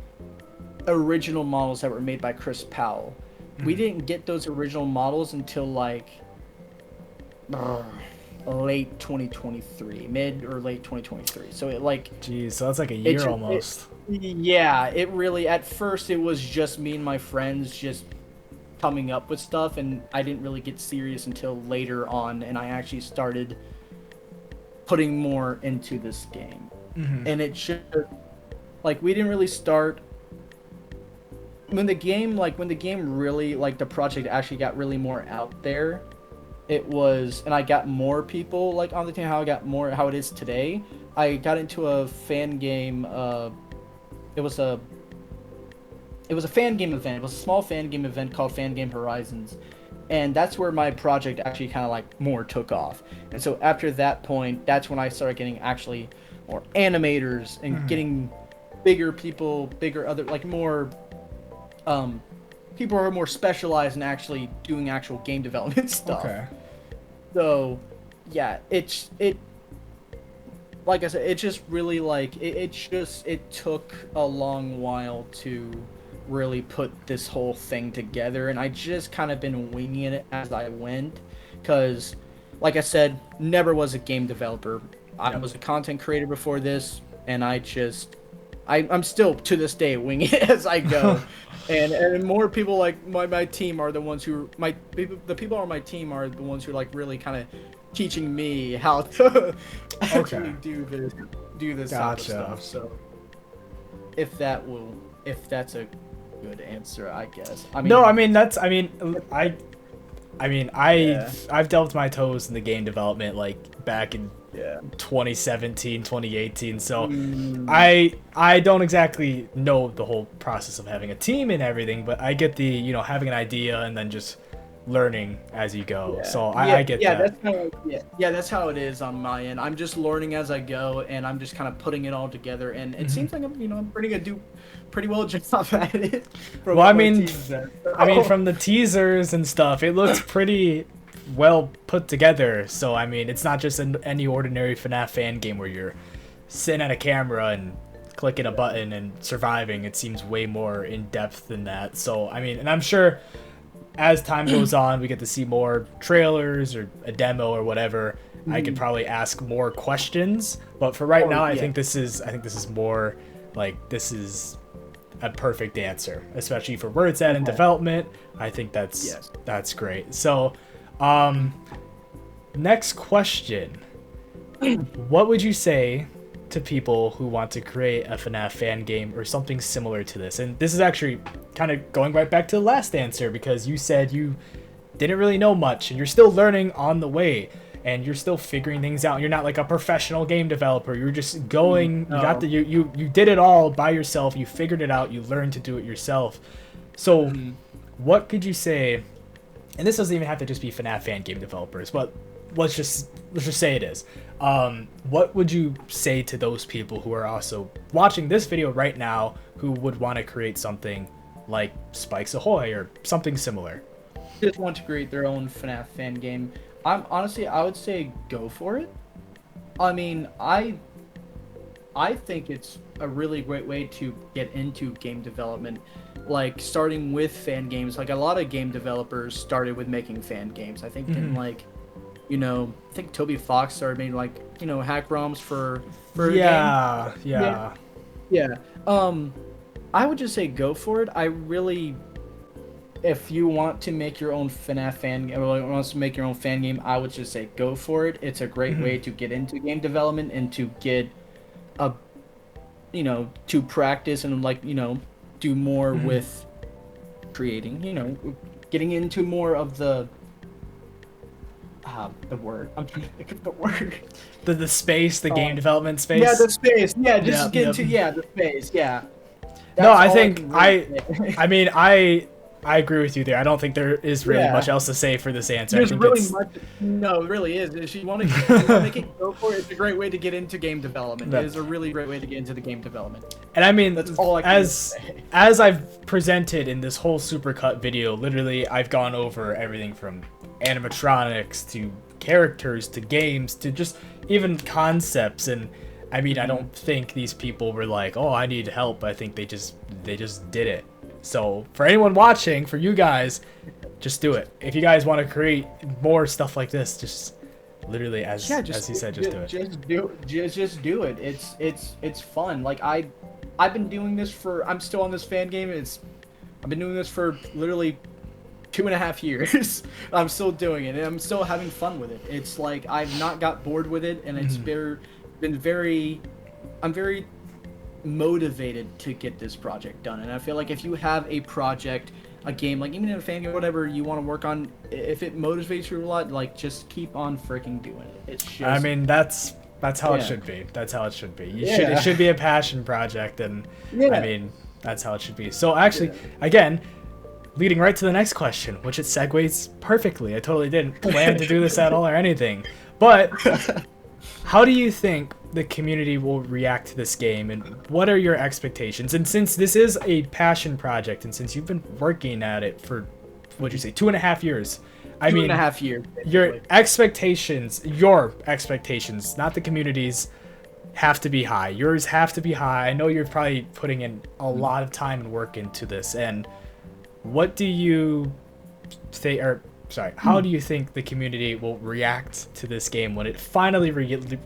original models that were made by Chris Powell. We didn't get those original models until like late 2023, mid or late 2023. So it like, Jeez, so that's like a year almost. It really, at first it was just me and my friends just coming up with stuff, and I didn't really get serious until later on, and I actually started putting more into this game. And it should, like, we didn't really start when the game really, like, the project actually got really more out there. It was, and I got more people like on the team, how it is today. I got into a fan game. It was a fan game event. It was a small fan game event called Fan Game Horizons. And that's where my project actually kind of like more took off. And so after that point, that's when I started getting actually more animators and getting bigger people, more people who are more specialized in actually doing actual game development stuff. Okay. So, yeah, like I said, it just really it took a long while to really put this whole thing together, and I just kind of been winging it as I went, because, like I said, never was a game developer. I was a content creator before this, and I'm still to this day winging it as I go. and more people like my team are the ones who the people on my team are the ones who like really kind of teaching me how to actually do this type of stuff. So if that's a good answer, I guess. I've delved my toes in the game development like back in 2017, 2018. So I don't exactly know the whole process of having a team and everything, but I get the, having an idea and then just learning as you go. So I get that. That's how, that's how it is on my end. I'm just learning as I go, and I'm just kind of putting it all together. And it seems like I'm pretty good, do pretty well job at it. Well, I mean, from the teasers and stuff, it looks pretty well put together. So I mean, it's not just any ordinary FNAF fan game where you're sitting at a camera and clicking a button and surviving. It seems way more in depth than that. So I mean, and I'm sure as time goes on, we get to see more trailers or a demo or whatever. I could probably ask more questions, but for right now, I think this is more like this is a perfect answer, especially for where it's at in development. I think that's great. So, next question: what would you say to people who want to create a FNAF fan game or something similar to this? And this is actually kind of going right back to the last answer, because you said you didn't really know much and you're still learning on the way and you're still figuring things out. You're not like a professional game developer. You're just going, you did it all by yourself. You figured it out. You learned to do it yourself. So what could you say, and this doesn't even have to just be FNAF fan game developers, but let's just say it is. What would you say to those people who are also watching this video right now who would want to create something like Spike's Ahoy or something similar? Just want to create their own FNAF fan game. I would say go for it. I mean, I think it's a really great way to get into game development, like starting with fan games. Like a lot of game developers started with making fan games. I think I think Toby Fox started making hack ROMs for a game. Yeah. I would just say go for it. If you want to make your own FNAF fan game, or wants to make your own fan game, I would just say go for it. It's a great way to get into game development and to get to practice and do more with creating, getting into more of the word. I'm trying to think of the word. The space, the game development space. Yeah, the space. Yeah, just get into the space. Yeah. No, I think I mean I agree with you there. I don't think there is really much else to say for this answer. There's really much. No, it really is. If you want to make it go for it, it's a great way to get into game development. It is a really great way to get into the game development. And I mean, that's all I can say. As I've presented in this whole Supercut video, literally I've gone over everything from animatronics to characters to games to just even concepts. And I mean, I don't think these people were like, "Oh, I need help." I think they just did it. So for anyone watching, for you guys, just do it. If you guys want to create more stuff like this, just literally as he said, just do it. Just do it. It's fun. Like I've been doing this I'm still on this fan game. I've been doing this for literally 2.5 years. I'm still doing it and I'm still having fun with it. It's like I've not got bored with it, and it's I'm very motivated to get this project done. And I feel like if you have a project, a game, like even in a fan game, whatever you want to work on, if it motivates you a lot, like just keep on freaking doing it. It's just, I mean, that's how it should be. That's how it should be. It should be a passion project, and I mean, that's how it should be. So actually, again, leading right to the next question, which it segues perfectly. I totally didn't plan to do this at all or anything, but how do you think the community will react to this game, and what are your expectations? And since this is a passion project, and since you've been working at it for, what'd you say, 2.5 years? I mean, 2.5 years. Your expectations, not the community's, have to be high. Yours have to be high. I know you're probably putting in a lot of time and work into this. And what do you say, or sorry, how do you think the community will react to this game when it finally releases,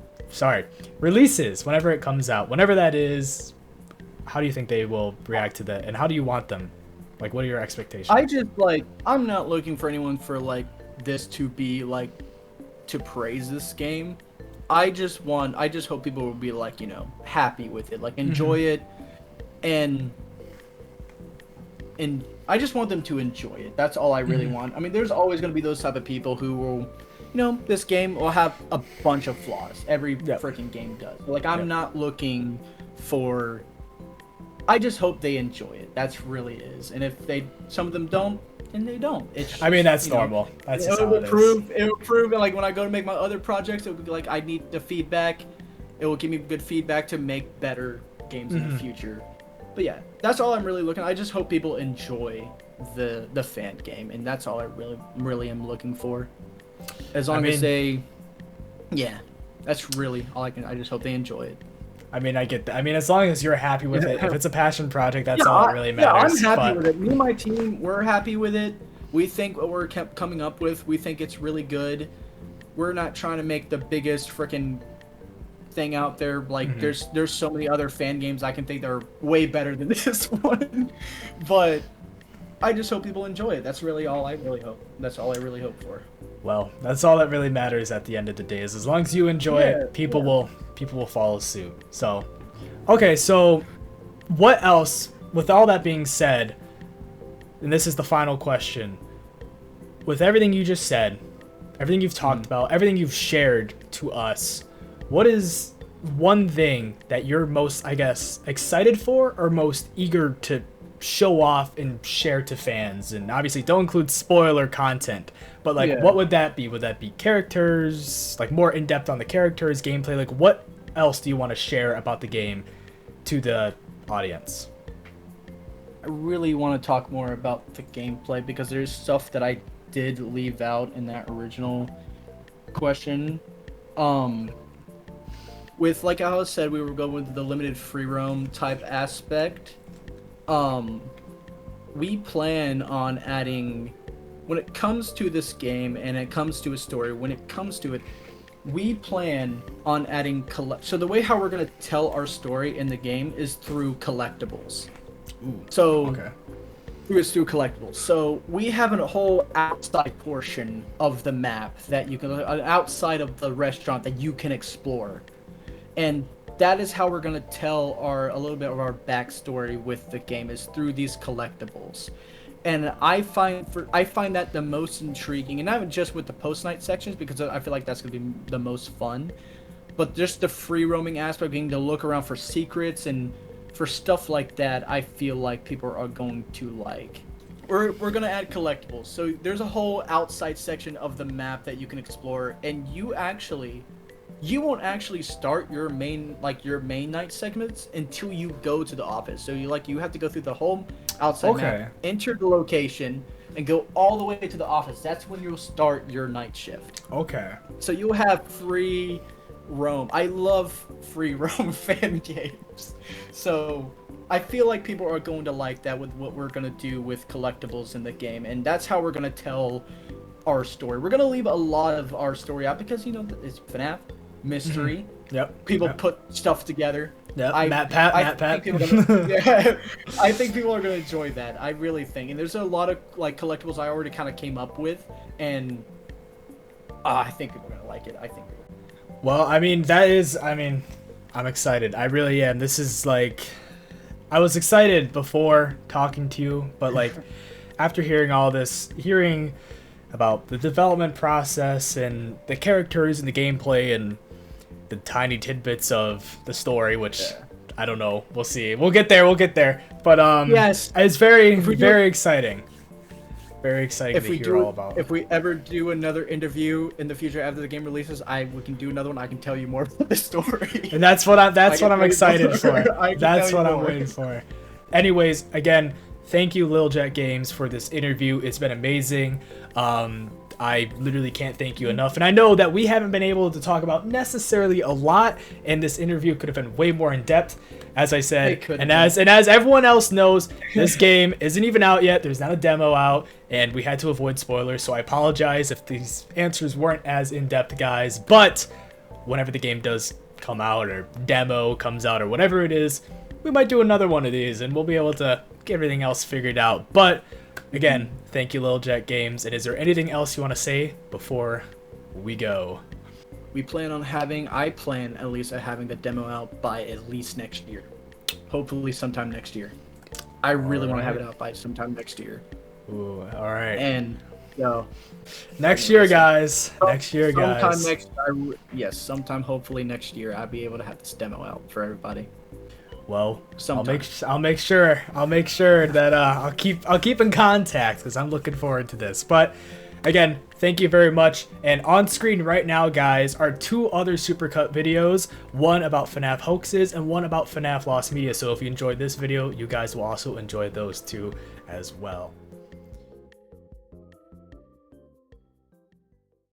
whenever it comes out, whenever that is? How do you think they will react to that, and how do you want them? Like, what are your expectations? I'm not looking for anyone for this to be to praise this game. I just hope people will be happy with it, enjoy it, and I just want them to enjoy it. That's all I really want. I mean, there's always going to be those type of people who will, this game will have a bunch of flaws. Every freaking game does. I'm not looking for. I just hope they enjoy it. That's really is. And if some of them don't, and they don't. It's I mean, that's you know, normal. That's just it how will it is. improve. And like when I go to make my other projects, it will be like I need the feedback. It will give me good feedback to make better games in the future. But yeah, that's all I'm really looking. I just hope people enjoy the fan game, and that's all I really am looking for. As long as they, yeah, that's really all I can. I just hope they enjoy it. I mean, I get that. I mean, as long as you're happy with it, if it's a passion project, that's all that really matters. Yeah, I'm happy with it. Me and my team, we're happy with it. We think what we're kept coming up with, we think it's really good. We're not trying to make the biggest freaking thing out there. Like, there's so many other fan games I can think that are way better than this one. But I just hope people enjoy it. That's really all I really hope. That's all I really hope for. Well, that's all that really matters at the end of the day. Is as long as you enjoy it, people will follow suit. So, okay, so what else? With all that being said, and this is the final question. With everything you just said, everything you've talked about, everything you've shared to us, what is one thing that you're most, I guess, excited for or most eager to show off and share to fans? And obviously don't include spoiler content, but like what would that be? Would that be characters, like more in-depth on the characters, gameplay? Like what else do you want to share about the game to the audience? I really want to talk more about the gameplay because there's stuff that I did leave out in that original question. With, like I said, we were going with the limited free roam type aspect. We plan on adding, when it comes to this game and it comes to a story, when it comes to it, we plan on adding so the way how we're going to tell our story in the game is through collectibles. Through collectibles. So we have a whole outside portion of the map that you can, outside of the restaurant that you can explore. And that is how we're going to tell a little bit of our backstory with the game, is through these collectibles. And I find that the most intriguing, and not just with the post-night sections, because I feel like that's going to be the most fun, but just the free roaming aspect, being to look around for secrets and for stuff like that, I feel like people are going to like. We're going to add collectibles. So there's a whole outside section of the map that you can explore, and you won't actually start your main night segments until you go to the office. So you have to go through the whole outside map, enter the location, and go all the way to the office. That's when you'll start your night shift. Okay. So you'll have free roam. I love free roam fan games. So I feel like people are going to like that with what we're going to do with collectibles in the game. And that's how we're going to tell our story. We're going to leave a lot of our story out because, it's FNAF. Mystery. Yep. People put stuff together. Yep. I think people are gonna enjoy that. I really think. And there's a lot of like collectibles I already kind of came up with, and I think people are gonna like it. I think. Well, I mean, I'm excited. I really am. This is like, I was excited before talking to you, but like after hearing all this, hearing about the development process and the characters and the gameplay and the tiny tidbits of the story, which I don't know. We'll see. We'll get there. But yes, it's very exciting. Very exciting to hear all about. If we ever do another interview in the future after the game releases, we can do another one. I can tell you more about the story. And that's what I'm excited for. That's what I'm waiting for. Anyways, again, thank you, Lil Jet Games, for this interview. It's been amazing. I literally can't thank you enough. And I know that we haven't been able to talk about necessarily a lot, and this interview could have been way more in depth, as I said. As everyone else knows, this game isn't even out yet. There's not a demo out, and we had to avoid spoilers. So I apologize if these answers weren't as in depth, guys. But whenever the game does come out, or demo comes out, or whatever it is, we might do another one of these, and we'll be able to get everything else figured out. But again, thank you, Lil Jet Games. And is there anything else you want to say before we go? I plan at least on having the demo out by at least next year. Hopefully sometime next year. I really want to have it out by sometime next year. Ooh, all right. And next year, guys. Sometime hopefully next year, I'll be able to have this demo out for everybody. Well, Sometime. I'll make sure that I'll keep in contact because I'm looking forward to this. But again, thank you very much. And on screen right now, guys, are 2 other Supercut videos, one about FNAF hoaxes and one about FNAF lost media. So if you enjoyed this video, you guys will also enjoy those 2 as well.